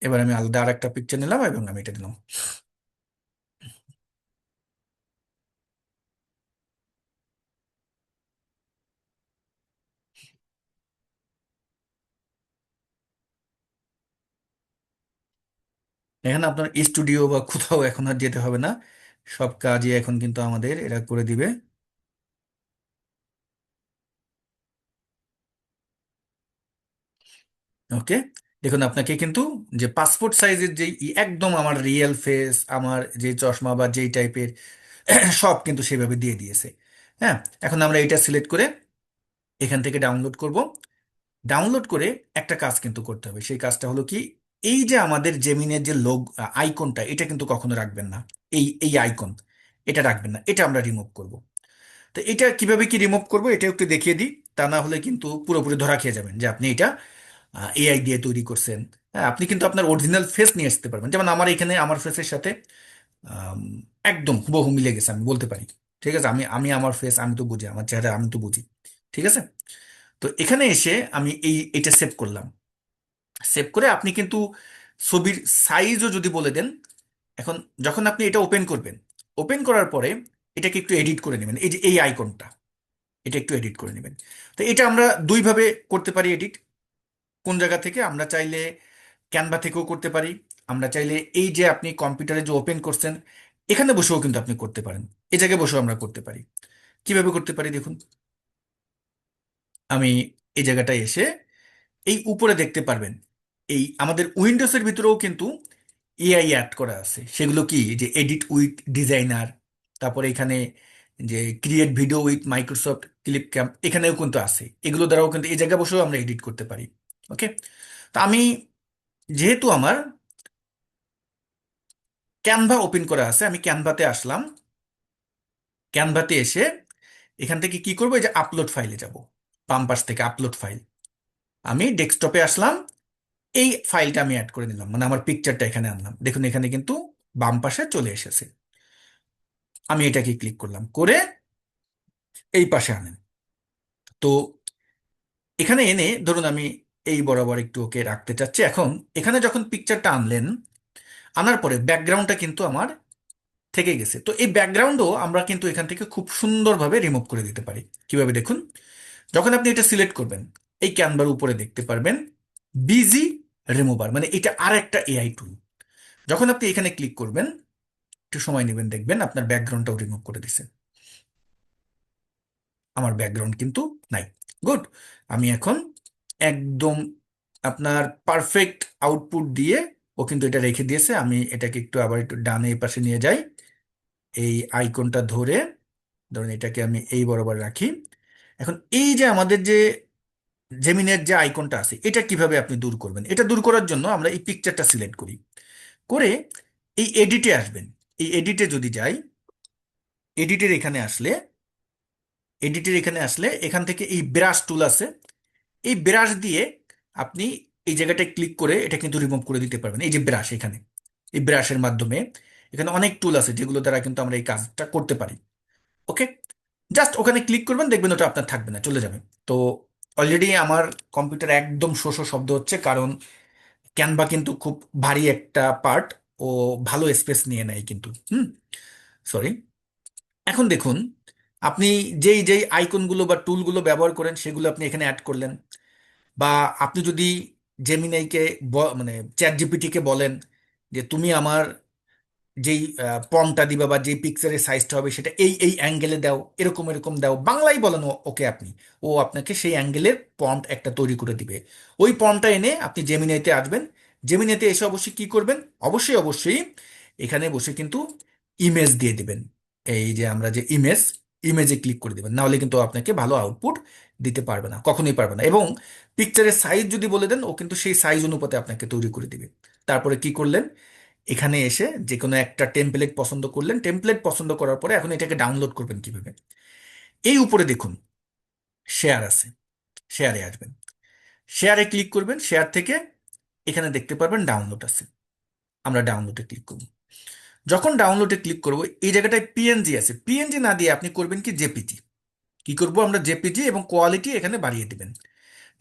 এবার আমি আলাদা আর একটা পিকচার নিলাম এবং আমি এটা দিলাম। এখানে আপনার স্টুডিও বা কোথাও এখন আর যেতে হবে না, সব কাজই এখন কিন্তু আমাদের এরা করে দিবে। ওকে, দেখুন আপনাকে কিন্তু যে পাসপোর্ট সাইজের যে একদম আমার রিয়েল ফেস, আমার যে চশমা বা যেই টাইপের সব কিন্তু সেভাবে দিয়ে দিয়েছে। হ্যাঁ, এখন আমরা এটা সিলেক্ট করে এখান থেকে ডাউনলোড করব। ডাউনলোড করে একটা কাজ কিন্তু করতে হবে, সেই কাজটা হলো কি, এই যে আমাদের জেমিনের যে আইকনটা, এটা কিন্তু কখনো রাখবেন না। এই এই আইকন, এটা রাখবেন না, এটা আমরা রিমুভ করব। তো এটা কিভাবে কি রিমুভ করব এটা একটু দেখিয়ে দিই, তা না হলে কিন্তু পুরোপুরি ধরা খেয়ে যাবেন যে আপনি এটা এআই দিয়ে তৈরি করছেন। হ্যাঁ, আপনি কিন্তু আপনার অরিজিনাল ফেস নিয়ে আসতে পারবেন, যেমন আমার এখানে আমার ফেসের সাথে আম, একদম হুবহু মিলে গেছে, আমি বলতে পারি। ঠিক আছে, আমি আমি আমার ফেস আমি তো বুঝি, আমার চেহারা আমি তো বুঝি। ঠিক আছে, তো এখানে এসে আমি এটা সেভ করলাম। সেভ করে আপনি কিন্তু ছবির সাইজও যদি বলে দেন, এখন যখন আপনি এটা ওপেন করবেন, ওপেন করার পরে এটাকে একটু এডিট করে নেবেন, এই যে এই আইকনটা, এটা একটু এডিট করে নেবেন। তো এটা আমরা দুইভাবে করতে পারি এডিট। কোন জায়গা থেকে? আমরা চাইলে ক্যানভা থেকেও করতে পারি, আমরা চাইলে এই যে আপনি কম্পিউটারে যে ওপেন করছেন এখানে বসেও কিন্তু আপনি করতে পারেন, এই জায়গায় বসেও আমরা করতে পারি। কিভাবে করতে পারি দেখুন, আমি এই জায়গাটায় এসে এই উপরে দেখতে পারবেন, এই আমাদের উইন্ডোজের ভিতরেও কিন্তু এআই অ্যাড করা আছে। সেগুলো কি, যে এডিট উইথ ডিজাইনার, তারপরে এখানে যে create video with Microsoft clip camp, এখানেও কিন্তু আছে। এগুলো দ্বারাও কিন্তু এই জায়গায় বসেও আমরা এডিট করতে পারি। ওকে, তো আমি যেহেতু আমার ক্যানভা ওপেন করা আছে, আমি ক্যানভাতে আসলাম। ক্যানভাতে এসে এখান থেকে কি করবো, এই যে আপলোড ফাইলে যাব, বাম পাশ থেকে আপলোড ফাইল, আমি ডেস্কটপে আসলাম। এই ফাইলটা আমি অ্যাড করে নিলাম, মানে আমার পিকচারটা এখানে আনলাম। দেখুন এখানে কিন্তু বাম পাশে চলে এসেছে। আমি এটাকে ক্লিক করলাম, করে এই পাশে আনেন। তো এখানে এনে ধরুন আমি এই বরাবর একটু ওকে রাখতে চাচ্ছি। এখন এখানে যখন পিকচারটা আনলেন, আনার পরে ব্যাকগ্রাউন্ডটা কিন্তু আমার থেকে গেছে। তো এই ব্যাকগ্রাউন্ডও আমরা কিন্তু এখান থেকে খুব সুন্দরভাবে রিমুভ করে দিতে পারি। কিভাবে দেখুন, যখন আপনি এটা সিলেক্ট করবেন, এই ক্যানভার উপরে দেখতে পারবেন বিজি রিমুভার, মানে এটা আর একটা এআই টুল। যখন আপনি এখানে ক্লিক করবেন, একটু সময় নেবেন, দেখবেন আপনার ব্যাকগ্রাউন্ডটাও রিমুভ করে দিছে। আমার ব্যাকগ্রাউন্ড কিন্তু নাই। গুড, আমি এখন একদম আপনার পারফেক্ট আউটপুট দিয়ে ও কিন্তু এটা রেখে দিয়েছে। আমি এটাকে একটু আবার একটু ডানে এই পাশে নিয়ে যাই, এই আইকনটা ধরে ধরুন এটাকে আমি এই বরাবর রাখি। এখন এই যে আমাদের যে জেমিনের যে আইকনটা আছে, এটা কিভাবে আপনি দূর করবেন? এটা দূর করার জন্য আমরা এই পিকচারটা সিলেক্ট করি, করে এই এডিটে আসবেন। এই এডিটে যদি যাই, এডিটের এখানে আসলে, এখান থেকে এই ব্রাশ টুল আছে, এই ব্রাশ দিয়ে আপনি এই জায়গাটায় ক্লিক করে এটা কিন্তু রিমুভ করে দিতে পারবেন। এই যে ব্রাশ, এখানে এই ব্রাশের মাধ্যমে এখানে অনেক টুল আছে যেগুলো দ্বারা কিন্তু আমরা এই কাজটা করতে পারি। ওকে, জাস্ট ওখানে ক্লিক করবেন, দেখবেন ওটা আপনার থাকবে না, চলে যাবে। তো অলরেডি আমার কম্পিউটার একদম শো শো শব্দ হচ্ছে, কারণ ক্যানভা কিন্তু খুব ভারী একটা পার্ট, ও ভালো স্পেস নিয়ে নেয় কিন্তু। সরি। এখন দেখুন, আপনি যেই যেই আইকনগুলো বা টুলগুলো ব্যবহার করেন সেগুলো আপনি এখানে অ্যাড করলেন। বা আপনি যদি জেমিনাইকে মানে চ্যাট জিপিটিকে বলেন যে তুমি আমার যেই পমটা দিবা বা যেই পিকচারের সাইজটা হবে সেটা এই এই অ্যাঙ্গেলে দাও, এরকম এরকম দাও, বাংলায় বলেন ওকে আপনি, ও আপনাকে সেই অ্যাঙ্গেলের পম্পট একটা তৈরি করে দিবে। ওই পম্পটা এনে আপনি জেমিনাইতে আসবেন। জেমিনাইতে এসে অবশ্যই কি করবেন, অবশ্যই অবশ্যই এখানে বসে কিন্তু ইমেজ দিয়ে দিবেন। এই যে আমরা যে ইমেজে ক্লিক করে দিবেন, না হলে কিন্তু আপনাকে ভালো আউটপুট দিতে পারবে না, কখনোই পারবে না। এবং পিকচারের সাইজ যদি বলে দেন, ও কিন্তু সেই সাইজ অনুপাতে আপনাকে তৈরি করে দিবে। তারপরে কি করলেন, এখানে এসে যে কোনো একটা টেমপ্লেট পছন্দ করলেন। টেমপ্লেট পছন্দ করার পরে এখন এটাকে ডাউনলোড করবেন কিভাবে, এই উপরে দেখুন শেয়ার আছে, শেয়ারে আসবেন, শেয়ারে ক্লিক করবেন। শেয়ার থেকে এখানে দেখতে পারবেন ডাউনলোড আছে, আমরা ডাউনলোডে ক্লিক করব। যখন ডাউনলোডে ক্লিক করব, এই জায়গাটায় পিএনজি আছে, পিএনজি না দিয়ে আপনি করবেন কি জেপিজি। কি করব আমরা, জেপিজি, এবং কোয়ালিটি এখানে বাড়িয়ে দিবেন।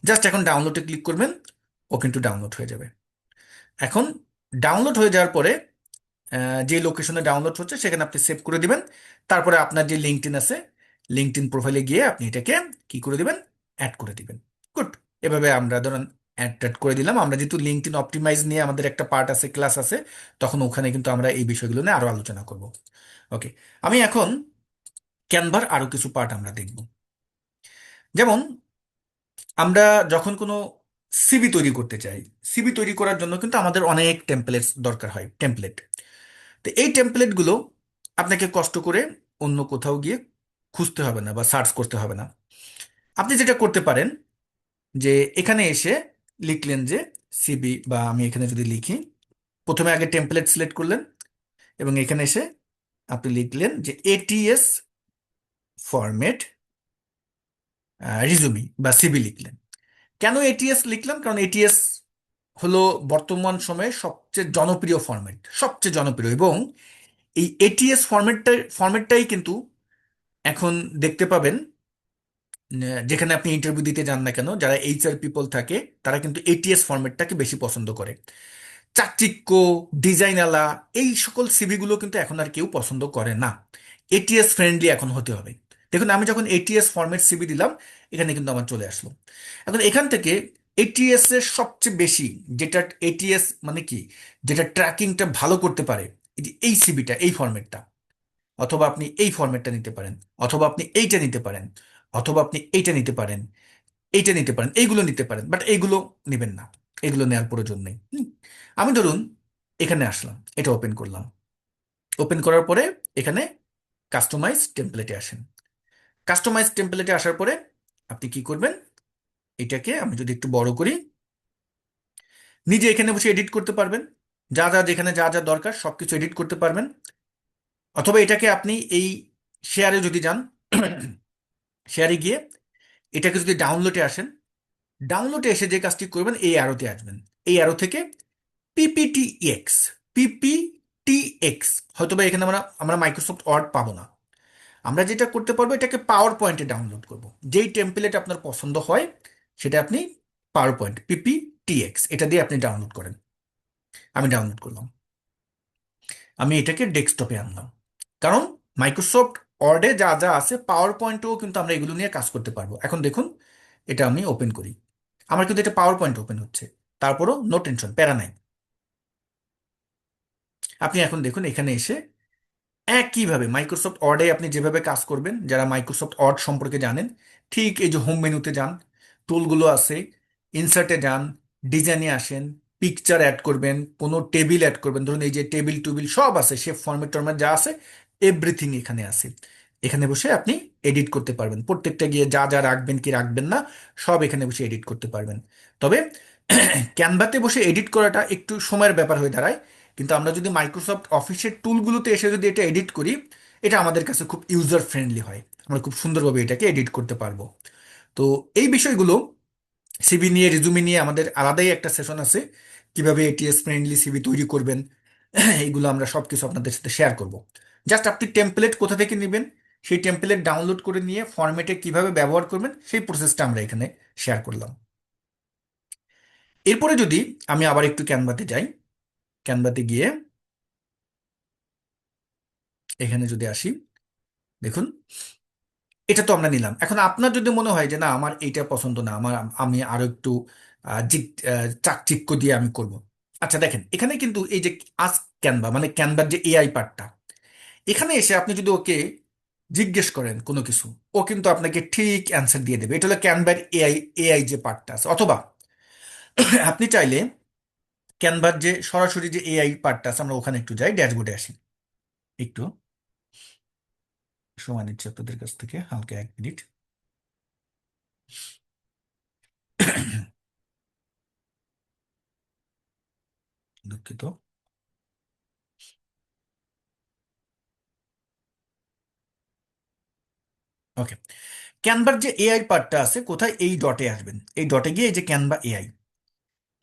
জাস্ট এখন ডাউনলোডে ক্লিক করবেন, ও কিন্তু ডাউনলোড হয়ে যাবে। এখন ডাউনলোড হয়ে যাওয়ার পরে যে লোকেশনে ডাউনলোড হচ্ছে সেখানে আপনি সেভ করে দিবেন। তারপরে আপনার যে লিঙ্কডইন আছে, লিঙ্কডইন প্রোফাইলে গিয়ে আপনি এটাকে কি করে দিবেন, অ্যাড করে দিবেন। গুড, এভাবে আমরা ধরুন অ্যাড করে দিলাম। আমরা যেহেতু লিঙ্কডইন অপটিমাইজ নিয়ে আমাদের একটা পার্ট আছে, ক্লাস আছে, তখন ওখানে কিন্তু আমরা এই বিষয়গুলো নিয়ে আরো আলোচনা করব। ওকে, আমি এখন ক্যানভার আরো কিছু পার্ট আমরা দেখব। যেমন আমরা যখন কোনো সিভি তৈরি করতে চাই, সিভি তৈরি করার জন্য কিন্তু আমাদের অনেক টেমপ্লেটস দরকার হয়, টেমপ্লেট। তো এই টেমপ্লেটগুলো আপনাকে কষ্ট করে অন্য কোথাও গিয়ে খুঁজতে হবে না বা সার্চ করতে হবে না। আপনি যেটা করতে পারেন যে এখানে এসে লিখলেন যে সিবি, বা আমি এখানে যদি লিখি, প্রথমে আগে টেমপ্লেট সিলেক্ট করলেন এবং এখানে এসে আপনি লিখলেন যে এটিএস ফরম্যাট রিজুমি বা সিবি লিখলেন। কেন এটিএস লিখলাম? কারণ এটিএস হলো বর্তমান সময়ে সবচেয়ে জনপ্রিয় ফরম্যাট, সবচেয়ে জনপ্রিয়, এবং এই এটিএস ফরম্যাটটাই কিন্তু এখন দেখতে পাবেন যেখানে আপনি ইন্টারভিউ দিতে যান না কেন, যারা এইচআর পিপল থাকে তারা কিন্তু এটিএস ফরম্যাটটাকে বেশি পছন্দ করে। চাকচিক্য, ডিজাইনালা, এই সকল সিভিগুলো কিন্তু এখন আর কেউ পছন্দ করে না। এটিএস ফ্রেন্ডলি এখন হতে হবে। দেখুন, আমি যখন এটিএস ফরম্যাট সিভি দিলাম, এখানে কিন্তু আমার চলে আসলো। এখন এখান থেকে এটিএস এর সবচেয়ে বেশি, যেটা এটিএস মানে কি, যেটা ট্র্যাকিংটা ভালো করতে পারে, এই সিভিটা, এই ফরম্যাটটা, অথবা আপনি এই ফরম্যাটটা নিতে পারেন, অথবা আপনি এইটা নিতে পারেন, অথবা আপনি এইটা নিতে পারেন, এইটা নিতে পারেন, এইগুলো নিতে পারেন, বাট এইগুলো নেবেন না, এগুলো নেওয়ার প্রয়োজন নেই। আমি ধরুন এখানে আসলাম, এটা ওপেন করলাম, ওপেন করার পরে এখানে কাস্টমাইজ টেমপ্লেটে আসেন। কাস্টমাইজ টেমপ্লেটে আসার পরে আপনি কি করবেন, এটাকে আমি যদি একটু বড় করি, নিজে এখানে বসে এডিট করতে পারবেন, যা যা যেখানে যা যা দরকার সবকিছু এডিট করতে পারবেন। অথবা এটাকে আপনি এই শেয়ারে যদি যান, শেয়ারে গিয়ে এটাকে যদি ডাউনলোডে আসেন, ডাউনলোডে এসে যে কাজটি করবেন, এই অ্যারোতে আসবেন, এই অ্যারো থেকে পিপিটিএক্স, পিপিটিএক্স, হয়তো বা এখানে আমরা আমরা মাইক্রোসফট ওয়ার্ড পাবো না, আমরা যেটা করতে পারবো, এটাকে পাওয়ার পয়েন্টে ডাউনলোড করব। যেই টেমপ্লেট আপনার পছন্দ হয় সেটা আপনি পাওয়ার পয়েন্ট পিপিটিএক্স এটা দিয়ে আপনি ডাউনলোড করেন। আমি ডাউনলোড করলাম, আমি এটাকে ডেস্কটপে আনলাম, কারণ মাইক্রোসফট ওয়ার্ডে যা যা আছে পাওয়ার পয়েন্টেও কিন্তু আমরা এগুলো নিয়ে কাজ করতে পারবো। এখন দেখুন, এটা আমি ওপেন করি, আমার কিন্তু এটা পাওয়ার পয়েন্ট ওপেন হচ্ছে, তারপরও নো টেনশন, প্যারা নাই। আপনি এখন দেখুন এখানে এসে একইভাবে মাইক্রোসফট ওয়ার্ডে আপনি যেভাবে কাজ করবেন, যারা মাইক্রোসফট ওয়ার্ড সম্পর্কে জানেন, ঠিক এই যে হোম মেনুতে যান, টুলগুলো আছে, ইনসার্টে যান, ডিজাইনে আসেন, পিকচার অ্যাড করবেন, কোনো টেবিল অ্যাড করবেন, ধরুন এই যে টেবিল টুবিল সব আছে, শেপ ফরম্যাট টরম্যাট যা আছে এভরিথিং এখানে আছে। এখানে বসে আপনি এডিট করতে পারবেন, প্রত্যেকটা গিয়ে যা যা রাখবেন কি রাখবেন না সব এখানে বসে এডিট করতে পারবেন। তবে ক্যানভাতে বসে এডিট করাটা একটু সময়ের ব্যাপার হয়ে দাঁড়ায়, কিন্তু আমরা যদি মাইক্রোসফট অফিসের টুলগুলোতে এসে যদি এটা এডিট করি, এটা আমাদের কাছে খুব ইউজার ফ্রেন্ডলি হয়, আমরা খুব সুন্দরভাবে এটাকে এডিট করতে পারবো। তো এই বিষয়গুলো, সিভি নিয়ে, রেজুমি নিয়ে আমাদের আলাদাই একটা সেশন আছে, কিভাবে এটিএস ফ্রেন্ডলি সিভি তৈরি করবেন, এইগুলো আমরা সবকিছু আপনাদের সাথে শেয়ার করব। জাস্ট আপনি টেমপ্লেট কোথা থেকে নেবেন, সেই টেমপ্লেট ডাউনলোড করে নিয়ে ফরম্যাটে কিভাবে ব্যবহার করবেন, সেই প্রসেসটা আমরা এখানে শেয়ার করলাম। এরপরে যদি আমি আবার একটু ক্যানভাতে যাই, ক্যানভাতে গিয়ে এখানে যদি আসি, দেখুন এটা তো আমরা নিলাম। এখন আপনার যদি মনে হয় যে না আমার এইটা পছন্দ না, আমি আরো একটু চাকচিক্য দিয়ে আমি করব, আচ্ছা দেখেন এখানে কিন্তু এই যে আস্ক ক্যানভা, মানে ক্যানভার যে এআই পার্টটা, এখানে এসে আপনি যদি ওকে জিজ্ঞেস করেন কোনো কিছু, ও কিন্তু আপনাকে ঠিক অ্যান্সার দিয়ে দেবে। এটা হলো ক্যানভার এআই, এআই যে পার্টটা আছে। অথবা আপনি চাইলে ক্যানভার যে সরাসরি যে এআই পার্টটা আছে, আমরা ওখানে একটু যাই, ড্যাশবোর্ডে আসি, একটু সময় নিচ্ছে আপনাদের কাছ থেকে, হালকা 1 মিনিট। দুঃখিত। ওকে, ক্যানভার যে এআই পার্টটা আছে, কোথায়, এই ডটে আসবেন, এই ডটে গিয়ে এই যে ক্যানভা এআই,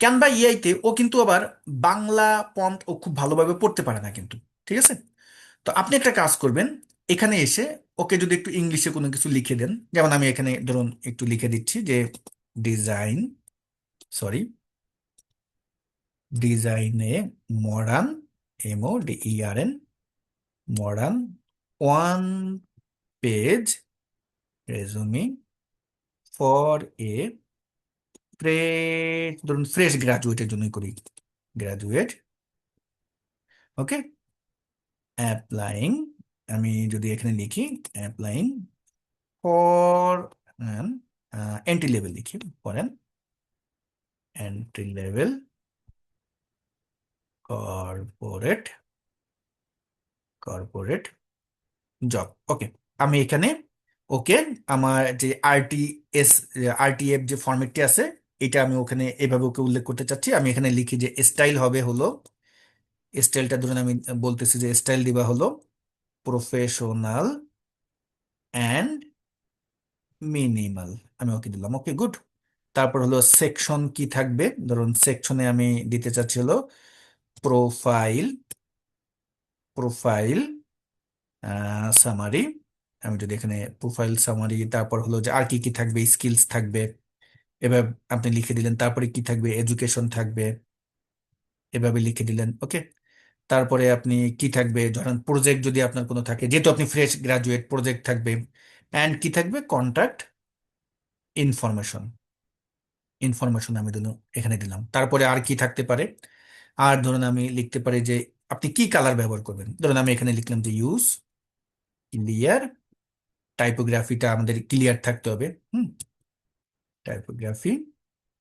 ক্যানভা এআইতে ও কিন্তু আবার বাংলা ফন্ট ও খুব ভালোভাবে পড়তে পারে না কিন্তু, ঠিক আছে? তো আপনি একটা কাজ করবেন, এখানে এসে ওকে যদি একটু ইংলিশে কোনো কিছু লিখে দেন, যেমন আমি এখানে ধরুন একটু লিখে দিচ্ছি যে ডিজাইন, সরি, ডিজাইনে modern, MODERN, modern 1 page resume for a ধরুন ফ্রেশ গ্রাজুয়েটের জন্যই করি, গ্রাজুয়েট। ওকে, অ্যাপ্লাইং, আমি যদি এখানে লিখি অ্যাপ্লাইং ফর এন্ট্রি লেভেল লিখি, পড়েন entry level corporate corporate job. Okay, আমি এখানে ওকে আমার যে আরটিএফ যে ফরম্যাটটি আছে এটা আমি ওখানে এভাবে ওকে উল্লেখ করতে চাচ্ছি। আমি এখানে লিখি যে স্টাইল হবে হলো, স্টাইলটা ধরুন আমি বলতেছি যে স্টাইল দিবা হলো প্রফেশনাল অ্যান্ড মিনিমাল, আমি ওকে দিলাম। ওকে, গুড। তারপর হলো সেকশন কি থাকবে, ধরুন সেকশনে আমি দিতে চাচ্ছি হলো প্রোফাইল প্রোফাইল সামারি। আমি যদি এখানে প্রোফাইল সামারি, তারপর হলো যে আর কি কি থাকবে, স্কিলস থাকবে, এভাবে আপনি লিখে দিলেন। তারপরে কি থাকবে, এডুকেশন থাকবে, এভাবে লিখে দিলেন। ওকে, তারপরে আপনি কি থাকবে, ধরেন প্রজেক্ট যদি আপনার কোনো থাকে, যেহেতু আপনি ফ্রেশ গ্রাজুয়েট, প্রজেক্ট থাকবে। অ্যান্ড কি থাকবে, কন্ট্যাক্ট ইনফরমেশন, ইনফরমেশন আমি দিলাম, এখানে দিলাম। তারপরে আর কি থাকতে পারে, আর ধরুন আমি লিখতে পারি যে আপনি কি কালার ব্যবহার করবেন, ধরুন আমি এখানে লিখলাম যে ইউজ ক্লিয়ার, টাইপোগ্রাফিটা আমাদের ক্লিয়ার থাকতে হবে। টাইপোগ্রাফি,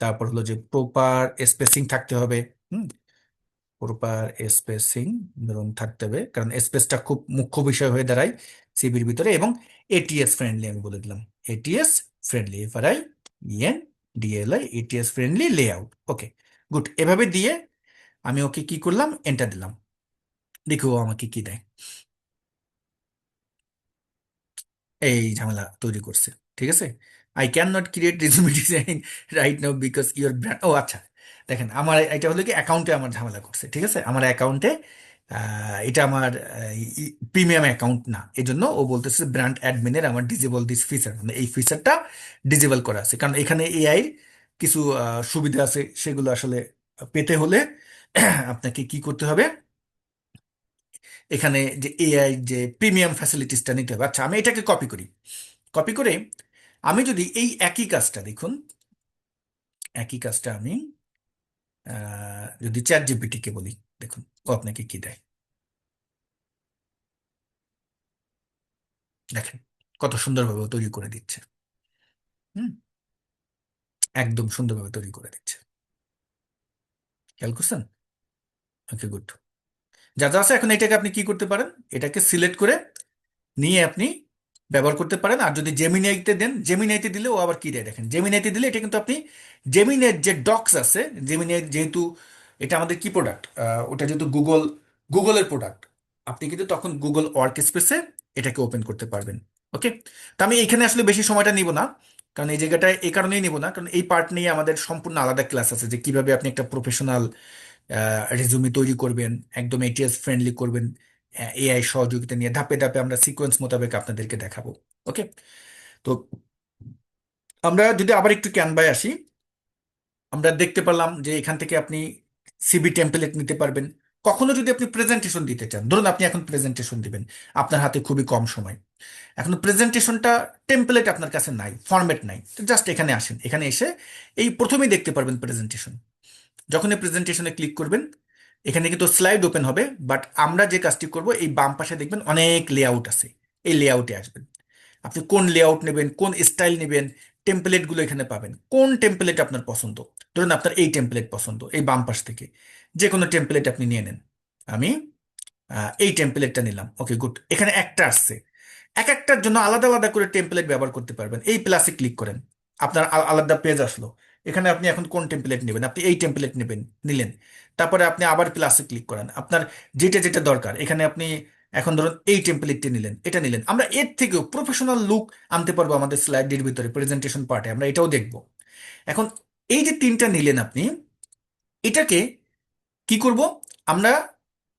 তারপর হলো যে প্রপার স্পেসিং থাকতে হবে। হুম প্রপার স্পেসিং ধরুন থাকতে হবে, কারণ স্পেসটা খুব মুখ্য বিষয় হয়ে দাঁড়ায় সিভির ভিতরে। এবং এটিএস ফ্রেন্ডলি আমি বলে দিলাম, ATS friendly, FRI EN DLI, ATS friendly layout. Okay, good. এভাবে দিয়ে আমি ওকে কি করলাম, এন্টার দিলাম। দেখো ও আমাকে কি দেয়, এই ঝামেলা তৈরি করছে। ঠিক আছে, I cannot create resume design right now because your brand, ও আচ্ছা, দেখেন আমার এটা হলো কি অ্যাকাউন্টে আমার ঝামেলা করছে। ঠিক আছে, আমার অ্যাকাউন্টে এটা আমার প্রিমিয়াম অ্যাকাউন্ট না, এই জন্য ও বলতেছে ব্র্যান্ড অ্যাডমিনের আমার ডিজেবল দিস ফিচার, মানে এই ফিচারটা ডিজেবল করা আছে। কারণ এখানে এআই কিছু সুবিধা আছে, সেগুলো আসলে পেতে হলে আপনাকে কি করতে হবে, এখানে যে এআই যে প্রিমিয়াম ফ্যাসিলিটিসটা নিতে হবে। আচ্ছা, আমি এটাকে কপি করি, কপি করে আমি যদি এই একই কাজটা, দেখুন একই কাজটা আমি যদি চ্যাট জিপিটি কে বলি, দেখুন ও আপনাকে কি দেয়, দেখেন কত সুন্দরভাবে ও তৈরি করে দিচ্ছে। হুম একদম সুন্দরভাবে তৈরি করে দিচ্ছে, খেয়াল করছেন? ওকে, গুড। যা যা আছে, এখন এটাকে আপনি কি করতে পারেন, এটাকে সিলেক্ট করে নিয়ে আপনি ব্যবহার করতে পারেন। আর যদি জেমিনাইতে দেন, জেমিনাইতে দিলে ও আবার কি দেয় দেখেন, জেমিনাইতে দিলে এটা কিন্তু আপনি জেমিনাইয়ের যে ডক্স আছে, জেমিনাই যেহেতু এটা আমাদের কি প্রোডাক্ট, ওটা যেহেতু গুগলের প্রোডাক্ট, আপনি কিন্তু তখন গুগল ওয়ার্ক স্পেসে এটাকে ওপেন করতে পারবেন। ওকে, তো আমি এখানে আসলে বেশি সময়টা নিব না, কারণ এই জায়গাটায় এই কারণেই নিব না, কারণ এই পার্ট নিয়ে আমাদের সম্পূর্ণ আলাদা ক্লাস আছে, যে কিভাবে আপনি একটা প্রফেশনাল রেজুমে তৈরি করবেন, একদম এটিএস ফ্রেন্ডলি করবেন, এআই সহযোগিতা নিয়ে ধাপে ধাপে আমরা সিকোয়েন্স মোতাবেক আপনাদেরকে দেখাবো। ওকে, তো আমরা যদি আবার একটু ক্যানভায় আসি, আমরা দেখতে পেলাম যে এখান থেকে আপনি সিবি টেমপ্লেট নিতে পারবেন। কখনো যদি আপনি প্রেজেন্টেশন দিতে চান, ধরুন আপনি এখন প্রেজেন্টেশন দিবেন, আপনার হাতে খুবই কম সময়, এখন প্রেজেন্টেশনটা টেমপ্লেট আপনার কাছে নাই, ফরম্যাট নাই, তো জাস্ট এখানে আসেন, এখানে এসে এই প্রথমেই দেখতে পারবেন প্রেজেন্টেশন। যখন এই প্রেজেন্টেশনে ক্লিক করবেন, এখানে কিন্তু স্লাইড ওপেন হবে, বাট আমরা যে কাজটি করব, এই বাম পাশে দেখবেন অনেক লেআউট আছে, এই লেআউটে আসবেন। আপনি কোন লেআউট নেবেন, কোন স্টাইল নেবেন, টেমপ্লেট গুলো এখানে পাবেন। কোন টেমপ্লেট আপনার পছন্দ, ধরুন আপনার এই টেমপ্লেট পছন্দ, এই বাম পাশ থেকে যে কোনো টেমপ্লেট আপনি নিয়ে নেন। আমি এই টেমপ্লেটটা নিলাম। ওকে, গুড। এখানে একটা আসছে, এক একটার জন্য আলাদা আলাদা করে টেমপ্লেট ব্যবহার করতে পারবেন। এই প্লাসে ক্লিক করেন, আপনার আলাদা পেজ আসলো। এখানে আপনি এখন কোন টেমপ্লেট নেবেন, আপনি এই টেমপ্লেট নেবেন, নিলেন। তারপরে আপনি আবার প্লাসে ক্লিক করেন, আপনার যেটা যেটা দরকার, এখানে আপনি এখন ধরুন এই টেমপ্লেটটি নিলেন, এটা নিলেন। আমরা এর থেকেও প্রফেশনাল লুক আনতে পারবো আমাদের স্লাইডের ভিতরে, প্রেজেন্টেশন পার্টে আমরা এটাও দেখব। এখন এই যে তিনটা নিলেন আপনি, এটাকে কি করব, আমরা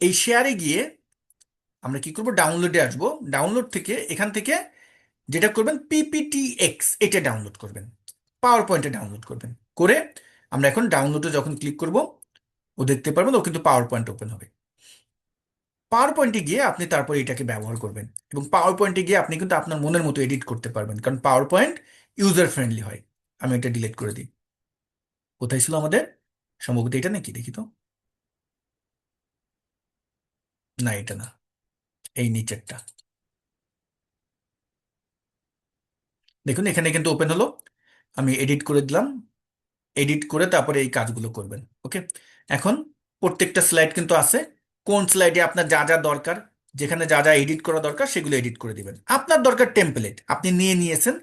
এই শেয়ারে গিয়ে আমরা কি করব, ডাউনলোডে আসবো। ডাউনলোড থেকে এখান থেকে যেটা করবেন, পিপিটিএক্স এটা ডাউনলোড করবেন, পাওয়ার পয়েন্টে ডাউনলোড করবেন। করে আমরা এখন ডাউনলোডে যখন ক্লিক করব, ও দেখতে পারবেন ও কিন্তু পাওয়ার পয়েন্ট ওপেন হবে। পাওয়ার পয়েন্টে গিয়ে আপনি তারপর এটাকে ব্যবহার করবেন, এবং পাওয়ার পয়েন্টে গিয়ে আপনি কিন্তু আপনার মনের মতো এডিট করতে পারবেন, কারণ পাওয়ার পয়েন্ট ইউজার ফ্রেন্ডলি হয়। আমি এটা ডিলিট করে দিই। কোথায় ছিল আমাদের? সম্ভবত এটা নাকি, দেখি তো। না, এটা না, এই নিচেরটা। দেখুন এখানে কিন্তু ওপেন হলো, আমি এডিট করে দিলাম। এডিট করে তারপরে এই কাজগুলো করবেন। ওকে, এখন প্রত্যেকটা স্লাইড কিন্তু আছে, কোন স্লাইডে আপনার যা যা দরকার, যেখানে যা যা এডিট করা দরকার সেগুলো এডিট করে দিবেন। আপনার দরকার টেমপ্লেট, আপনি নিয়েছেন,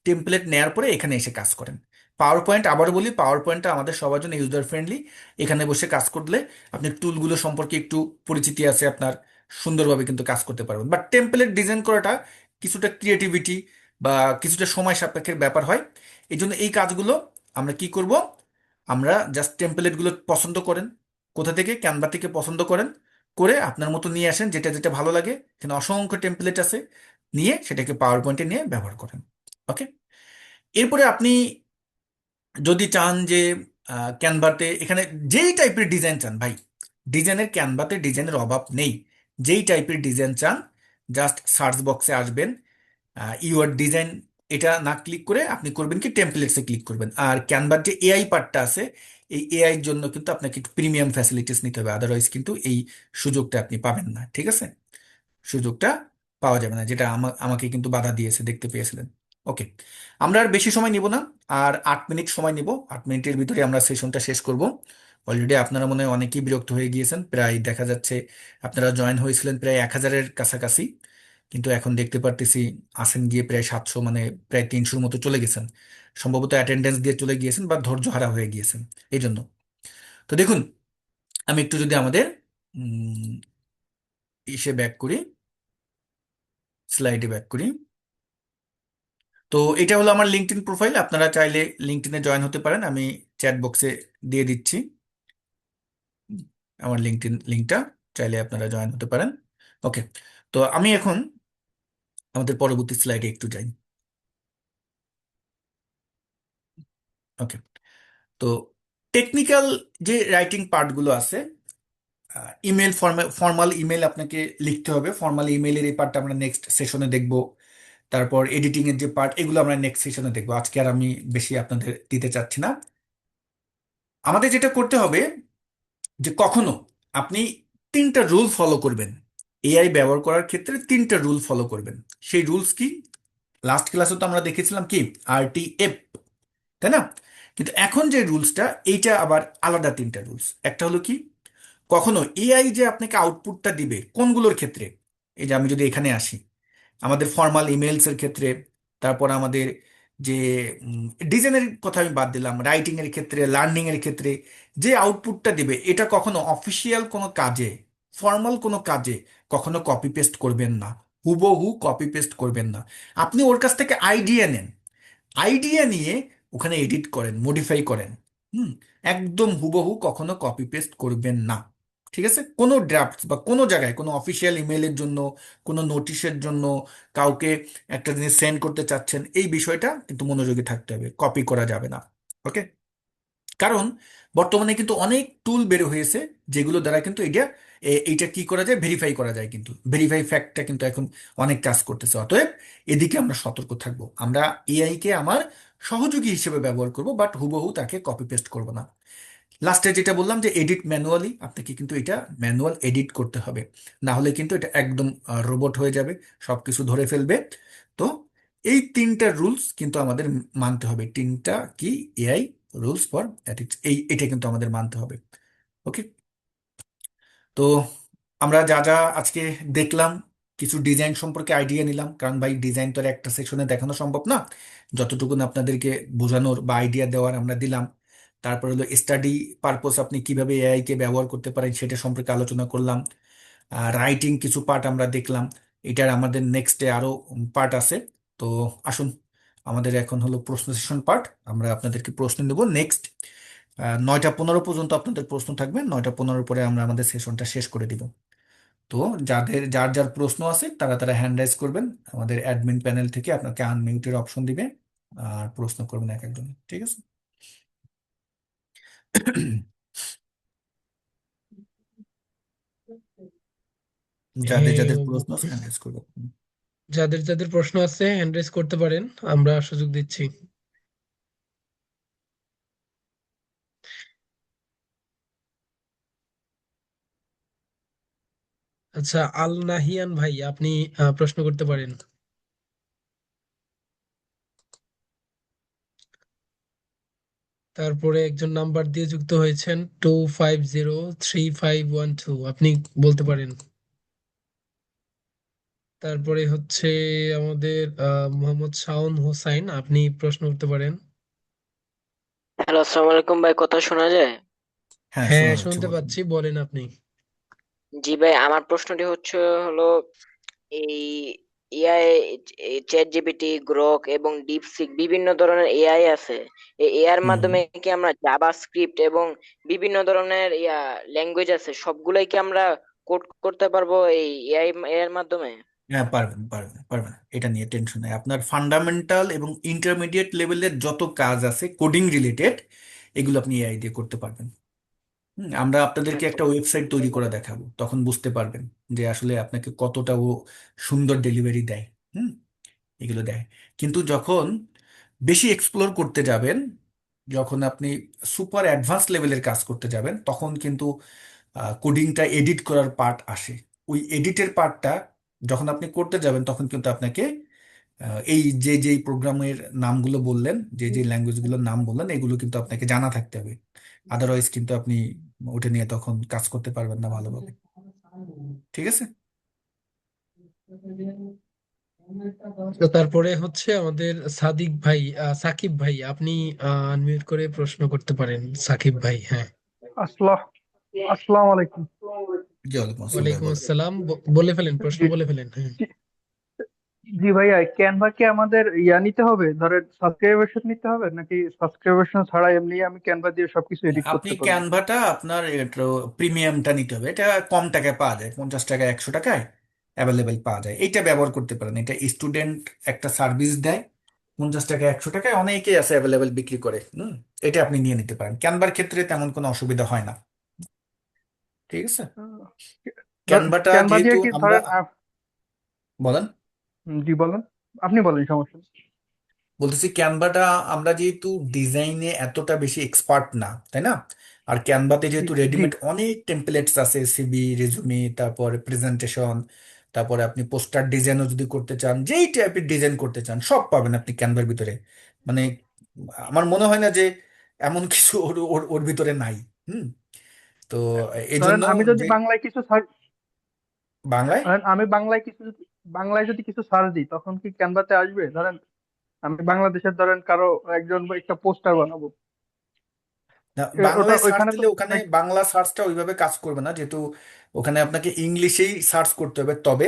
টেমপ্লেট নেয়ার পরে এখানে এসে কাজ করেন। পাওয়ার পয়েন্ট, আবার বলি, পাওয়ার পয়েন্টটা আমাদের সবার জন্য ইউজার ফ্রেন্ডলি। এখানে বসে কাজ করলে আপনি টুলগুলো সম্পর্কে একটু পরিচিতি আছে আপনার, সুন্দরভাবে কিন্তু কাজ করতে পারবেন। বাট টেমপ্লেট ডিজাইন করাটা কিছুটা ক্রিয়েটিভিটি বা কিছুটা সময় সাপেক্ষের ব্যাপার হয়। এই জন্য এই কাজগুলো আমরা কি করব, আমরা জাস্ট টেমপ্লেটগুলো পছন্দ করেন, কোথা থেকে, ক্যানভা থেকে পছন্দ করেন, করে আপনার মতো নিয়ে আসেন, যেটা যেটা ভালো লাগে। এখানে অসংখ্য টেমপ্লেট আছে, নিয়ে সেটাকে পাওয়ার পয়েন্টে নিয়ে ব্যবহার করেন। ওকে, এরপরে আপনি যদি চান যে ক্যানভাতে এখানে যেই টাইপের ডিজাইন চান, ভাই ডিজাইনের, ক্যানভাতে ডিজাইনের অভাব নেই। যেই টাইপের ডিজাইন চান জাস্ট সার্চ বক্সে আসবেন, ইউআর ডিজাইন এটা না ক্লিক করে আপনি করবেন কি, টেমপ্লেটসে ক্লিক করবেন। আর ক্যানভার যে এআই পার্টটা আছে, এই এআই এর জন্য কিন্তু আপনাকে একটু প্রিমিয়াম ফ্যাসিলিটিস নিতে হবে, আদারওয়াইজ কিন্তু এই সুযোগটা আপনি পাবেন না। ঠিক আছে, সুযোগটা পাওয়া যাবে না, যেটা আমাকে কিন্তু বাধা দিয়েছে, দেখতে পেয়েছিলেন। ওকে, আমরা আর বেশি সময় নিব না, আর 8 মিনিট সময় নিব। 8 মিনিটের ভিতরে আমরা সেশনটা শেষ করব। অলরেডি আপনারা মনে হয় অনেকেই বিরক্ত হয়ে গিয়েছেন, প্রায় দেখা যাচ্ছে আপনারা জয়েন হয়েছিলেন প্রায় 1000-এর কাছাকাছি, কিন্তু এখন দেখতে পারতেছি আসেন গিয়ে প্রায় 700, মানে প্রায় 300-র মতো চলে গেছেন। সম্ভবত অ্যাটেন্ডেন্স দিয়ে চলে গিয়েছেন বা ধৈর্য হারা হয়ে গিয়েছেন এই জন্য। তো দেখুন, আমি একটু যদি আমাদের ইসে ব্যাক করি, স্লাইডে ব্যাক করি, তো এটা হলো আমার লিঙ্কডইন প্রোফাইল। আপনারা চাইলে লিঙ্কডইনে জয়েন হতে পারেন, আমি চ্যাট বক্সে দিয়ে দিচ্ছি আমার লিঙ্কডইন লিঙ্কটা, চাইলে আপনারা জয়েন হতে পারেন। ওকে, তো আমি এখন আমাদের পরবর্তী স্লাইডে একটু যাই। ওকে, তো টেকনিক্যাল যে রাইটিং পার্টগুলো আছে, ইমেল, ফর্মাল ইমেল আপনাকে লিখতে হবে। ফর্মাল ইমেলের এই পার্টটা আমরা নেক্সট সেশনে দেখব। তারপর এডিটিং এর যে পার্ট, এগুলো আমরা নেক্সট সেশনে দেখবো, আজকে আর আমি বেশি আপনাদের দিতে চাচ্ছি না। আমাদের যেটা করতে হবে যে কখনো আপনি 3টা রুল ফলো করবেন, এআই ব্যবহার করার ক্ষেত্রে 3টা রুল ফলো করবেন। সেই রুলস কি? লাস্ট ক্লাসে তো আমরা দেখেছিলাম কি, RTF, তাই না? কিন্তু এখন যে রুলসটা, এইটা আবার আলাদা 3টা রুলস। একটা হলো কি, কখনো এআই যে আপনাকে আউটপুটটা দিবে কোনগুলোর ক্ষেত্রে, এই যে আমি যদি এখানে আসি, আমাদের ফর্মাল ইমেলস এর ক্ষেত্রে, তারপর আমাদের যে ডিজাইনের কথা আমি বাদ দিলাম, রাইটিং এর ক্ষেত্রে, লার্নিং এর ক্ষেত্রে যে আউটপুটটা দিবে, এটা কখনো অফিসিয়াল কোনো কাজে, ফর্মাল কোনো কাজে কখনো কপি পেস্ট করবেন না, হুবহু কপি পেস্ট করবেন না। আপনি ওর কাছ থেকে আইডিয়া নেন, আইডিয়া নিয়ে ওখানে এডিট করেন, মডিফাই করেন। হুম, একদম হুবহু কখনো কপি পেস্ট করবেন না। ঠিক আছে, কোনো ড্রাফট বা কোনো জায়গায় কোনো অফিসিয়াল ইমেলের জন্য, কোনো নোটিশের জন্য, কাউকে একটা জিনিস সেন্ড করতে চাচ্ছেন, এই বিষয়টা কিন্তু মনোযোগী থাকতে হবে, কপি করা যাবে না। ওকে, কারণ বর্তমানে কিন্তু অনেক টুল বের হয়েছে যেগুলো দ্বারা কিন্তু এইটা কি করা যায়, ভেরিফাই করা যায়, কিন্তু ভেরিফাই ফ্যাক্টটা কিন্তু এখন অনেক কাজ করতেছে। অতএব এদিকে আমরা সতর্ক থাকবো, আমরা এআই কে আমার সহযোগী হিসেবে ব্যবহার করব, বাট হুবহু তাকে কপি পেস্ট করব না। লাস্টে যেটা বললাম যে এডিট ম্যানুয়ালি, আপনাকে কিন্তু এটা ম্যানুয়াল এডিট করতে হবে, না হলে কিন্তু এটা একদম রোবট হয়ে যাবে, সবকিছু ধরে ফেলবে। তো এই 3টা রুলস কিন্তু আমাদের মানতে হবে। 3টা কি, এআই রুলস ফর এথিক্স, এটা কিন্তু আমাদের মানতে হবে। ওকে, তো আমরা যা যা আজকে দেখলাম, কিছু ডিজাইন সম্পর্কে আইডিয়া নিলাম, কারণ ভাই ডিজাইন তো আর একটা সেকশনে দেখানো সম্ভব না, যতটুকুন আপনাদেরকে বোঝানোর বা আইডিয়া দেওয়ার আমরা দিলাম। তারপর হলো স্টাডি পারপোজ, আপনি কিভাবে এআই কে ব্যবহার করতে পারেন সেটা সম্পর্কে আলোচনা করলাম। রাইটিং কিছু পার্ট আমরা দেখলাম, এটার আমাদের নেক্সটে আরো পার্ট আছে। তো আসুন, আমাদের এখন হলো প্রশ্ন সেশন পার্ট, আমরা আপনাদেরকে প্রশ্ন দেবো নেক্সট 9টা 15 পর্যন্ত আপনাদের প্রশ্ন থাকবে। 9টা 15 পরে আমরা আমাদের সেশনটা শেষ করে দিব। তো যাদের যার যার প্রশ্ন আছে তারা তারা হ্যান্ড রাইজ করবেন, আমাদের অ্যাডমিন প্যানেল থেকে আপনাকে আনমিউটের অপশন দিবে, আর প্রশ্ন করবেন এক একজন। ঠিক আছে? যাদের হ্যাঁ যাদের অবু, প্রশ্ন আছে হ্যান্ড রাইজ করবেন। যাদের যাদের প্রশ্ন আছে হ্যান্ড রেজ করতে পারেন, আমরা সুযোগ দিচ্ছি। আচ্ছা, আল নাহিয়ান ভাই, আপনি প্রশ্ন করতে পারেন। তারপরে একজন নাম্বার দিয়ে যুক্ত হয়েছেন 2503512, আপনি বলতে পারেন। তারপরে হচ্ছে আমাদের মোহাম্মদ শাওন হোসাইন, আপনি প্রশ্ন করতে পারেন। হ্যালো, আসসালামু আলাইকুম ভাই, কথা শোনা যায়? হ্যাঁ, হ্যাঁ, শোনা যাচ্ছে, শুনতে বলুন। পাচ্ছি, বলেন আপনি। জি ভাই, আমার প্রশ্নটি হলো এই এআই, চ্যাট জিপিটি, গ্রক এবং ডিপসিক বিভিন্ন ধরনের এআই আছে। এই এআই এর হুম। মাধ্যমে কি আমরা জাভাস্ক্রিপ্ট এবং বিভিন্ন ধরনের ল্যাঙ্গুয়েজ আছে সবগুলাই কি আমরা কোড করতে পারবো এই এআই এর মাধ্যমে? হ্যাঁ, পারবেন পারবেন পারবেন, এটা নিয়ে টেনশন নেই। আপনার ফান্ডামেন্টাল এবং ইন্টারমিডিয়েট লেভেলের যত কাজ আছে কোডিং রিলেটেড, এগুলো আপনি এআই দিয়ে করতে পারবেন। আমরা আপনাদেরকে আচ্ছা। একটা ওয়েবসাইট তৈরি করে দেখাবো, তখন বুঝতে পারবেন যে আসলে আপনাকে কতটা ও সুন্দর ডেলিভারি দেয়। হুম এগুলো দেয়। কিন্তু যখন বেশি এক্সপ্লোর করতে যাবেন, যখন আপনি সুপার অ্যাডভান্স লেভেলের কাজ করতে যাবেন, তখন কিন্তু কোডিংটা এডিট করার পার্ট আসে। ওই এডিটের পার্টটা যখন আপনি করতে যাবেন, তখন কিন্তু আপনাকে এই যেই প্রোগ্রামের নামগুলো বললেন, যে ল্যাঙ্গুয়েজগুলোর নাম বললেন, এগুলো কিন্তু আপনাকে জানা থাকতে হবে। আদারওয়াইজ কিন্তু আপনি ওটা নিয়ে তখন কাজ করতে পারবেন না ভালোভাবে। ঠিক আছে? তো তারপরে হচ্ছে আমাদের সাদিক ভাই, সাকিব ভাই, আপনি আনমিউট করে প্রশ্ন করতে পারেন। সাকিব ভাই, হ্যাঁ। আসসালাম আসসালামু আলাইকুম। জি, ওয়ালাইকুম আসসালাম ভাই, ওয়ালাইকুম বলবেন। আসসালাম, বলে ফেলেন, প্রশ্ন জি বলে ফেলেন, হ্যাঁ। জি জি ভাইয়া, ক্যানভা কি আমাদের নিতে হবে, ধরেন সাবস্ক্রিপশন নিতে হবে, নাকি সাবস্ক্রিপশন ছাড়া এমনি আমি ক্যানভা দিয়ে সবকিছু এডিট আপনি করতে পারবো? ক্যানভাটা আপনার প্রিমিয়ামটা নিতে হবে। এটা কম টাকায় পাওয়া যায়, 50 টাকা 100 টাকায় অ্যাভেলেবেল পাওয়া যায়। এইটা ব্যবহার করতে পারেন। এটা স্টুডেন্ট একটা সার্ভিস দেয়, 50 টাকা 100 টাকায় অনেকেই আছে অ্যাভেলেবেল বিক্রি করে। এটা আপনি নিয়ে নিতে পারেন। ক্যানভার ক্ষেত্রে তেমন কোনো অসুবিধা হয় না। ঠিক আছে? ক্যানভাটা ক্যানভা দিয়ে যেহেতু কি আমরা, ধরেন বলেন। জি বলেন, আপনি বলেন, সমস্যা নেই। বলতেছি ক্যানভাটা আমরা যেহেতু ডিজাইনে এতটা বেশি এক্সপার্ট না, তাই না? আর ক্যানভাতে জি যেহেতু জি রেডিমেড অনেক টেমপ্লেটস আছে, সিবি, রেজুমে, তারপর প্রেজেন্টেশন, তারপরে আপনি পোস্টার ডিজাইনও যদি করতে চান, যেই টাইপের ডিজাইন করতে চান, সব পাবেন আপনি ক্যানভার ভিতরে। মানে আমার মনে হয় না যে এমন কিছু ওর ওর ওর ভিতরে নাই। হুম তো এই ধরেন জন্য আমি যদি যে বাংলায় কিছু সার্চ বাংলায়, ধরেন আমি বাংলায় যদি কিছু সার্চ দিই, তখন কি ক্যানভাতে আসবে? ধরেন আমি বাংলাদেশের ধরেন কারো একজন বা একটা পোস্টার বানাবো, না, ওটা বাংলায় সার্চ ওইখানে তো দিলে ওখানে বাংলা সার্চটা ওইভাবে কাজ করবে না, যেহেতু ওখানে আপনাকে ইংলিশেই সার্চ করতে হবে। তবে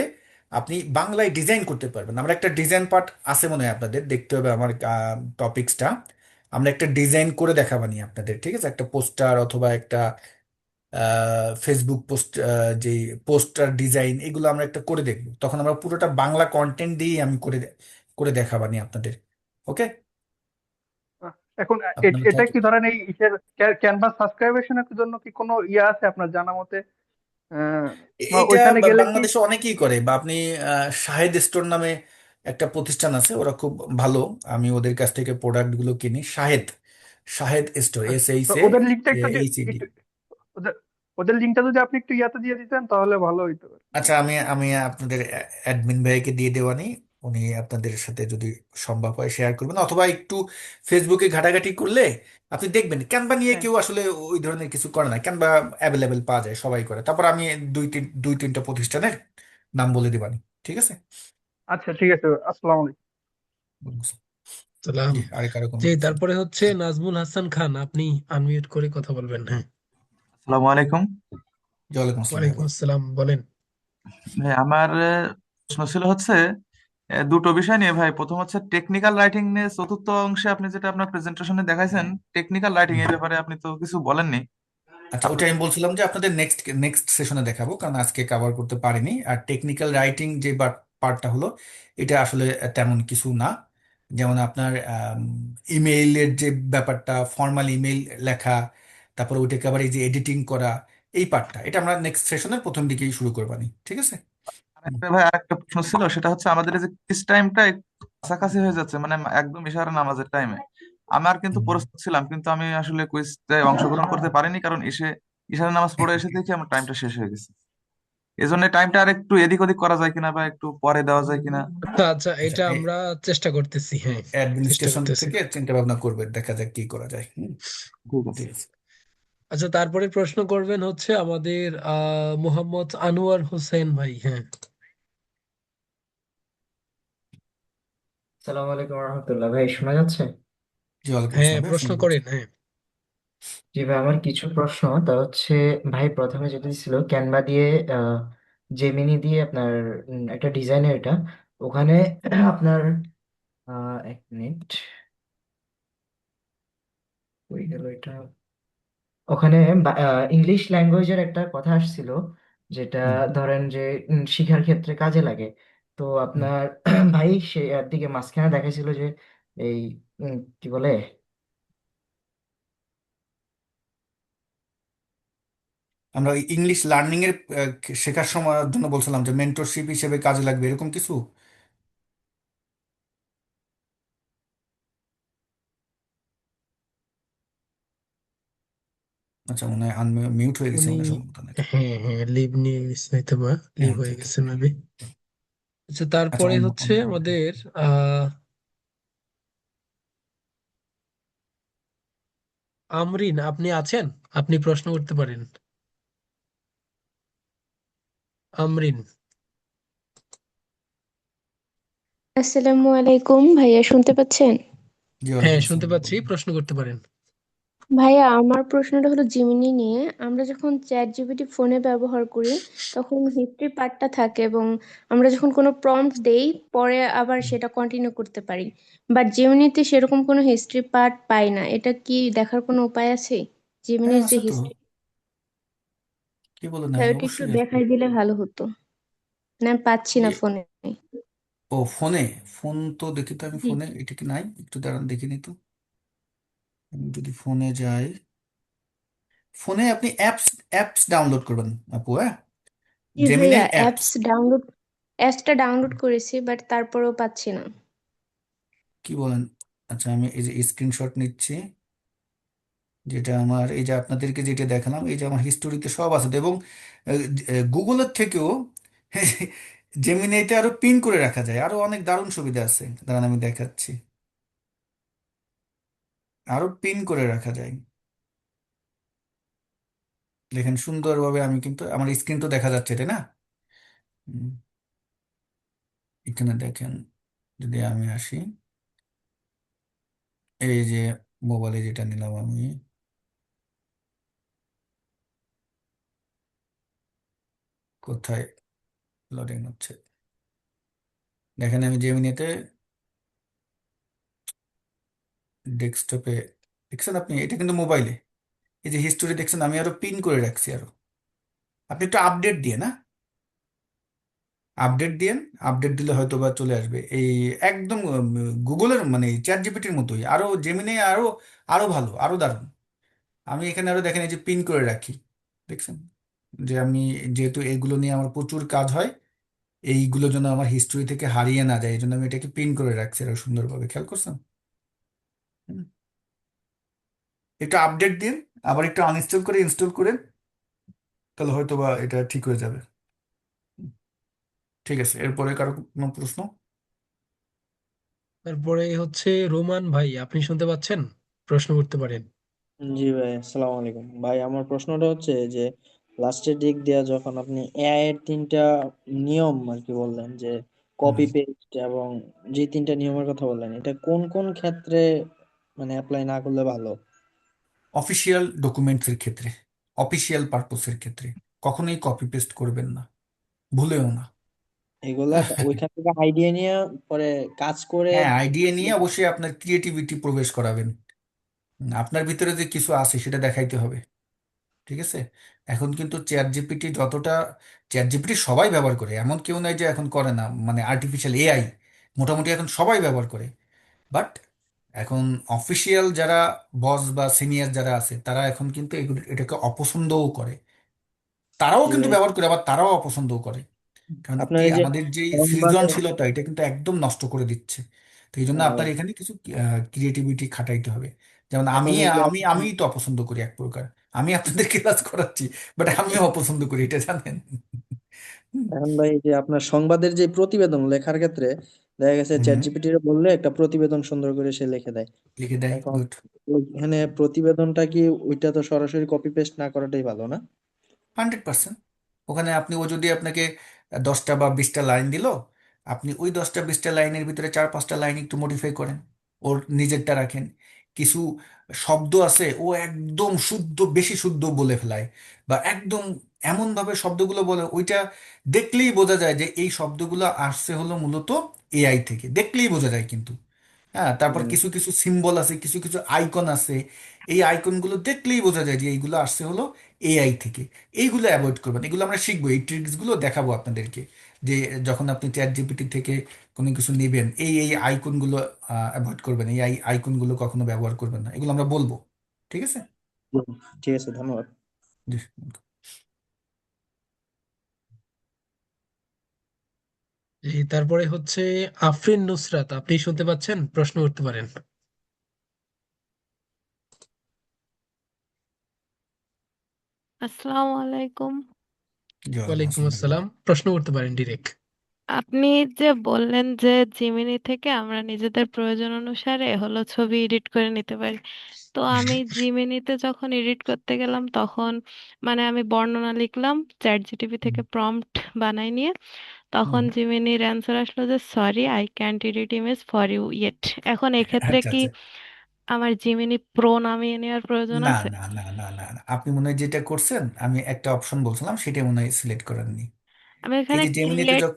আপনি বাংলায় ডিজাইন করতে পারবেন। আমরা একটা ডিজাইন পার্ট আছে মনে হয়, আপনাদের দেখতে হবে আমার টপিক্সটা। আমরা একটা ডিজাইন করে দেখাবানি আপনাদের, ঠিক আছে? একটা পোস্টার অথবা একটা ফেসবুক পোস্ট, যে পোস্টার ডিজাইন, এগুলো আমরা একটা করে দেখবো। তখন আমরা পুরোটা বাংলা কন্টেন্ট দিয়েই আমি করে করে দেখাবানি আপনাদের। ওকে? আহ, এখন আপনারা এটা চাইলে, কি ধরেন এই ক্যানভাস সাবস্ক্রিপশনের জন্য কি কোনো আছে আপনার জানা মতে? আহ, বা এইটা ওইখানে গেলে কি? বাংলাদেশে অনেকেই করে। বা আপনি শাহেদ স্টোর নামে একটা প্রতিষ্ঠান আছে, ওরা খুব ভালো। আমি ওদের কাছ থেকে প্রোডাক্ট গুলো কিনি। শাহেদ, শাহেদ স্টোর, তো SHA ওদের লিঙ্কটা একটু ACD। ওদের ওদের লিঙ্কটা যদি আপনি একটু দিয়ে দিতেন তাহলে ভালো হইতো আর কি। আচ্ছা, আমি আমি আপনাদের অ্যাডমিন ভাইকে দিয়ে দেওয়ানি, উনি আপনাদের সাথে যদি সম্ভব হয় শেয়ার করবেন, অথবা একটু ফেসবুকে ঘাটাঘাটি করলে আপনি দেখবেন ক্যানভা নিয়ে হ্যাঁ, কেউ আসলে ওই ধরনের কিছু করে না। ক্যানভা অ্যাভেলেবেল পাওয়া যায়, সবাই করে। তারপর আমি দুই তিনটা প্রতিষ্ঠানের নাম বলে দিবানি। ঠিক আছে? আচ্ছা ঠিক আছে, আসসালামু আলাইকুম। সালাম। জি, আরে কারো কোনো জি, প্রশ্ন? তারপরে হচ্ছে নাজমুল হাসান খান, আপনি আনমিউট করে কথা বলবেন, হ্যাঁ। আসসালামু আলাইকুম। জি, ওয়ালাইকুম আসসালাম ভাই, ওয়ালাইকুম বলেন। আসসালাম, বলেন। ভাই আমার প্রশ্ন ছিল হচ্ছে দুটো বিষয় নিয়ে ভাই। প্রথম হচ্ছে টেকনিক্যাল রাইটিং নিয়ে, চতুর্থ অংশে আপনি যেটা আপনার প্রেজেন্টেশনে দেখাইছেন টেকনিক্যাল রাইটিং, হুম। এই ব্যাপারে আপনি তো কিছু বলেননি। আচ্ছা, ওটা আপনার আমি বলছিলাম যে আপনাদের নেক্সট নেক্সট সেশনে দেখাবো, কারণ আজকে কভার করতে পারিনি। আর টেকনিক্যাল রাইটিং যে পার্টটা হলো, এটা আসলে তেমন কিছু না। যেমন আপনার ইমেইলের যে ব্যাপারটা, ফর্মাল ইমেইল লেখা, তারপরে ওইটাকে আবার এই যে এডিটিং করা, এই পার্টটা এটা আমরা নেক্সট সেশনের প্রথম দিকেই শুরু করবানি। ঠিক আছে? হুম। আরেকটা ভাই, আরেকটা প্রশ্ন ছিল, সেটা হচ্ছে আমাদের এই যে কিস টাইমটা কাছাকাছি হয়ে যাচ্ছে, মানে একদম ইশারা নামাজের টাইমে। আমার কিন্তু হুম। প্রস্তুত ছিলাম, কিন্তু আমি আসলে কুইজে অংশগ্রহণ করতে পারিনি, কারণ ইশারা নামাজ পড়ে এসে দেখি আমার টাইমটা শেষ হয়ে গেছে। এই জন্য টাইমটা আর একটু এদিক ওদিক করা যায় কিনা বা একটু পরে দেওয়া যায় কিনা। আচ্ছা আচ্ছা, আচ্ছা, এটা আমরা চেষ্টা করতেছি, হ্যাঁ চেষ্টা অ্যাডমিনিস্ট্রেশন করতেছি। থেকে চিন্তা ভাবনা করবে, দেখা যাক কি করা যায়। ঠিক আছে। ঠিক আছে। আচ্ছা, তারপরে প্রশ্ন করবেন হচ্ছে আমাদের মোহাম্মদ আনোয়ার হোসেন ভাই। হ্যাঁ, সালাম আলাইকুম রহমতুল্লাহ, ভাই শোনা যাচ্ছে? জি, ওয়ালাইকুম হ্যাঁ আসসালাম ভাই, প্রশ্ন শোনা যাচ্ছে। করেন, হ্যাঁ। জি ভাই, আমার কিছু প্রশ্ন। তা হচ্ছে, ভাই প্রথমে যেটা ছিল ক্যানভা দিয়ে, আহ, জেমিনি দিয়ে আপনার একটা ডিজাইনের এটা, ওখানে আপনার, এক মিনিট, হয়ে গেল এটা। ওখানে ইংলিশ ল্যাঙ্গুয়েজের একটা কথা আসছিল, যেটা হুম, ধরেন যে শিখার ক্ষেত্রে কাজে লাগে। তো হুম। আপনার ভাই সে দিকে মাঝখানে দেখাইছিল যে এই কি বলে, আমরা ওই ইংলিশ লার্নিং এর শেখার সময়ের জন্য বলছিলাম যে মেন্টরশিপ হিসেবে কাজে লাগবে, এরকম কিছু। আচ্ছা, মনে হয় মিউট হয়ে গেছে উনি, মনে হয়, সম্ভবত নাকি। হ্যাঁ হ্যাঁ, লিভ নিয়ে গেছে হয়তো, বা লিভ হ্যাঁ, হয়ে ঠিক গেছে আছে। মেবি। আচ্ছা, আচ্ছা, তারপরে অন্য হচ্ছে অন্য কোনো- আমাদের আহ আমরিন, আপনি আছেন? আপনি প্রশ্ন করতে পারেন। আমরিন। আসসালামু আলাইকুম ভাইয়া, শুনতে পাচ্ছেন? জি, হ্যাঁ ওয়ালাইকুম শুনতে আসসালাম, পাচ্ছি, বলুন। প্রশ্ন করতে পারেন। ভাইয়া, আমার প্রশ্নটা হলো জিমিনি নিয়ে। আমরা যখন চ্যাট জিপিটি ফোনে ব্যবহার করি, তখন হিস্ট্রি পার্টটা থাকে এবং আমরা যখন কোনো প্রম্পট দেই, পরে আবার সেটা কন্টিনিউ করতে পারি। বাট জিমিনিতে সেরকম কোনো হিস্ট্রি পার্ট পাই না। এটা কি দেখার কোনো উপায় আছে? হ্যাঁ, জিমিনির যে আছে তো। হিস্ট্রি, কি বলে নাই, ওটা একটু অবশ্যই আছে। দেখাই দিলে ভালো হতো। না, আমি পাচ্ছি না যে ফোনে। ও ফোনে, ফোন তো দেখি তো আমি জি ফোনে, জি। এটা কি নাই, একটু দাঁড়ান দেখিনি তো। আমি যদি ফোনে যাই, ফোনে আপনি অ্যাপস অ্যাপস ডাউনলোড করবেন আপু, হ্যাঁ, জি ভাইয়া, জেমিনাই অ্যাপস। অ্যাপসটা ডাউনলোড করেছি, বাট তারপরেও পাচ্ছি না। কি বলেন? আচ্ছা, আমি এই যে স্ক্রিনশট নিচ্ছি, যেটা আমার, এই যে আপনাদেরকে যেটা দেখালাম, এই যে আমার হিস্টোরিতে সব আছে তো। এবং গুগলের থেকেও জেমিনাইতে আরো পিন করে রাখা যায়, আরো অনেক দারুণ সুবিধা আছে, দাঁড়ান আমি দেখাচ্ছি। আরো পিন করে রাখা যায়, দেখেন সুন্দরভাবে। আমি কিন্তু আমার স্ক্রিন তো দেখা যাচ্ছে, তাই না? হুম, এখানে দেখেন, যদি আমি আসি, এই যে মোবাইলে যেটা নিলাম আমি, কোথায় লোডিং হচ্ছে, দেখেন আমি জেমিনিতে ডেস্কটপে, দেখছেন আপনি, এটা কিন্তু মোবাইলে। এই যে হিস্টোরি দেখছেন, আমি আরো পিন করে রাখছি আরো। আপনি একটু আপডেট দিয়ে না, আপডেট দিয়েন, আপডেট দিলে হয়তো বা চলে আসবে। এই একদম গুগলের মানে চ্যাট জিপিটির মতোই, আরো জেমিনি আরো আরো ভালো, আরো দারুণ। আমি এখানে আরো দেখেন, এই যে পিন করে রাখি, দেখছেন? যে আমি, যেহেতু এগুলো নিয়ে আমার প্রচুর কাজ হয়, এইগুলো যেন আমার হিস্ট্রি থেকে হারিয়ে না যায়, এই জন্য আমি এটাকে পিন করে রাখছি আরো সুন্দরভাবে, খেয়াল করছেন? হুম। একটু আপডেট দিন, আবার একটু আনইনস্টল করে ইনস্টল করেন, তাহলে হয়তো বা এটা ঠিক হয়ে যাবে। হুম, ঠিক আছে, এরপরে কারো কোনো প্রশ্ন? তারপরে হচ্ছে রোমান ভাই, আপনি শুনতে পাচ্ছেন? প্রশ্ন করতে পারেন। জি ভাই, আসসালামু আলাইকুম ভাই। আমার প্রশ্নটা হচ্ছে যে লাস্টের দিক দিয়ে যখন আপনি এআই এর তিনটা নিয়ম আর কি বললেন, যে হুম। কপি পেস্ট এবং যে তিনটা নিয়মের কথা বললেন, এটা কোন কোন ক্ষেত্রে মানে অ্যাপ্লাই না করলে ভালো? অফিসিয়াল ডকুমেন্টসের ক্ষেত্রে, অফিসিয়াল পারপোসের ক্ষেত্রে কখনোই কপি পেস্ট করবেন না, ভুলেও না। এগুলা ওইখান থেকে আইডিয়া নিয়ে পরে কাজ করে। হ্যাঁ, আইডিয়া নিয়ে অবশ্যই আপনার ক্রিয়েটিভিটি প্রবেশ করাবেন। আপনার ভিতরে যে কিছু আছে সেটা দেখাইতে হবে, ঠিক আছে? এখন কিন্তু চ্যাট জিপিটি যতটা, চ্যাট জিপিটি সবাই ব্যবহার করে, এমন কেউ নাই যে এখন করে না, মানে আর্টিফিশিয়াল এআই মোটামুটি এখন সবাই ব্যবহার করে। বাট এখন অফিসিয়াল যারা বস বা সিনিয়র যারা আছে, তারা এখন কিন্তু এগুলো, এটাকে অপছন্দও করে। তারাও জি কিন্তু ভাই, ব্যবহার করে, আবার তারাও অপছন্দও করে। কারণ আপনার কি, এই যে আমাদের যে সংবাদে, সৃজনশীলতা, এটা কিন্তু একদম নষ্ট করে দিচ্ছে। তো এই জন্য আপনার এখানে কিছু ক্রিয়েটিভিটি খাটাইতে হবে। যেমন আমি এখন এই যে আমি আমি তো অপছন্দ করি এক প্রকার, আমি আপনাদের ক্লাস করাচ্ছি, বাট আমিও অপছন্দ করি, এটা জানেন? হুম, এখন ভাই যে আপনার সংবাদের যে প্রতিবেদন লেখার ক্ষেত্রে দেখা গেছে চ্যাট হুম, জিপিটি বললে একটা প্রতিবেদন সুন্দর করে সে লিখে দেয়। লিখে দেয়, এখন গুড। ওইখানে প্রতিবেদনটা কি ওইটা তো সরাসরি কপি পেস্ট না করাটাই ভালো না? 100%। ওখানে আপনি, ও যদি আপনাকে 10টা বা 20টা লাইন দিল, আপনি ওই 10টা 20টা লাইনের ভিতরে 4-5টা লাইন একটু মডিফাই করেন, ওর নিজেরটা রাখেন। কিছু শব্দ আছে ও একদম শুদ্ধ, বেশি শুদ্ধ বলে ফেলায়, বা একদম এমন ভাবে শব্দগুলো বলে ওইটা দেখলেই বোঝা যায় যে এই শব্দগুলো আসছে হলো মূলত এআই থেকে, দেখলেই বোঝা যায় কিন্তু। হ্যাঁ, তারপর হুম, কিছু কিছু সিম্বল আছে, কিছু কিছু আইকন আছে, এই আইকনগুলো দেখলেই বোঝা যায় যে এইগুলো আসছে হলো এআই থেকে। এইগুলো অ্যাভয়েড করবেন, এগুলো আমরা শিখবো, এই ট্রিক্সগুলো দেখাবো আপনাদেরকে, যে যখন আপনি চ্যাট জিপিটি থেকে কোনো কিছু নেবেন, এই আইকনগুলো অ্যাভয়েড করবেন, এই আইকনগুলো কখনো ব্যবহার করবেন না, এগুলো আমরা বলবো। ঠিক আছে? হুম, ঠিক আছে, ধন্যবাদ। জি। তারপরে হচ্ছে আফরিন নুসরাত, আপনি শুনতে পাচ্ছেন? প্রশ্ন করতে পারেন। আসসালামু আলাইকুম। জি, ওয়ালাইকুম ওয়ালাইকুম আসসালাম। আসসালাম, প্রশ্ন করতে পারেন ডিরেক্ট। আপনি যে বললেন যে জিমিনি থেকে আমরা নিজেদের প্রয়োজন অনুসারে হলো ছবি এডিট করে নিতে পারি, তো আমি জিমিনিতে যখন এডিট করতে গেলাম তখন মানে আমি বর্ণনা লিখলাম চ্যাট জিটিপি থেকে প্রম্পট বানাই নিয়ে, তখন হুম, জিমিনির অ্যান্সার আসলো যে sorry I can't edit image for you yet. এখন এক্ষেত্রে আচ্ছা কি আচ্ছা। আমার জিমিনি প্রো নামিয়ে নেওয়ার প্রয়োজন না আছে? না না না না না, আপনি মনে হয় যেটা করছেন, আমি একটা অপশন বলছিলাম সেটা মনে হয় সিলেক্ট করেননি। আমি এই এখানে যে জেমিনিতে ক্রিয়েট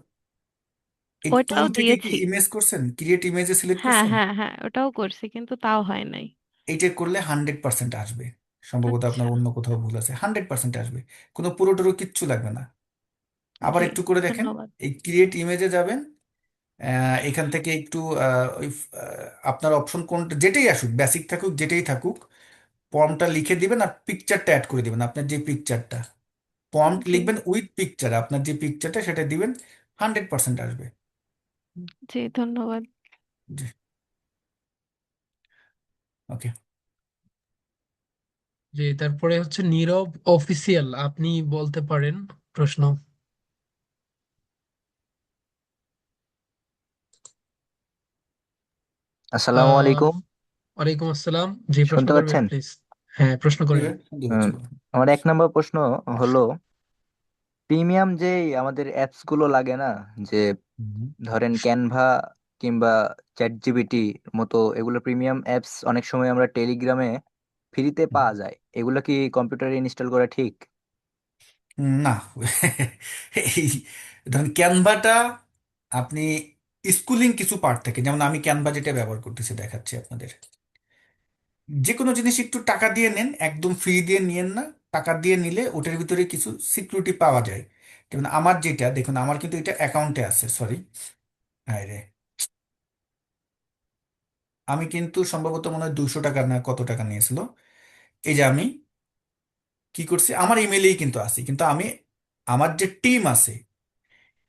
এই টুল ওটাও থেকে কি দিয়েছি। ইমেজ করছেন, ক্রিয়েট ইমেজে সিলেক্ট হ্যাঁ করছেন? হ্যাঁ হ্যাঁ, ওটাও করছি কিন্তু তাও হয় নাই। এইটা করলে 100% আসবে। সম্ভবত আপনার আচ্ছা, অন্য কোথাও ভুল আছে, 100% আসবে। কোনো পুরো টুরো কিচ্ছু লাগবে না। আবার জি, একটু করে দেখেন, ধন্যবাদ। এই ক্রিয়েট ইমেজে যাবেন, এখান থেকে একটু আপনার অপশন কোনটা, যেটাই আসুক, বেসিক থাকুক যেটাই থাকুক, প্রম্পটটা লিখে দিবেন আর পিকচারটা অ্যাড করে দিবেন, আপনার যে পিকচারটা, প্রম্পট জি লিখবেন উইথ পিকচার, আপনার যে পিকচারটা সেটা দিবেন, 100% আসবে। জি, ধন্যবাদ। জি, ওকে। যে তারপরে হচ্ছে নীরব অফিসিয়াল, আপনি বলতে পারেন প্রশ্ন। আসসালামু আহ আলাইকুম। ওয়ালাইকুম আসসালাম, জি প্রশ্ন শুনতে করবেন পাচ্ছেন? প্লিজ। হ্যাঁ, প্রশ্ন জি করেন। ভাই, শুনতে হুম, পাচ্ছি, বলুন। আমার 1 নম্বর প্রশ্ন হলো, প্রিমিয়াম যে আমাদের অ্যাপস গুলো লাগে না, যে হুম, ধরেন ক্যানভা কিংবা চ্যাট জিপিটি মতো, এগুলো প্রিমিয়াম অ্যাপস অনেক সময় আমরা টেলিগ্রামে ফ্রিতে হুম। পাওয়া যায়, এগুলো কি কম্পিউটারে ইনস্টল করা ঠিক? না। এই ধরুন ক্যানভাটা, আপনি স্কুলিং কিছু পার্ট থেকে, যেমন আমি ক্যানভা যেটা ব্যবহার করতেছি দেখাচ্ছি আপনাদের, যে কোনো জিনিস একটু টাকা দিয়ে নেন, একদম ফ্রি দিয়ে নিয়েন না। টাকা দিয়ে নিলে ওটার ভিতরে কিছু সিকিউরিটি পাওয়া যায়। যেমন আমার যেটা দেখুন, আমার কিন্তু এটা অ্যাকাউন্টে আছে, সরি, হ্যাঁ রে, আমি কিন্তু সম্ভবত মনে হয় 200 টাকা না কত টাকা নিয়েছিল। এই যে আমি কি করছি, আমার ইমেইলেই কিন্তু আছে, কিন্তু আমি আমার যে টিম আছে,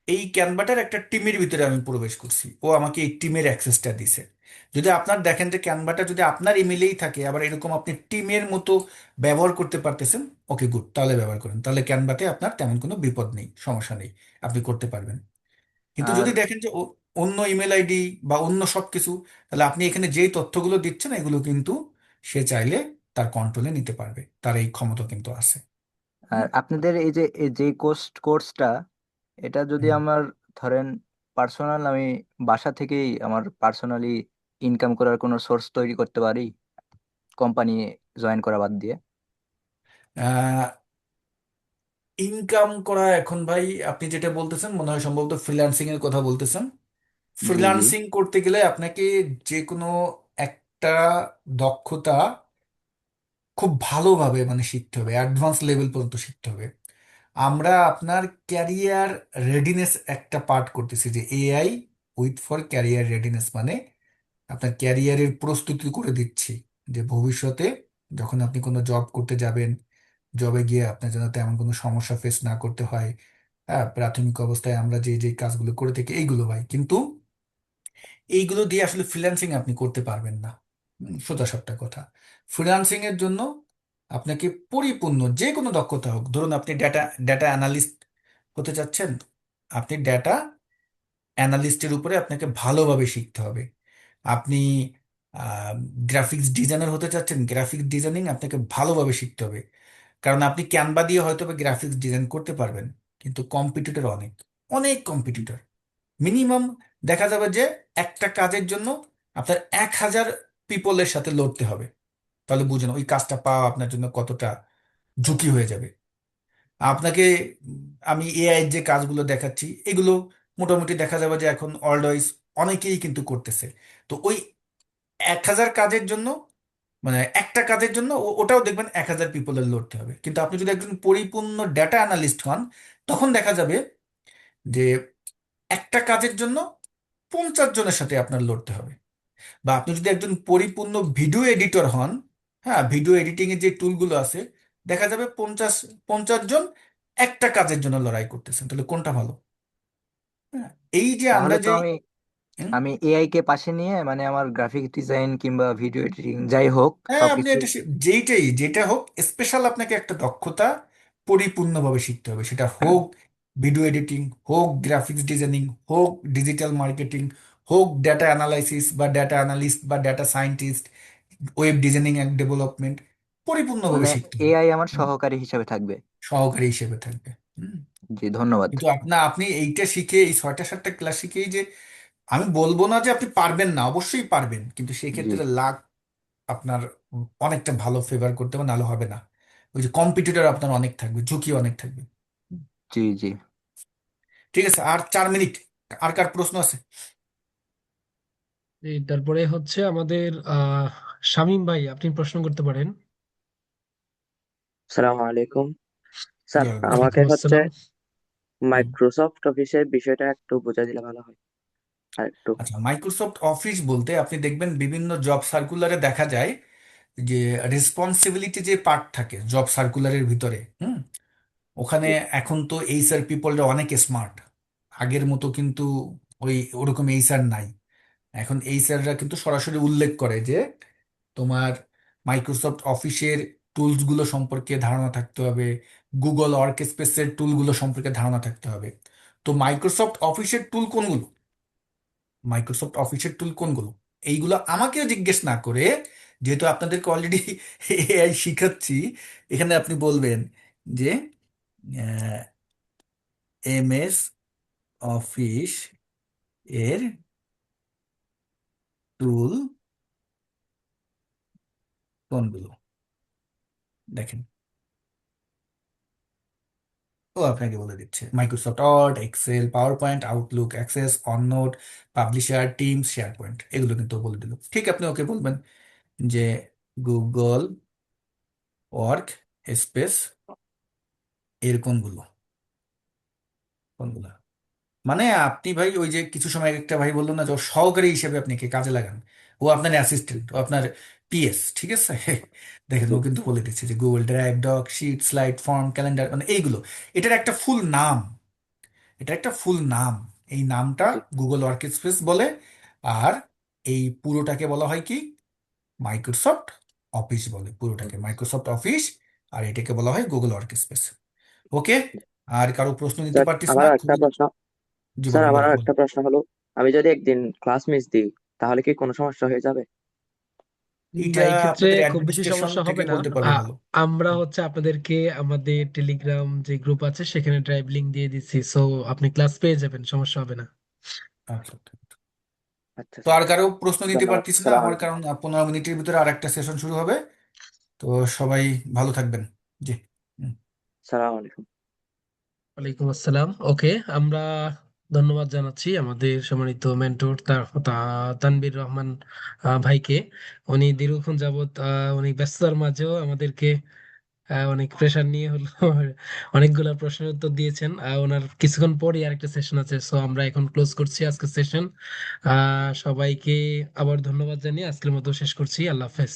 এই ক্যানভাটার একটা টিমের ভিতরে আমি প্রবেশ করছি, ও আমাকে এই টিমের অ্যাক্সেসটা দিছে। যদি আপনার দেখেন যে ক্যানভাটা যদি আপনার ইমেইলেই থাকে, আবার এরকম আপনি টিমের মতো ব্যবহার করতে পারতেছেন, ওকে গুড, তাহলে ব্যবহার করেন, তাহলে ক্যানভাতে আপনার তেমন কোনো বিপদ নেই, সমস্যা নেই, আপনি করতে পারবেন। কিন্তু আর যদি দেখেন যে অন্য ইমেল আইডি বা অন্য সব কিছু, তাহলে আপনি এখানে যেই তথ্যগুলো দিচ্ছেন এগুলো কিন্তু সে চাইলে তার কন্ট্রোলে নিতে পারবে, তার এই ক্ষমতা কিন্তু আছে। আর হুম, আপনাদের এই যে কোর্সটা, এটা যদি হুম। আমার ধরেন পার্সোনাল, আমি বাসা থেকেই আমার পার্সোনালি ইনকাম করার কোনো সোর্স তৈরি করতে পারি, কোম্পানি জয়েন করা বাদ দিয়ে? ইনকাম করা এখন ভাই, আপনি যেটা বলতেছেন মনে হয় সম্ভবত ফ্রিল্যান্সিং এর কথা বলতেছেন। জি জি। ফ্রিল্যান্সিং করতে গেলে আপনাকে যে কোনো একটা দক্ষতা খুব ভালোভাবে মানে শিখতে হবে, অ্যাডভান্স লেভেল পর্যন্ত শিখতে হবে। আমরা আপনার ক্যারিয়ার রেডিনেস একটা পার্ট করতেছি, যে AI with for career readiness, মানে আপনার ক্যারিয়ারের প্রস্তুতি করে দিচ্ছি, যে ভবিষ্যতে যখন আপনি কোনো জব করতে যাবেন, জবে গিয়ে আপনার যেন তেমন কোনো সমস্যা ফেস না করতে হয়। হ্যাঁ, প্রাথমিক অবস্থায় আমরা যে যে কাজগুলো করে থাকি এইগুলো ভাই, কিন্তু এইগুলো দিয়ে আসলে ফ্রিল্যান্সিং আপনি করতে পারবেন না। সোজা সাপটা কথা, ফ্রিল্যান্সিং এর জন্য আপনাকে পরিপূর্ণ যে কোনো দক্ষতা হোক, ধরুন আপনি ডেটা ডেটা অ্যানালিস্ট হতে চাচ্ছেন, আপনি ডেটা অ্যানালিস্টের উপরে আপনাকে ভালোভাবে শিখতে হবে। আপনি গ্রাফিক্স ডিজাইনার হতে চাচ্ছেন, গ্রাফিক্স ডিজাইনিং আপনাকে ভালোভাবে শিখতে হবে। কারণ আপনি ক্যানভা দিয়ে হয়তো গ্রাফিক্স ডিজাইন করতে পারবেন, কিন্তু কম্পিটিটর অনেক, অনেক কম্পিটিটর। মিনিমাম দেখা যাবে যে একটা কাজের জন্য আপনার 1,000 পিপলের সাথে লড়তে হবে। তাহলে বুঝুন ওই কাজটা পাওয়া আপনার জন্য কতটা ঝুঁকি হয়ে যাবে। আপনাকে আমি এআই যে কাজগুলো দেখাচ্ছি এগুলো মোটামুটি দেখা যাবে যে এখন অলওয়েজ অনেকেই কিন্তু করতেছে। তো ওই 1,000 কাজের জন্য, মানে একটা কাজের জন্য ওটাও দেখবেন 1,000 পিপলের লড়তে হবে। কিন্তু আপনি যদি একজন পরিপূর্ণ ডেটা অ্যানালিস্ট হন, তখন দেখা যাবে যে একটা কাজের জন্য 50 জনের সাথে আপনার লড়তে হবে। বা আপনি যদি একজন পরিপূর্ণ ভিডিও এডিটর হন, হ্যাঁ, ভিডিও এডিটিং এর যে টুলগুলো আছে, দেখা যাবে 50 জন একটা কাজের জন্য লড়াই করতেছেন। তাহলে কোনটা ভালো? হ্যাঁ, এই যে আমরা তাহলে তো যে আমি হুম, আমি এআই কে পাশে নিয়ে মানে আমার গ্রাফিক ডিজাইন কিংবা ভিডিও এডিটিং যাই হোক হ্যাঁ, আপনি সবকিছু। এটা যেটা হোক স্পেশাল, আপনাকে একটা দক্ষতা পরিপূর্ণভাবে শিখতে হবে। সেটা হোক ভিডিও এডিটিং, হোক গ্রাফিক্স ডিজাইনিং, হোক ডিজিটাল মার্কেটিং, হোক ডেটা অ্যানালাইসিস বা ডেটা অ্যানালিস্ট বা data scientist, web designing and development, পরিপূর্ণভাবে মানে শিখতে হবে। এআই আমার হুম, সহকারী হিসেবে থাকবে। সহকারী হিসেবে থাকবে। হুম, জি, ধন্যবাদ। কিন্তু আপনি এইটা শিখে, এই 6টা 7টা ক্লাস শিখেই যে, আমি বলবো না যে আপনি পারবেন না, অবশ্যই পারবেন, কিন্তু জি সেক্ষেত্রে লাক আপনার অনেকটা ভালো ফেভার করতে হবে, নাহলে হবে না। ওই যে কম্পিটিটর আপনার অনেক থাকবে, ঝুঁকি অনেক থাকবে। জি জি। ঠিক আছে, আর 4 মিনিট। আর কার প্রশ্ন আছে? তারপরে হচ্ছে আমাদের শামীম ভাই, আপনি প্রশ্ন করতে পারেন। সালাম আলাইকুম জি স্যার। ওয়ালাইকুম আমাকে ওয়ালাইকুম হচ্ছে আসসালাম। হুম। মাইক্রোসফট অফিসের বিষয়টা একটু বুঝাই দিলে ভালো হয় আর একটু। আচ্ছা, মাইক্রোসফট অফিস বলতে আপনি দেখবেন বিভিন্ন জব সার্কুলারে দেখা যায় যে রেসপন্সিবিলিটি যে পার্ট থাকে জব সার্কুলারের ভিতরে, হুম, ওখানে এখন তো এইচআর পিপলরা অনেক স্মার্ট। আগের মতো কিন্তু ওরকম এইচআর নাই। এখন এইচআররা কিন্তু সরাসরি উল্লেখ করে যে তোমার মাইক্রোসফট অফিসের টুলস গুলো সম্পর্কে ধারণা থাকতে হবে, গুগল ওয়ার্ক স্পেসের টুলগুলো সম্পর্কে ধারণা থাকতে হবে। তো মাইক্রোসফট অফিসের টুল কোনগুলো, মাইক্রোসফট অফিসের টুল কোনগুলো, এইগুলো আমাকেও জিজ্ঞেস না করে, যেহেতু আপনাদেরকে অলরেডি এআই শিখাচ্ছি, এখানে আপনি বলবেন যে এমএস অফিস এর টুল কোনগুলো। দেখেন, ও আপনাকে বলে দিচ্ছে Microsoft Word, Excel, PowerPoint, Outlook, Access, OneNote, Publisher, Teams, SharePoint, এগুলো কিন্তু ও বলে দিল। ঠিক, আপনি ওকে বলবেন যে গুগল ওয়ার্ক স্পেস এর কোনগুলো, কোনগুলো। মানে আপনি ভাই ওই যে কিছু সময় একটা ভাই বললো না যে ওর সহকারী হিসেবে আপনি কে কাজে লাগান, ও আপনার অ্যাসিস্ট্যান্ট, ও আপনার পিএস, ঠিক আছে? দেখেন, ও কিন্তু বলে দিচ্ছে যে Google Drive, Doc, Sheet, Slide, Form, Calendar, মানে এইগুলো। এটার একটা ফুল নাম, এটা একটা ফুল নাম। এই নামটা গুগল ওয়ার্ক স্পেস বলে। আর এই পুরোটাকে বলা হয় কি, মাইক্রোসফট অফিস বলে পুরোটাকে, মাইক্রোসফট অফিস। আর এটাকে বলা হয় গুগল ওয়ার্ক স্পেস। ওকে, আর কারো প্রশ্ন নিতে স্যার পারতিস না? আমারও একটা খুবই। প্রশ্ন। জি স্যার বলেন বলেন আমারও বলেন। একটা প্রশ্ন হলো, আমি যদি একদিন ক্লাস মিস দিই তাহলে কি কোনো সমস্যা হয়ে যাবে? এইটা না, এই ক্ষেত্রে আপনাদের খুব বেশি অ্যাডমিনিস্ট্রেশন সমস্যা থেকে হবে না। বলতে পারবে ভালো। আমরা হচ্ছে আপনাদেরকে আমাদের টেলিগ্রাম যে গ্রুপ আছে সেখানে ড্রাইভ লিংক দিয়ে দিচ্ছি, সো আপনি ক্লাস পেয়ে যাবেন, সমস্যা হবে না। আচ্ছা, okay. আচ্ছা তো স্যার, আর কারো প্রশ্ন নিতে ধন্যবাদ। পারতিস না সালাম আমার, আলাইকুম। কারণ 15 মিনিটের ভিতরে আর একটা সেশন শুরু হবে। তো সবাই ভালো থাকবেন। জি। হুম। সালাম আলাইকুম। ওয়ালাইকুম আসসালাম। ওকে, আমরা ধন্যবাদ জানাচ্ছি আমাদের সম্মানিত মেন্টর তানভীর রহমান ভাইকে। উনি দীর্ঘক্ষণ যাবৎ অনেক ব্যস্ততার মাঝেও আমাদেরকে অনেক প্রেশার নিয়ে হলো অনেকগুলা প্রশ্নের উত্তর দিয়েছেন। ওনার কিছুক্ষণ পরই আরেকটা সেশন আছে, সো আমরা এখন ক্লোজ করছি আজকের সেশন। সবাইকে আবার ধন্যবাদ জানিয়ে আজকের মতো শেষ করছি। আল্লাহ হাফেজ।